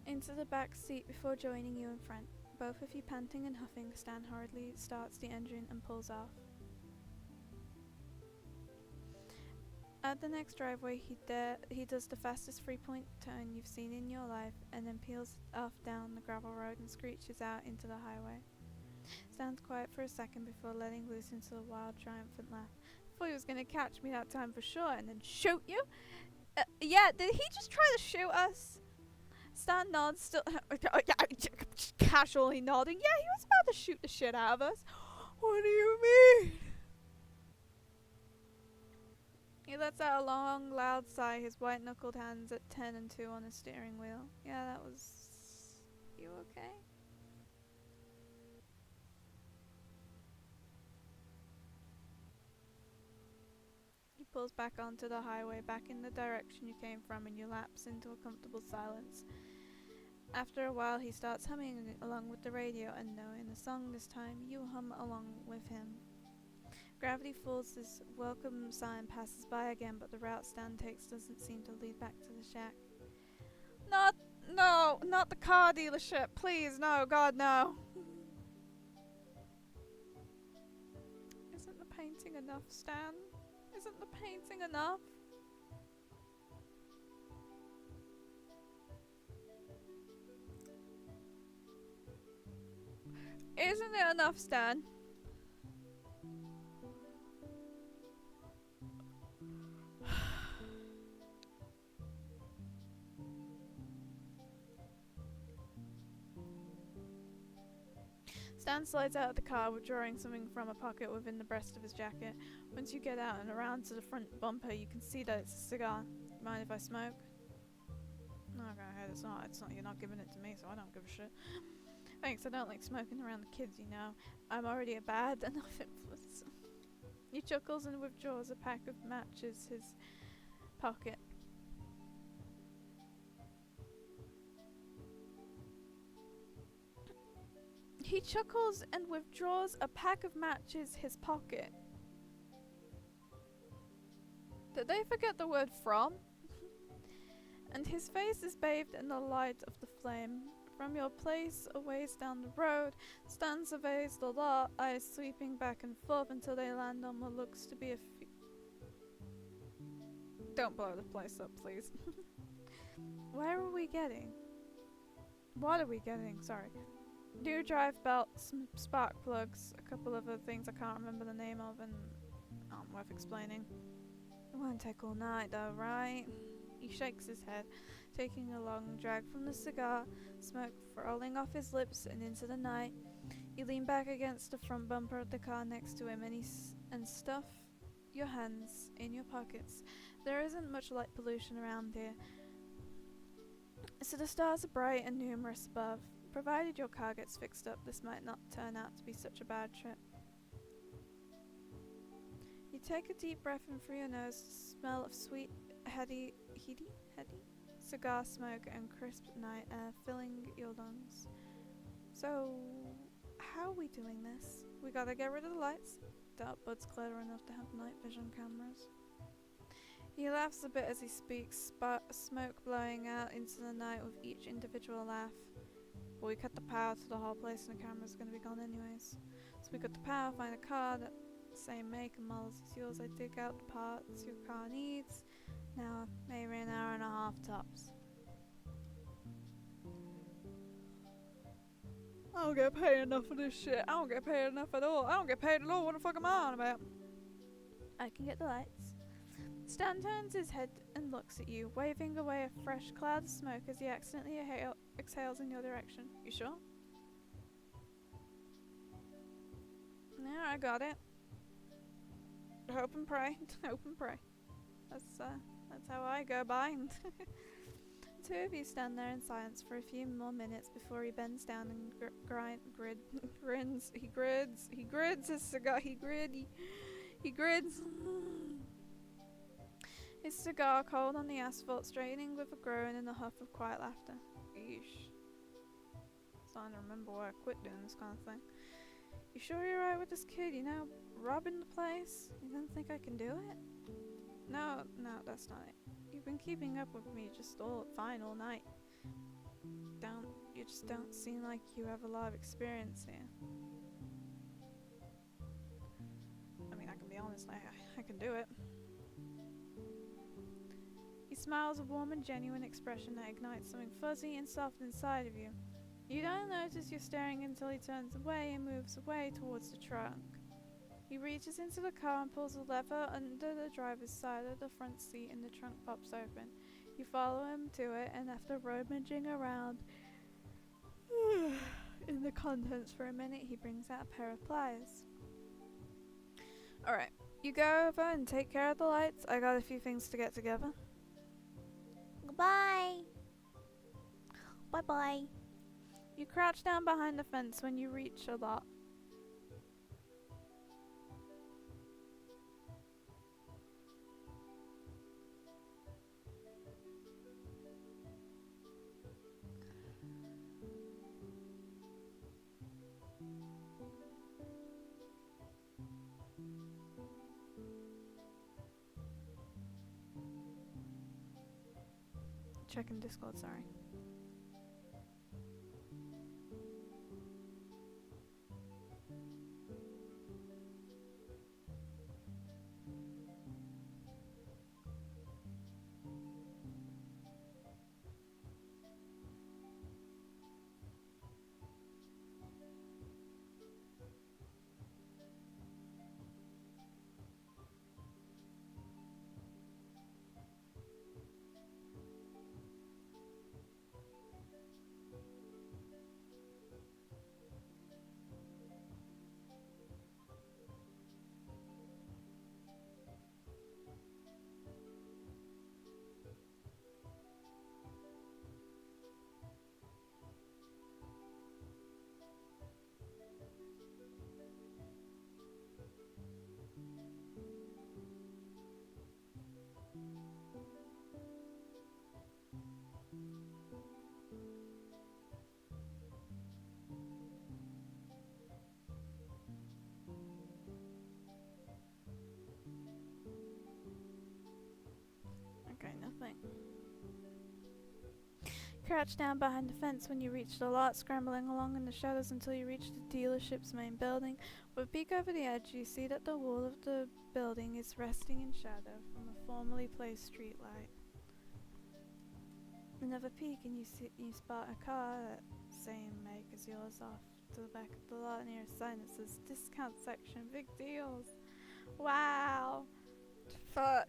Into the back seat before joining you in front. Both of you panting and huffing, Stan hurriedly starts the engine and pulls off. At the next driveway, he does the fastest 3-point turn you've seen in your life, and then peels off down the gravel road and screeches out into the highway. Stands quiet for a second before letting loose into a wild, triumphant laugh. Thought he was gonna catch me that time for sure, and then shoot you? Yeah, did he just try to shoot us? Stan nods, still casually nodding. Yeah, he was about to shoot the shit out of us. What do you mean? He lets out a long, loud sigh, his white-knuckled hands at 10 and 2 on his steering wheel. Yeah, that was... You okay? He pulls back onto the highway, back in the direction you came from, and you lapse into a comfortable silence. After a while, he starts humming along with the radio, and knowing the song this time, you hum along with him. Gravity Falls' this welcome sign passes by again, but the route Stan takes doesn't seem to lead back to the shack. Not the car dealership, please, no, God, no. Isn't the painting enough, Stan? Isn't the painting enough? Isn't it enough, Stan? Stan slides out of the car, withdrawing something from a pocket within the breast of his jacket. Once you get out and around to the front bumper, you can see that it's a cigar. Mind if I smoke? No, go ahead. It's not. You're not giving it to me, so I don't give a shit. Thanks. I don't like smoking around the kids, you know. I'm already a bad enough influence. He chuckles and withdraws a pack of matches his pocket. He chuckles and withdraws a pack of matches his pocket. Did they forget the word from? And his face is bathed in the light of the flame. From your place, a ways down the road, Stan surveys the lot, eyes sweeping back and forth until they land on what looks to be a Don't blow the place up, please. Where are we getting? What are we getting? Sorry. New drive belt, spark plugs, a couple of other things I can't remember the name of and aren't worth explaining. It won't take all night though, right? He shakes his head, taking a long drag from the cigar, smoke rolling off his lips and into the night. You lean back against the front bumper of the car next to him and stuff your hands in your pockets. There isn't much light pollution around here, so the stars are bright and numerous above. Provided your car gets fixed up, this might not turn out to be such a bad trip. You take a deep breath in through your nose, smell of sweet, heady cigar smoke and crisp night air filling your lungs. So, how are we doing this? We gotta get rid of the lights. Doubt Bud's clever enough to have night vision cameras. He laughs a bit as he speaks, smoke blowing out into the night with each individual laugh. But we cut the power to the whole place and the camera's gonna be gone anyways. So we cut the power, find a car that same make and models as yours. I dig out the parts your car needs. Now maybe an hour and a half tops. I don't get paid enough for this shit. I don't get paid enough at all. I don't get paid at all. What the fuck am I on about? I can get the lights. Stan turns his head and looks at you, waving away a fresh cloud of smoke as he accidentally exhales in your direction. You sure? Yeah, I got it. Hope and pray. Hope and pray. That's how I go by. Two of you stand there in silence for a few more minutes before he bends down and grins. He grids his cigar. He grids. His cigar cold on the asphalt, straightening with a groan and a huff of quiet laughter. Eesh. Starting to remember why I quit doing this kind of thing. You sure you're right with this kid? You know, robbing the place? You don't think I can do it? No, that's not it. You've been keeping up with me just fine all night. You just don't seem like you have a lot of experience here. I mean, I can be honest, I can do it. He smiles a warm and genuine expression that ignites something fuzzy and soft inside of you. You don't notice you're staring until he turns away and moves away towards the trunk. He reaches into the car and pulls a lever under the driver's side of the front seat and the trunk pops open. You follow him to it and after rummaging around in the contents for a minute, he brings out a pair of pliers. Alright, You go over and take care of the lights. I got a few things to get together. Goodbye. Bye bye. You crouch down behind the fence when you reach a lot. Checking Discord, sorry. Okay, nothing. Crouch down behind the fence when you reach the lot, scrambling along in the shadows until you reach the dealership's main building. With a peek over the edge, you see that the wall of the building is resting in shadow from a formerly placed streetlight. Another peek and you spot a car that same make as yours off to the back of the lot near a sign that says discount section, big deals. Wow. Fuck.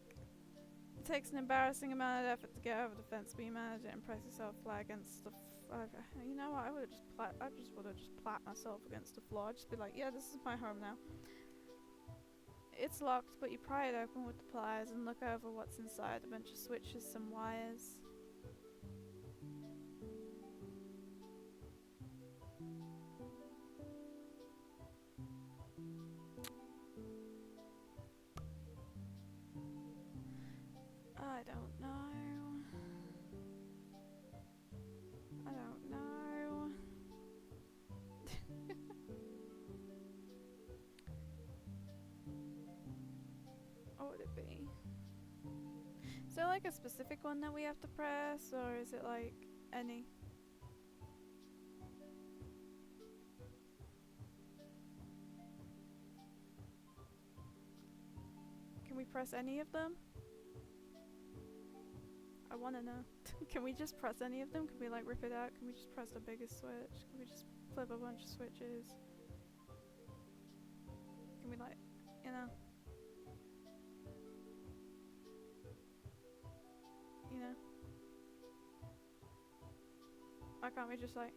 It takes an embarrassing amount of effort to get over the fence, but you manage it and press yourself flat against the you know what, I would have just plat myself against the floor. I'd just be like, yeah, this is my home now. It's locked, but you pry it open with the pliers and look over what's inside. A bunch of switches, some wires. I don't know. I don't know. What would it be? Is there like a specific one that we have to press, or is it like any? Can we press any of them? I wanna know. Can we just press any of them? Can we like rip it out? Can we just press the biggest switch? Can we just flip a bunch of switches? Can we like, you know? You know? Why can't we just like...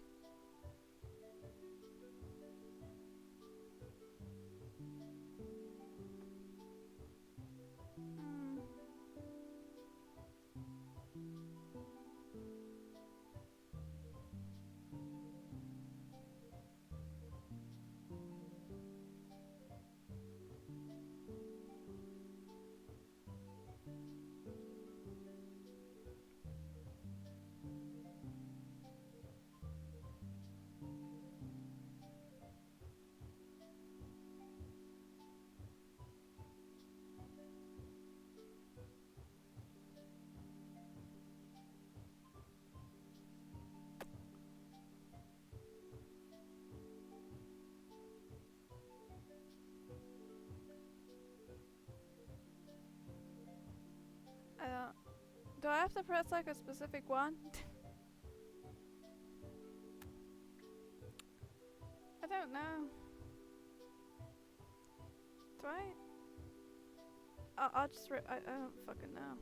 I don't... Do I have to press like a specific one? I don't know. Do I? I'll just I don't fucking know.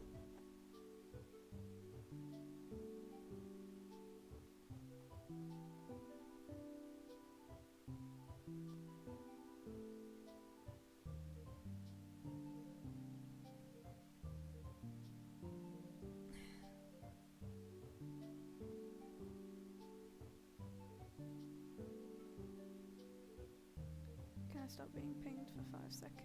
stop being pinged for 5 seconds.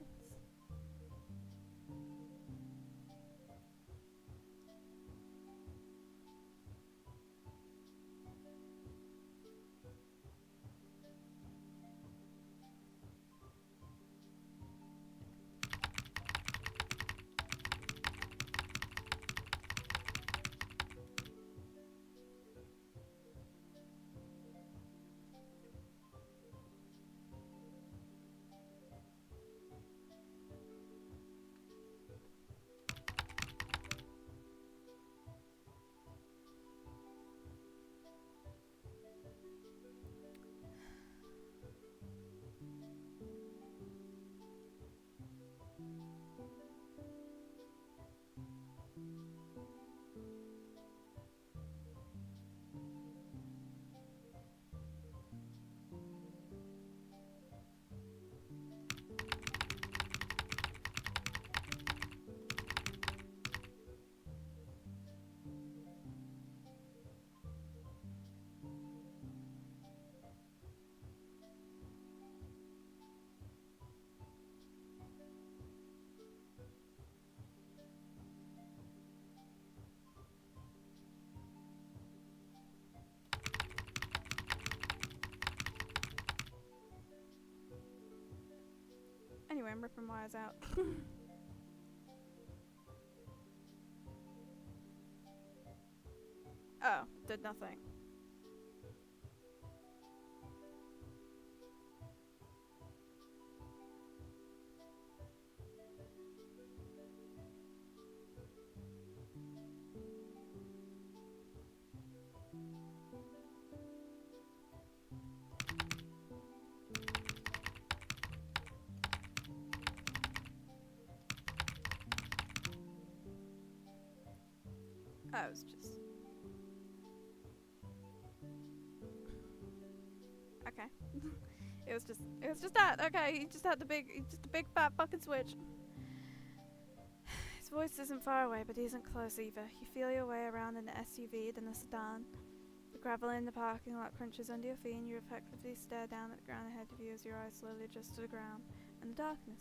Anyway, I'm ripping wires out. Oh, did nothing. Oh, it was just... Okay. It was just that. Okay, he just had the big fat fucking switch. His voice isn't far away, but he isn't close either. You feel your way around in the SUV, then the sedan. The gravel in the parking lot crunches under your feet, and you effectively stare down at the ground ahead of you as your eyes slowly adjust to the ground and the darkness.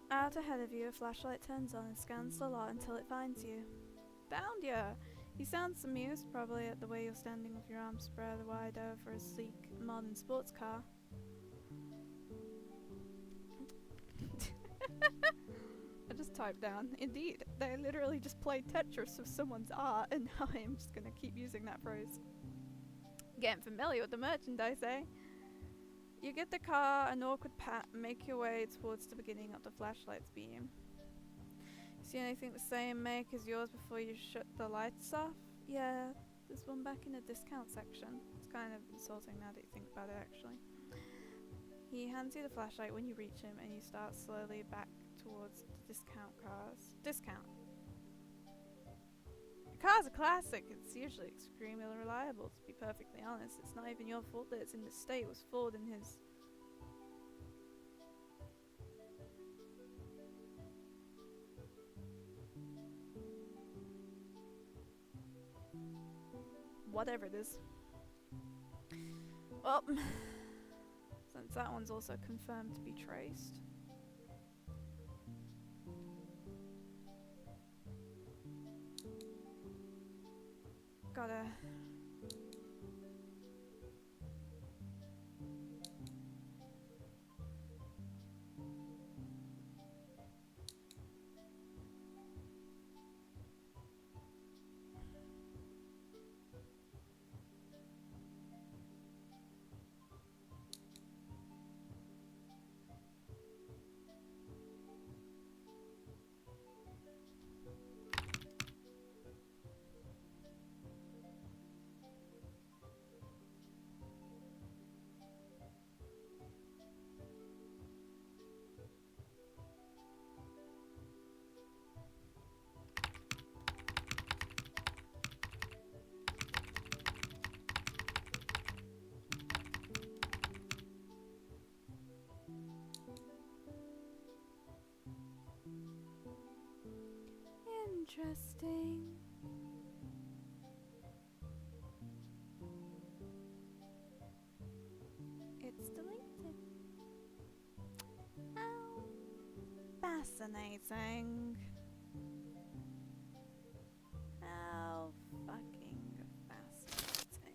Out ahead of you, a flashlight turns on and scans the lot until it finds you. Found ya! He sounds amused, probably at the way you're standing with your arms spread wide over a sleek, modern sports car. I just typed down, indeed, they literally just played Tetris with someone's art, and now I'm just gonna keep using that phrase. Getting familiar with the merchandise, eh? You get the car, an awkward pat, and make your way towards the beginning of the flashlight's beam. You see anything the same make as yours before you shut the lights off? Yeah, there's one back in the discount section. It's kind of insulting now that you think about it, actually. He hands you the flashlight when you reach him, and you start slowly back towards the discount cars. Discount. The car's a classic. It's usually extremely reliable, to be perfectly honest. It's not even your fault that it's in this state. It was Ford in his... whatever it is. Well, since that one's also confirmed to be traced. Gotta... Interesting. It's deleted. How fascinating. How fucking fascinating.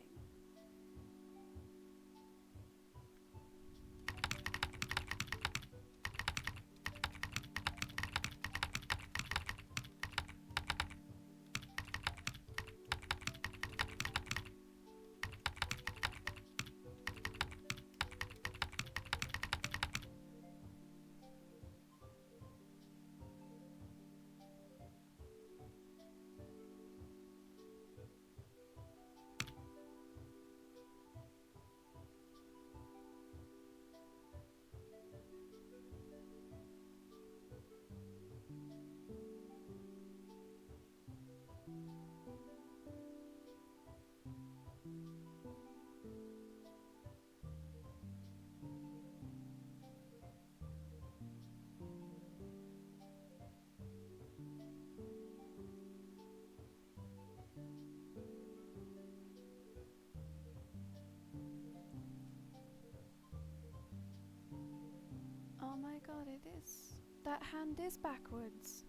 Oh my god, it is. That hand is backwards.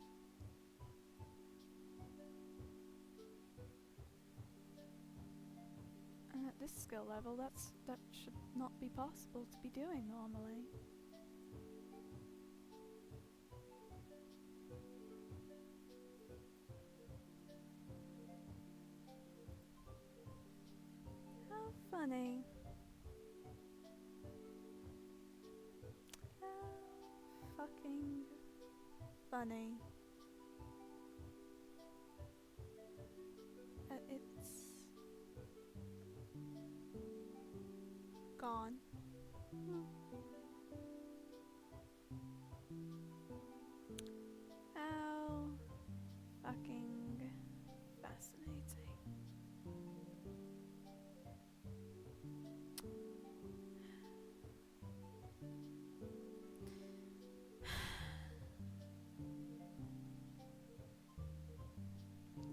And at this skill level, that should not be possible to be doing normally. How funny. How fucking funny. It's gone. How fucking fascinating.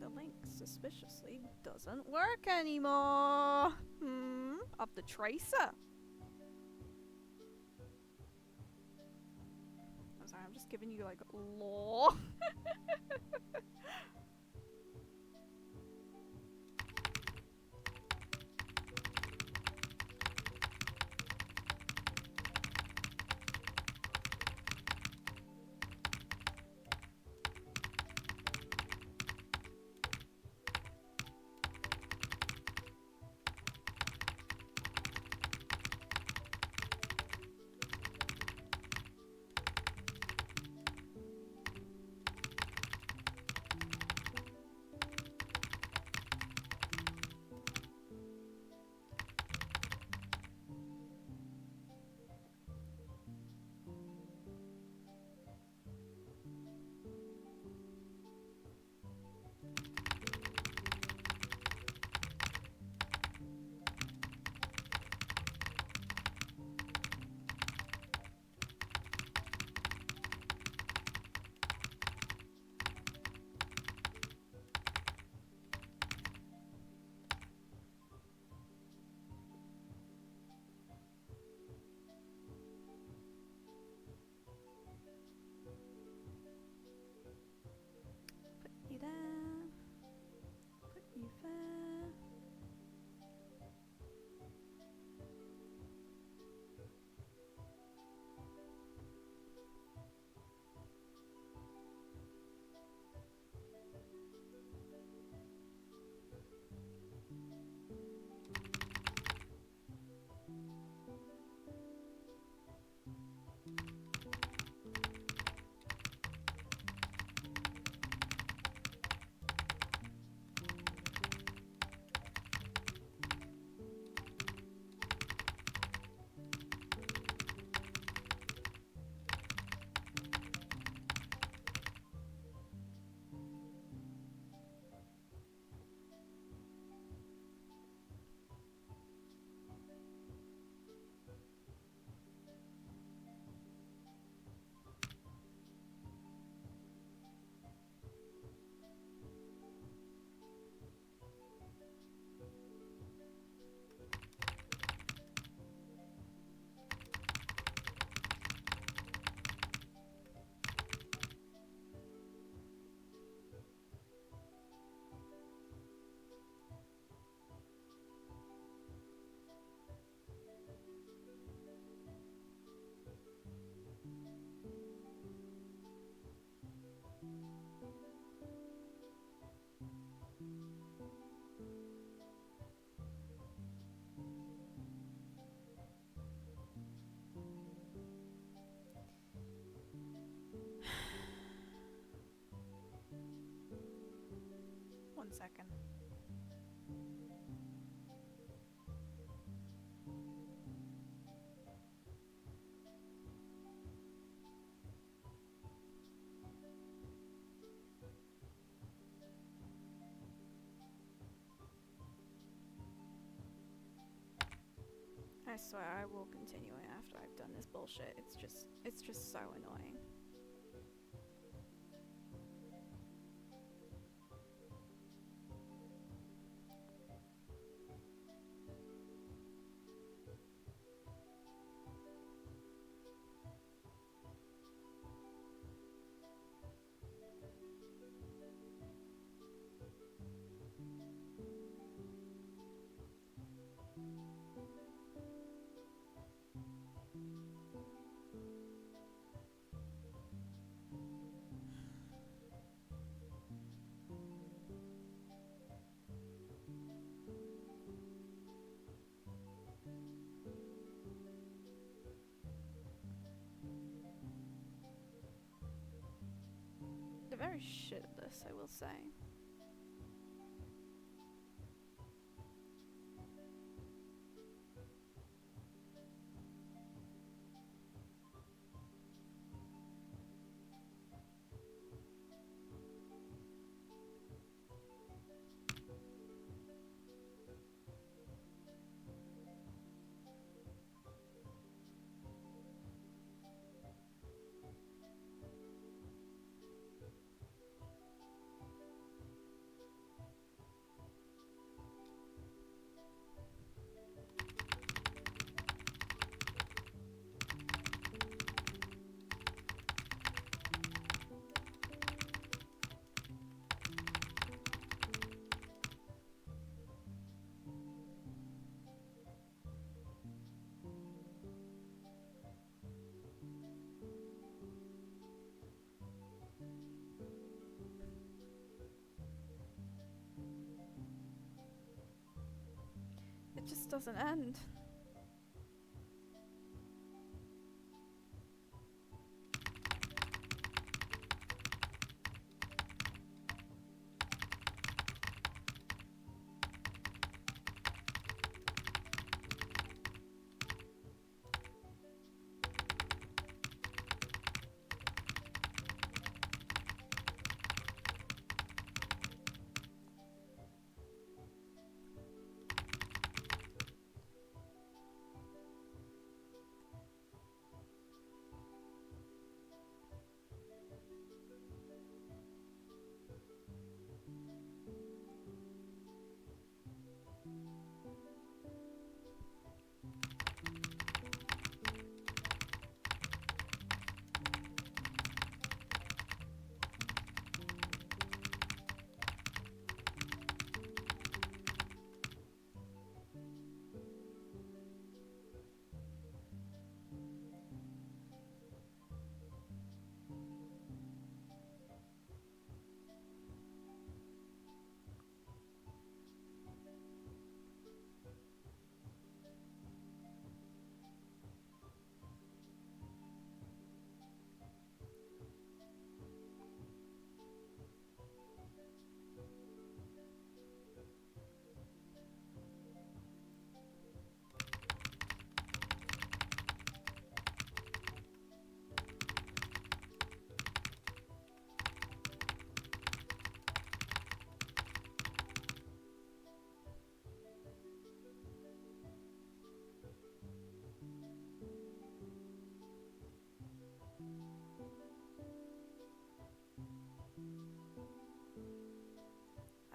The link suspiciously doesn't work anymore. Of the tracer. I'm sorry, I'm just giving you like lore. 1 second. I swear I will continue it after I've done this bullshit. It's just so annoying. They're very shit at this, I will say. It just doesn't end.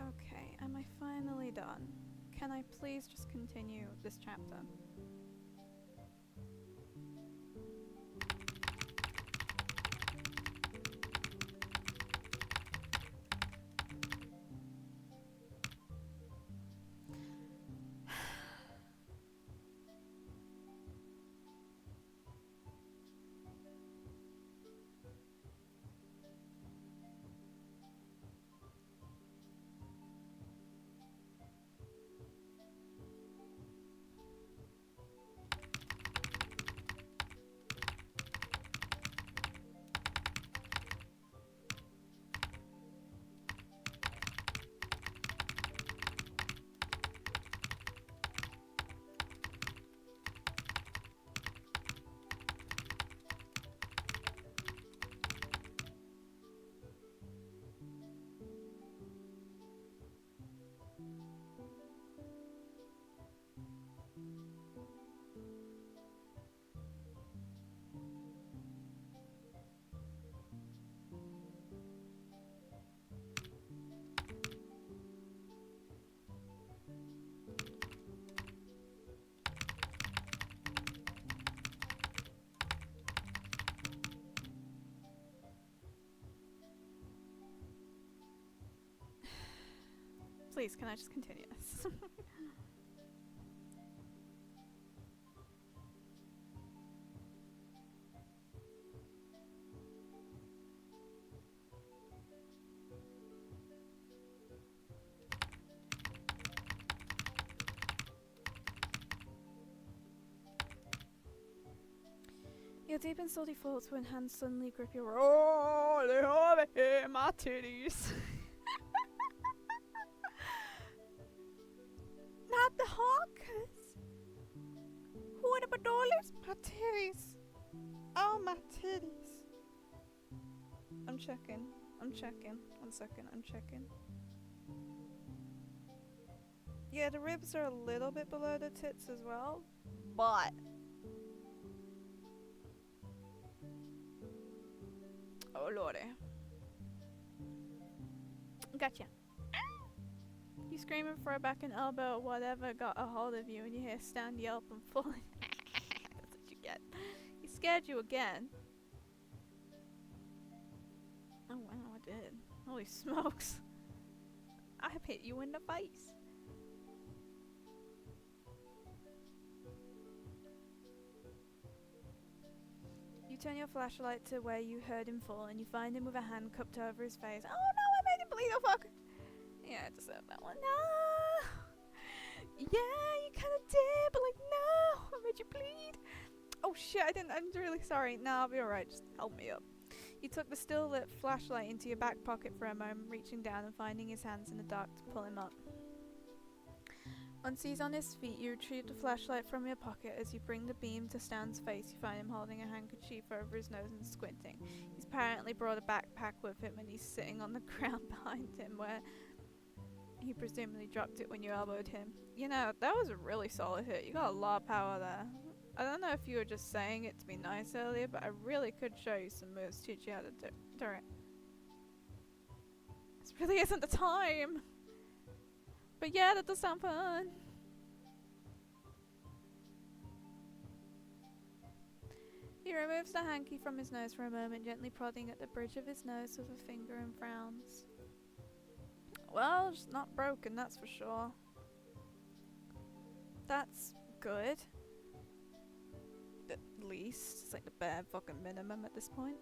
Okay, am I finally done? Can I please just continue this chapter? Please, can I just continue this? You're deep in salty thoughts when hands suddenly grip your— oh, they over here, my titties. Not the hawkers. Who are the dollars? My titties. Oh, my titties. I'm checking. 1 second, I'm checking. Yeah, the ribs are a little bit below the tits as well, but oh lordy. Gotcha. You scream and throw back an elbow or whatever got a hold of you, and you hear Stan yelp and fall. That's what you get. He scared you again. Oh wow, I did. Holy smokes. I hit you in the face. You turn your flashlight to where you heard him fall, and you find him with a hand cupped over his face. Oh no, I made him bleed, oh fuck! Yeah, I deserve that one. No! Yeah, you kinda did, but like, no! I made you bleed! Oh shit, I'm really sorry. No, I'll be alright, just help me up. You took the still lit flashlight into your back pocket for a moment, reaching down and finding his hands in the dark to pull him up. Once he's on his feet, you retrieve the flashlight from your pocket. As you bring the beam to Stan's face, you find him holding a handkerchief over his nose and squinting. He's apparently brought a backpack with him, and he's sitting on the ground behind him where he presumably dropped it when you elbowed him. You know, that was a really solid hit. You got a lot of power there. I don't know if you were just saying it to be nice earlier, but I really could show you some moves, teach you how to do it. This really isn't the time. But yeah, that does sound fun. He removes the hanky from his nose for a moment, gently prodding at the bridge of his nose with a finger and frowns. Well, it's not broken, that's for sure. That's good. At least. It's like the bare fucking minimum at this point.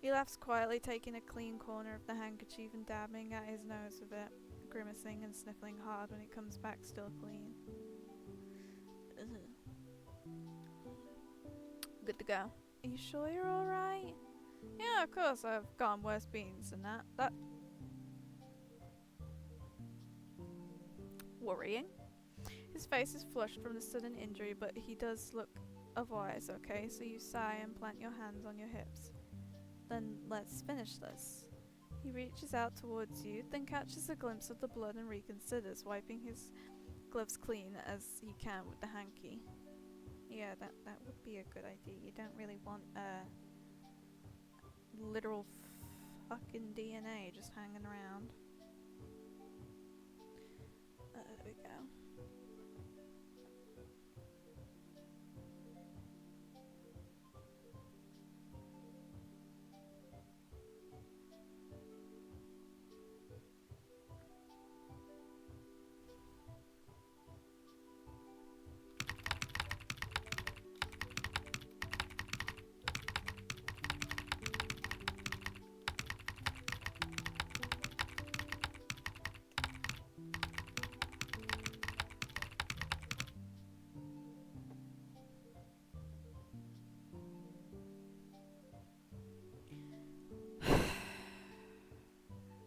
He laughs quietly, taking a clean corner of the handkerchief and dabbing at his nose with it, grimacing and sniffling hard when it comes back still clean. Good to go. Are you sure you're alright? Yeah, of course, I've gotten worse beans than that. Worrying. His face is flushed from the sudden injury, but he does look otherwise okay, so you sigh and plant your hands on your hips. Then let's finish this. He reaches out towards you, then catches a glimpse of the blood and reconsiders, wiping his gloves clean as he can with the hanky. Yeah, that would be a good idea. You don't really want literal fucking DNA just hanging around. There we go.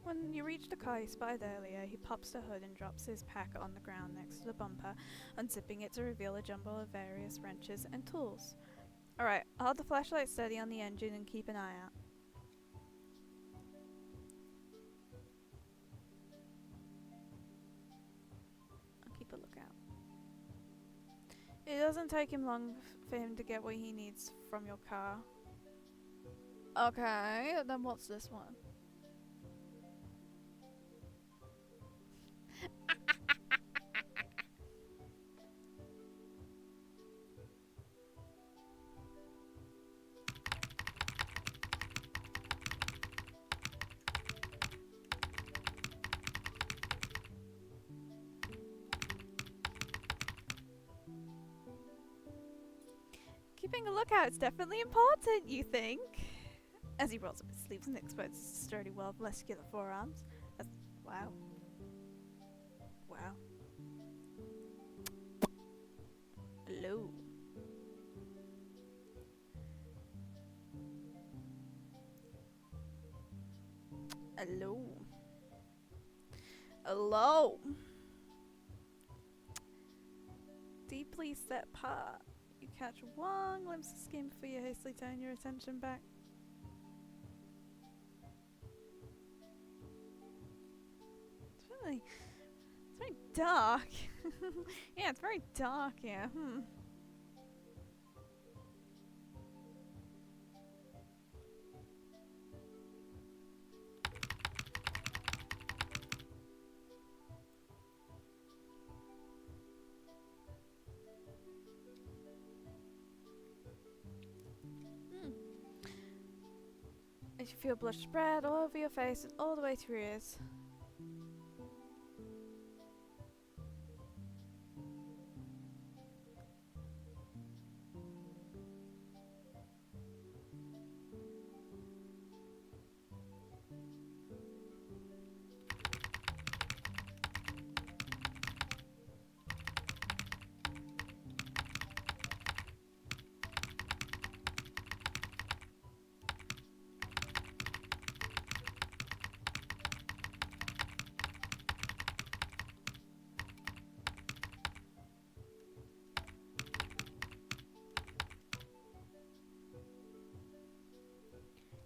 When you reach the car you spotted earlier, he pops the hood and drops his pack on the ground next to the bumper, unzipping it to reveal a jumble of various wrenches and tools. Alright, hold the flashlight steady on the engine and keep an eye out. I'll keep a lookout. It doesn't take him long for him to get what he needs from your car. Okay, then what's this one? Keeping a lookout is definitely important, you think? As he rolls up his sleeves and exposes his sturdy, well muscular forearms. Wow. Wow. Hello. Hello. Hello. Deeply set apart. You catch one glimpse of skin before you hastily turn your attention back. It's very dark. Yeah, it's very dark here. As you feel blush spread all over your face and all the way to your ears.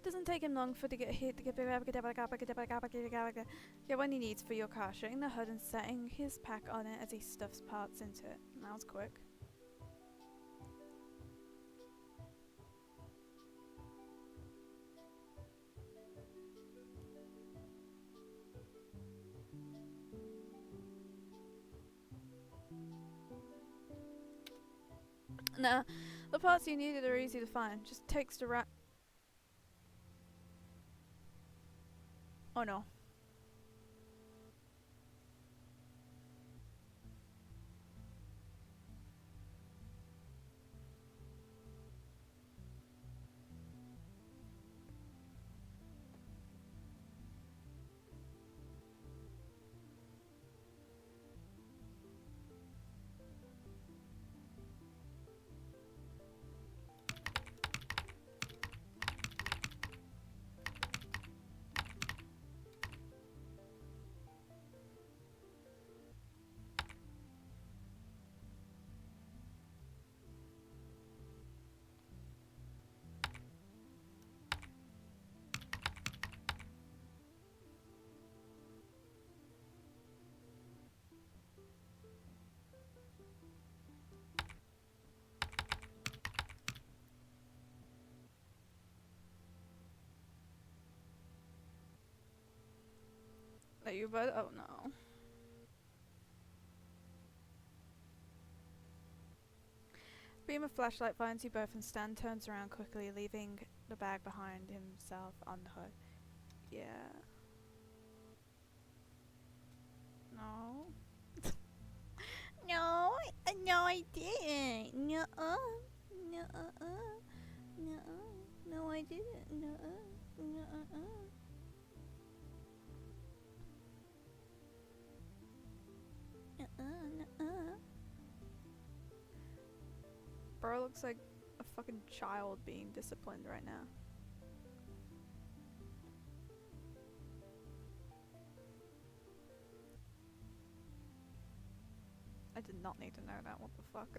Doesn't take him long to get what he needs for your car, shutting the hood and setting his pack on it as he stuffs parts into it. That was quick. Nah, the parts you needed are easy to find. Just takes the Oh no. Are you bud? Oh no. Beam of flashlight finds you both and Stan turns around quickly, leaving the bag behind himself on the hood. Yeah. No. No, I didn't. No, no, I didn't. No. Bro looks like a fucking child being disciplined right now. I did not need to know that, what the fuck.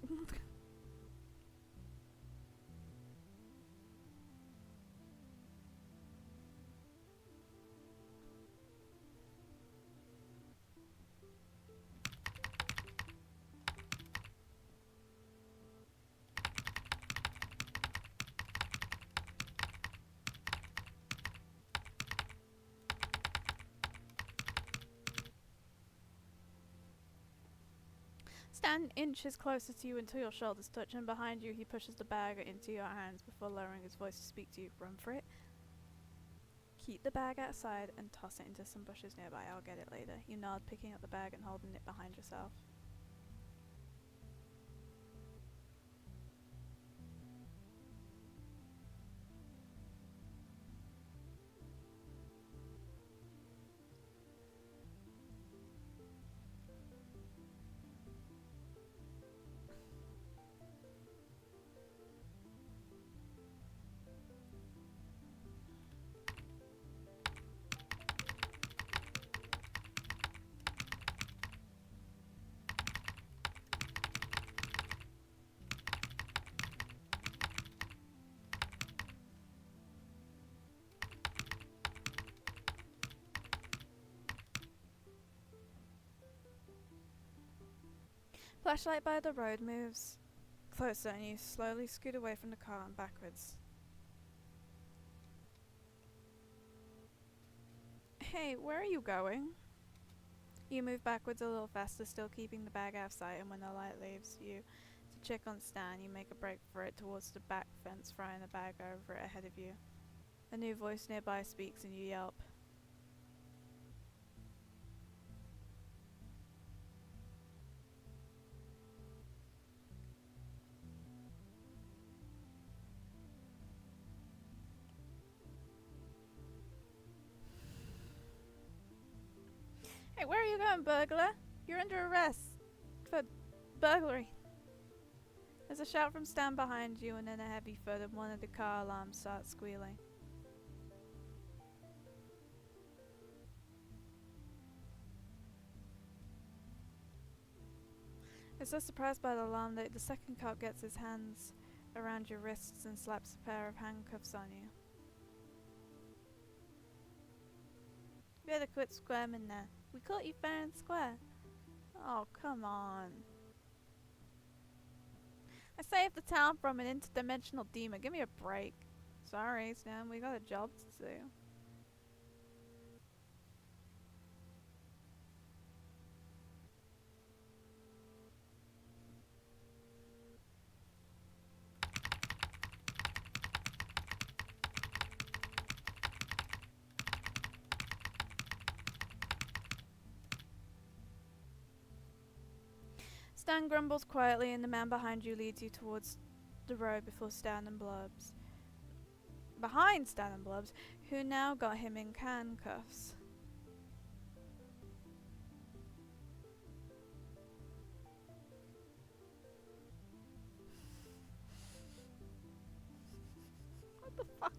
Stan inches closer to you until your shoulders touch, and behind you he pushes the bag into your hands before lowering his voice to speak to you. Run for it. Keep the bag outside and toss it into some bushes nearby. I'll get it later. You nod, picking up the bag and holding it behind yourself. Flashlight by the road moves closer and you slowly scoot away from the car and backwards. Hey, where are you going? You move backwards a little faster, still keeping the bag out of sight, and when the light leaves you to check on Stan, you make a break for it towards the back fence, throwing the bag over it ahead of you. A new voice nearby speaks and you yelp. Hey, where are you going, burglar? You're under arrest for burglary. There's a shout from Stan behind you, and then a heavy thud, and one of the car alarms starts squealing. You're so surprised by the alarm that the second cop gets his hands around your wrists and slaps a pair of handcuffs on you. You better quit squirming there. We caught you fair and square. Oh, come on. I saved the town from an interdimensional demon. Give me a break. Sorry, Stan, we got a job to do. Stan grumbles quietly and the man behind you leads you towards the road before Stan and Blubs. Behind Stan and Blubs, who now got him in handcuffs. What the fuck?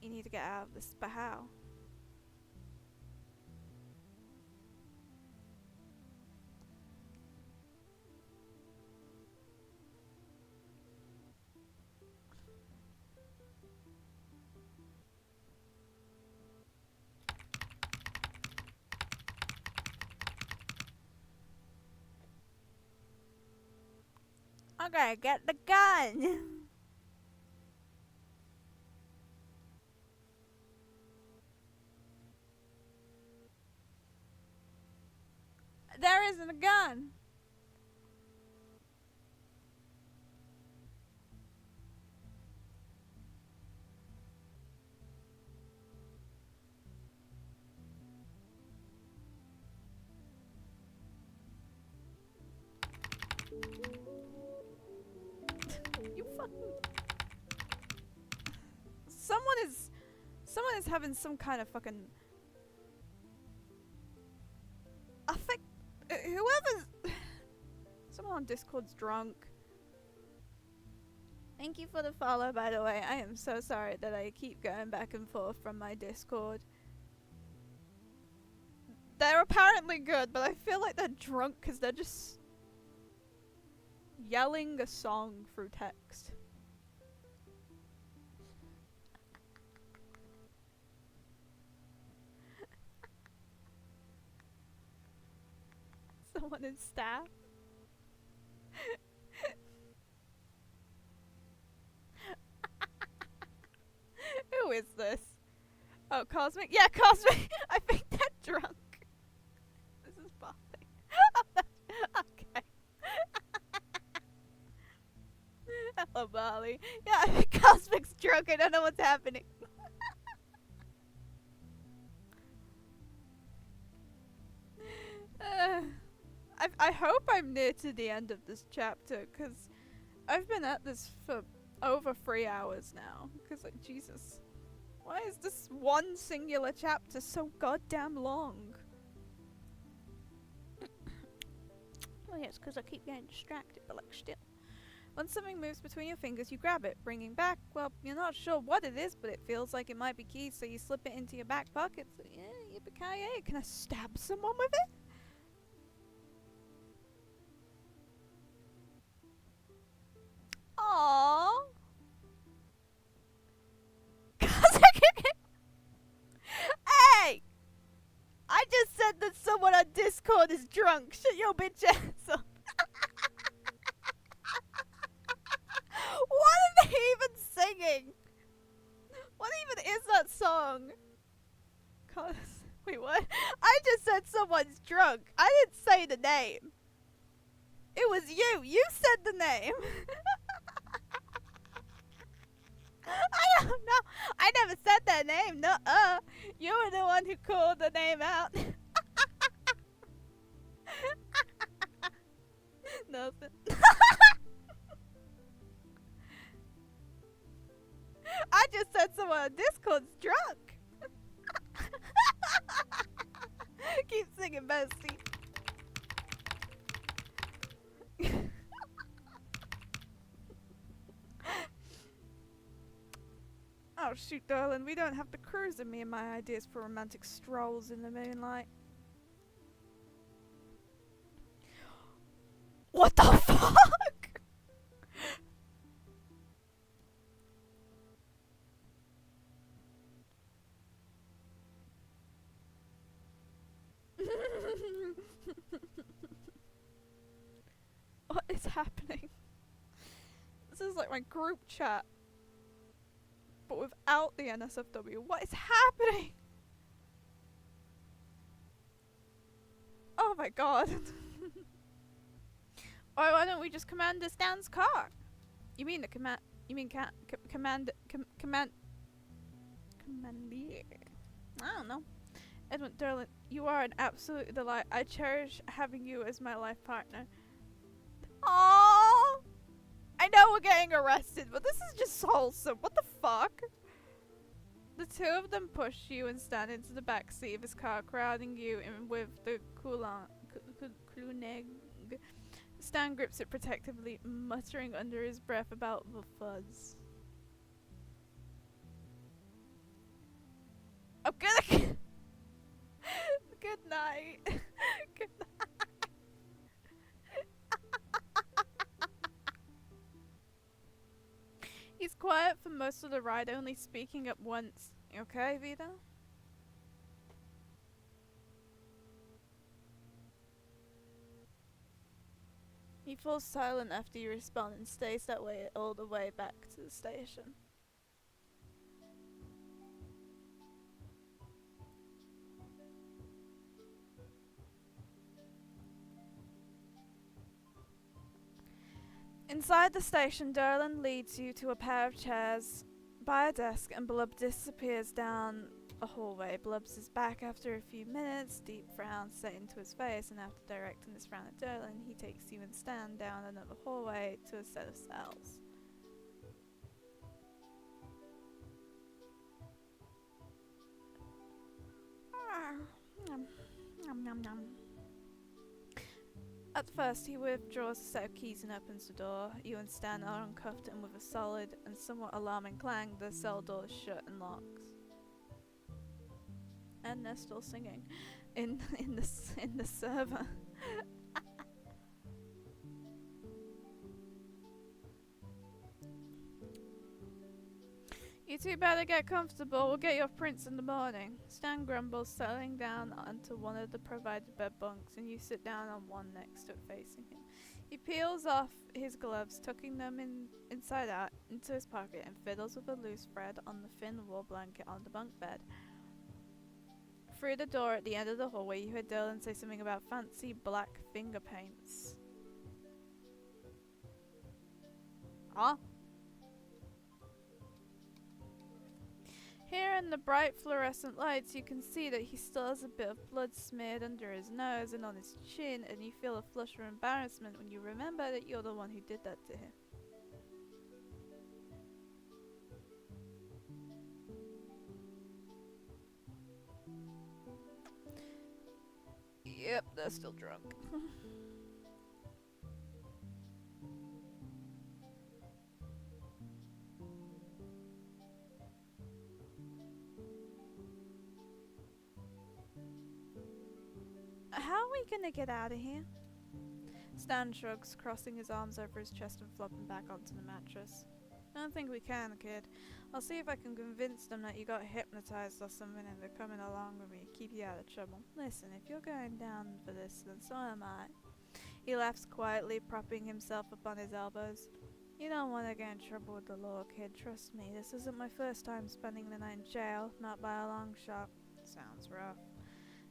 You need to get out of this, but how? Okay, get the gun! There isn't a gun! You fucking... Someone is having some kind of fucking... I think... whoever's... Someone on Discord's drunk. Thank you for the follow, by the way. I am so sorry that I keep going back and forth from my Discord. They're apparently good, but I feel like they're drunk because they're just... yelling a song through text. Someone in staff. Who is this? Oh, Cosmic? Yeah, Cosmic! I think they're drunk. This is Barley. Okay. Hello, Barley. Yeah, I think Cosmic's drunk. I don't know what's happening. I hope I'm near to the end of this chapter, because I've been at this for over 3 hours now. Because, like, Jesus. Why is this one singular chapter so goddamn long? Oh yes, because I keep getting distracted, but like still. When something moves between your fingers, you grab it, bringing back, well, you're not sure what it is, but it feels like it might be keys, so you slip it into your back pocket. So, yeah, yippee-ki-yay. Can I stab someone with it? Aww. Hey! Discord is drunk. Shut your bitch ass up. What are they even singing? What even is that song? God, wait, what? I just said someone's drunk. I didn't say the name. It was you. You said the name. I don't know. I never said that name. Nuh-uh. You were the one who called the name out. Nothing. I just said someone on Discord's drunk. Keep singing, bestie. Oh shoot, darling, we don't have to cruise in me and my ideas for romantic strolls in the moonlight. What the fuck? What is happening? This is like my group chat, but without the NSFW. What is happening? Oh my god. Oh, why don't we just command Stan's car? You mean the command? You mean commandier? I don't know. Edmund Derlin, you are an absolute delight. I cherish having you as my life partner. Aww. I know we're getting arrested, but this is just wholesome. What the fuck? The two of them push you and Stan into the back seat of his car, crowding you in with the Kluneg. Stan grips it protectively, muttering under his breath about the fuzz. I'm gonna. Good night. Good night. He's quiet for most of the ride, only speaking up once. You okay, Vida? He falls silent after you respond and stays that way all the way back to the station. Inside the station, Derlin leads you to a pair of chairs by a desk, and Blub disappears down a hallway. Blubs is back after a few minutes, deep frown set into his face, and after directing his frown at Derlin, he takes you and Stan down another hallway to a set of cells. At first, he withdraws a set of keys and opens the door. You and Stan are uncuffed, and with a solid and somewhat alarming clang, the cell door is shut and locks. And they're still singing in the server. You two better get comfortable. We'll get your prints in the morning. Stan grumbles, settling down onto one of the provided bed bunks, and you sit down on one next to it facing him. He peels off his gloves, tucking them inside out into his pocket, and fiddles with a loose thread on the thin wool blanket on the bunk bed. Through the door at the end of the hallway, you hear Dylan say something about fancy black finger paints. Huh? Here in the bright fluorescent lights, you can see that he still has a bit of blood smeared under his nose and on his chin, and you feel a flush of embarrassment when you remember that you're the one who did that to him. Yep, they're still drunk. How are we gonna get out of here? Stan shrugs, crossing his arms over his chest and flopping back onto the mattress. I don't think we can, kid. I'll see if I can convince them that you got hypnotized or something and they're coming along with me, keep you out of trouble. Listen, if you're going down for this, then so am I. He laughs quietly, propping himself up on his elbows. You don't want to get in trouble with the law, kid. Trust me, this isn't my first time spending the night in jail, not by a long shot. Sounds rough.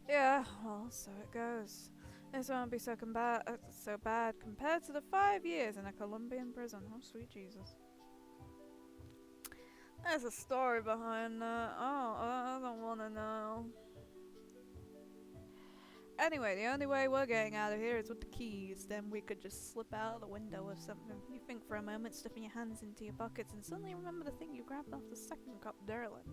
Yeah, well, so it goes. This won't be so bad compared to the 5 years in a Colombian prison. Oh, sweet Jesus. There's a story behind that. Oh, I don't want to know. Anyway, the only way we're getting out of here is with the keys. Then we could just slip out the window or something. You think for a moment, stuffing your hands into your pockets, and suddenly remember the thing you grabbed off the second cop, Derlin.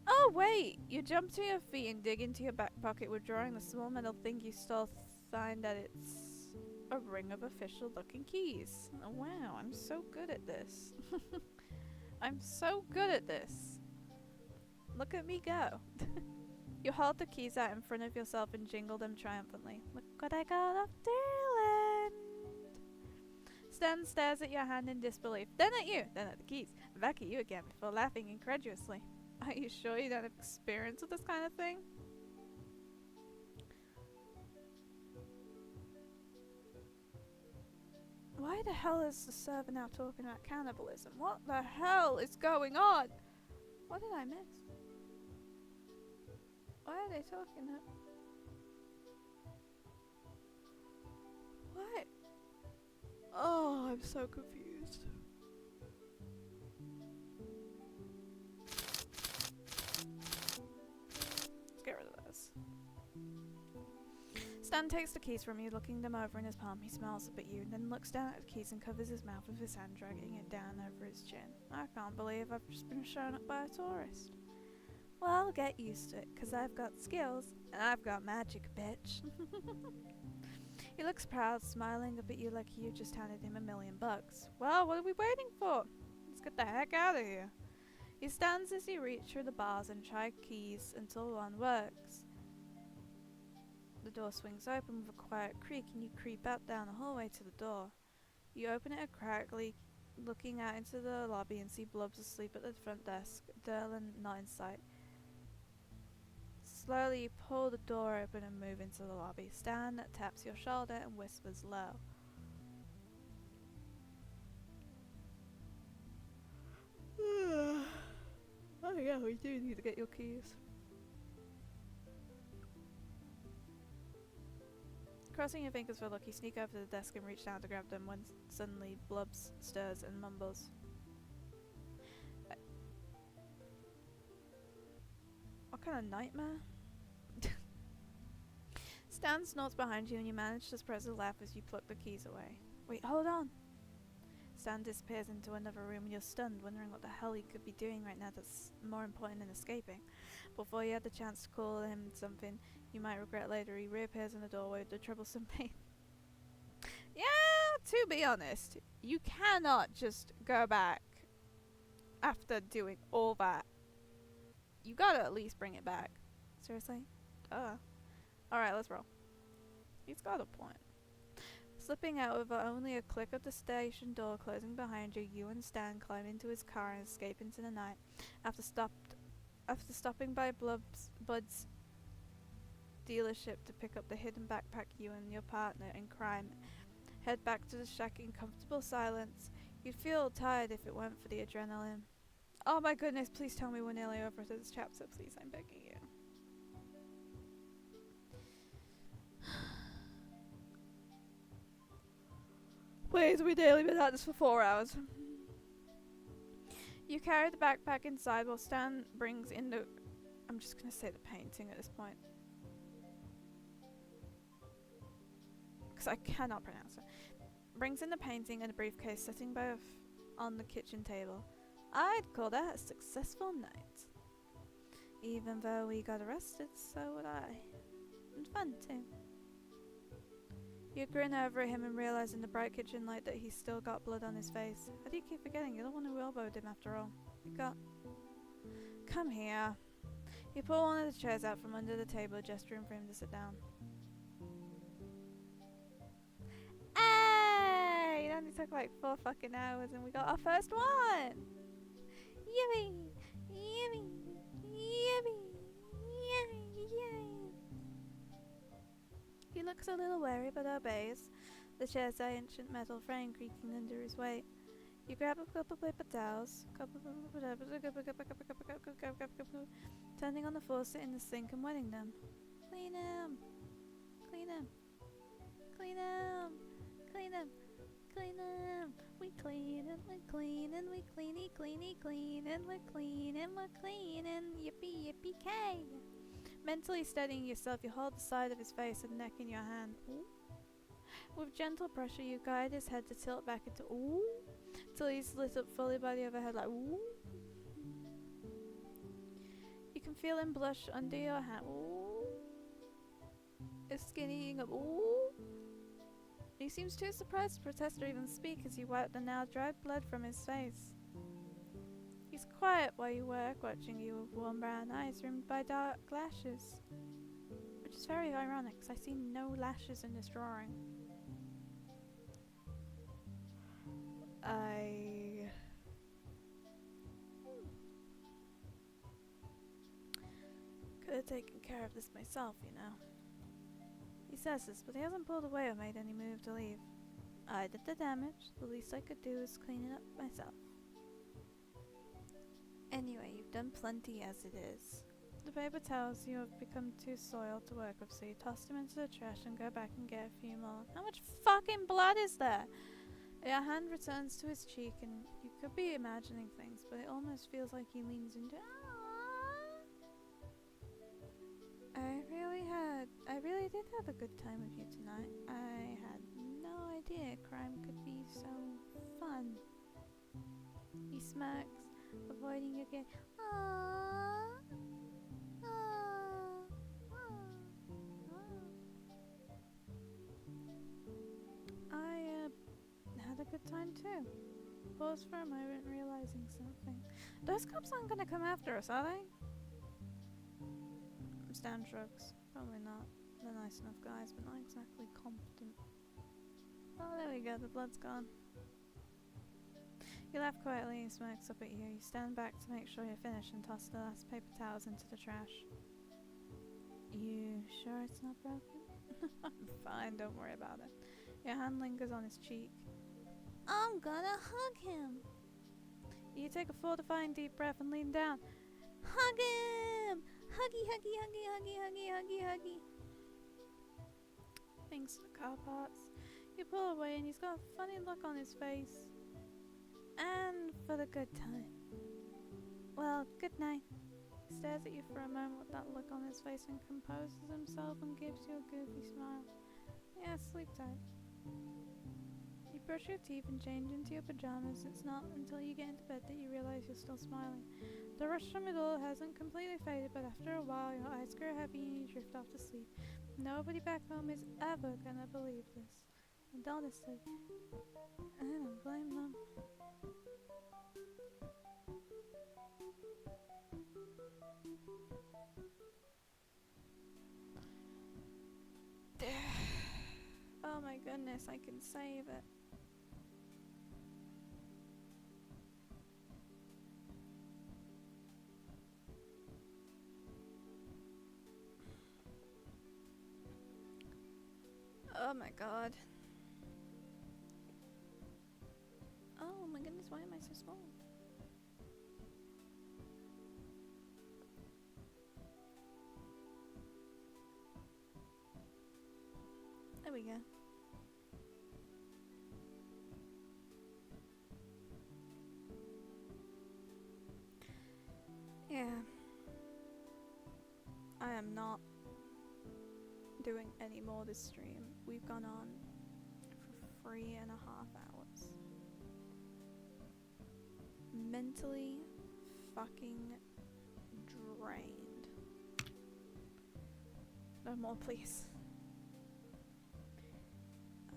Oh, wait! You jump to your feet and dig into your back pocket, withdrawing the small metal thing you stole, find that it's a ring of official-looking keys. Oh, wow, I'm so good at this. I'm so good at this. Look at me go. You hold the keys out in front of yourself and jingle them triumphantly. Look what I got off Derland. Stan stares at your hand in disbelief, then at you, then at the keys, and back at you again before laughing incredulously. Are you sure you don't have experience with this kind of thing? Why the hell is the server now talking about cannibalism? What the hell is going on? What did I miss? Why are they talking that? What? Oh, I'm so confused. Let's get rid of this. Stan takes the keys from you, looking them over in his palm. He smiles up at you, and then looks down at the keys and covers his mouth with his hand, dragging it down over his chin. I can't believe I've just been shown up by a tourist. Well, get used to it, 'cause I've got skills, and I've got magic, bitch. He looks proud, smiling up at you like you just handed him $1,000,000. Well, what are we waiting for? Let's get the heck out of here. He stands as you reach through the bars and try keys until one works. The door swings open with a quiet creak and you creep out down the hallway to the door. You open it a crack, looking out into the lobby and see Blobs asleep at the front desk, Derlin not in sight. Slowly you pull the door open and move into the lobby. Stan taps your shoulder and whispers low. Oh yeah, we do need to get your keys. Crossing your fingers for luck, you sneak over to the desk and reach down to grab them when suddenly Blobs stirs and mumbles. What kind of nightmare? Stan snorts behind you and you manage to suppress a laugh as you pluck the keys away. Wait, hold on! Stan disappears into another room and you're stunned, wondering what the hell he could be doing right now that's more important than escaping. Before you had the chance to call him something you might regret later, he reappears in the doorway with the troublesome pain. Yeah, to be honest, you cannot just go back after doing all that. You gotta at least bring it back. Seriously? Alright, let's roll. He's got a point. Slipping out with only a click of the station door closing behind you, you and Stan climb into his car and escape into the night. After stopping by Bud's dealership to pick up the hidden backpack, you and your partner in crime head back to the shack in comfortable silence. You'd feel tired if it weren't for the adrenaline. Oh my goodness, please tell me we're nearly over to this chapter, please, I'm begging you. Please, we've nearly been at this for 4 hours. You carry the backpack inside while Stan brings in the... I'm just going to say the painting at this point. Because I cannot pronounce it. Brings in the painting and a briefcase sitting both on the kitchen table. I'd call that a successful night. Even though we got arrested, so would I. And fun too. You grin over at him and realise in the bright kitchen light that he's still got blood on his face. How do you keep forgetting? You're the one who elbowed him after all. You got... Come here. You pull one of the chairs out from under the table, gesturing for him to sit down. Hey! It only took like 4 fucking hours and we got our first one! the chair's ancient metal frame creaking under his weight. You grab a couple of paper towels, turning on the faucet in the sink and wetting them. Clean them, clean them, clean them, clean them, clean them. We clean and we clean and we cleany cleany clean and we're clean and we're cleaning. Yippee yippee kay. Mentally steadying yourself, you hold the side of his face and neck in your hand. Ooh. With gentle pressure, you guide his head to tilt back into ooh, till he's lit up fully by the overhead like ooh. You can feel him blush under your hand. Ooh. His skin eating up. Ooh. He seems too surprised to protest or even speak as you wipe the now dried blood from his face. He's quiet while you work, watching you with warm brown eyes rimmed by dark lashes. Which is very ironic, because I see no lashes in this drawing. Could have taken care of this myself, you know. He says this, but he hasn't pulled away or made any move to leave. I did the damage. The least I could do is clean it up myself. Anyway, you've done plenty as it is. The paper towels you have become too soiled to work with, so you toss them into the trash and go back and get a few more. How much fucking blood is there? Your hand returns to his cheek, and you could be imagining things, but it almost feels like he leans into it. I really did have a good time with you tonight. I had no idea crime could be so fun. He smirks, avoiding your gaze. I had a good time too. Pause for a moment, realizing something. Those cops aren't gonna come after us, are they? Stan shrugs. Probably not. They're nice enough guys, but not exactly competent. Oh, there we go, the blood's gone. You laugh quietly and he smirks up at you. You stand back to make sure you're finished and toss the last paper towels into the trash. You sure it's not broken? I'm fine, don't worry about it. Your hand lingers on his cheek. I'm gonna hug him! You take a fortifying deep breath and lean down. Hug him! Huggy, huggy, huggy, huggy, huggy, huggy, huggy. Thanks to the car parts. You pull away and he's got a funny look on his face. And for the good time. Well, good night. He stares at you for a moment with that look on his face and composes himself and gives you a goofy smile. Yeah, sleep tight. You brush your teeth and change into your pajamas. It's not until you get into bed that you realize you're still smiling. The rush from it all hasn't completely faded, but after a while your eyes grow heavy and you drift off to sleep. Nobody back home is ever gonna believe this. And honestly, I don't blame them. Oh my goodness, I can save it. Oh my god. Oh my goodness, why am I so small? There we go. Yeah. I am not doing any more this stream. We've gone on for 3.5 hours. Mentally fucking drained. No more, please.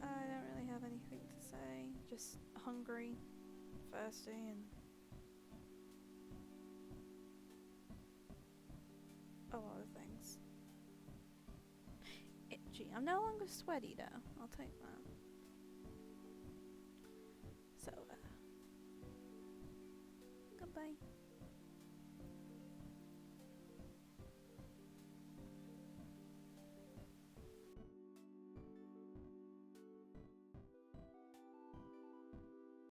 I don't really have anything to say. Just hungry, thirsty, and a lot of things. Itchy. I'm no longer sweaty though. I'll take that. So, goodbye.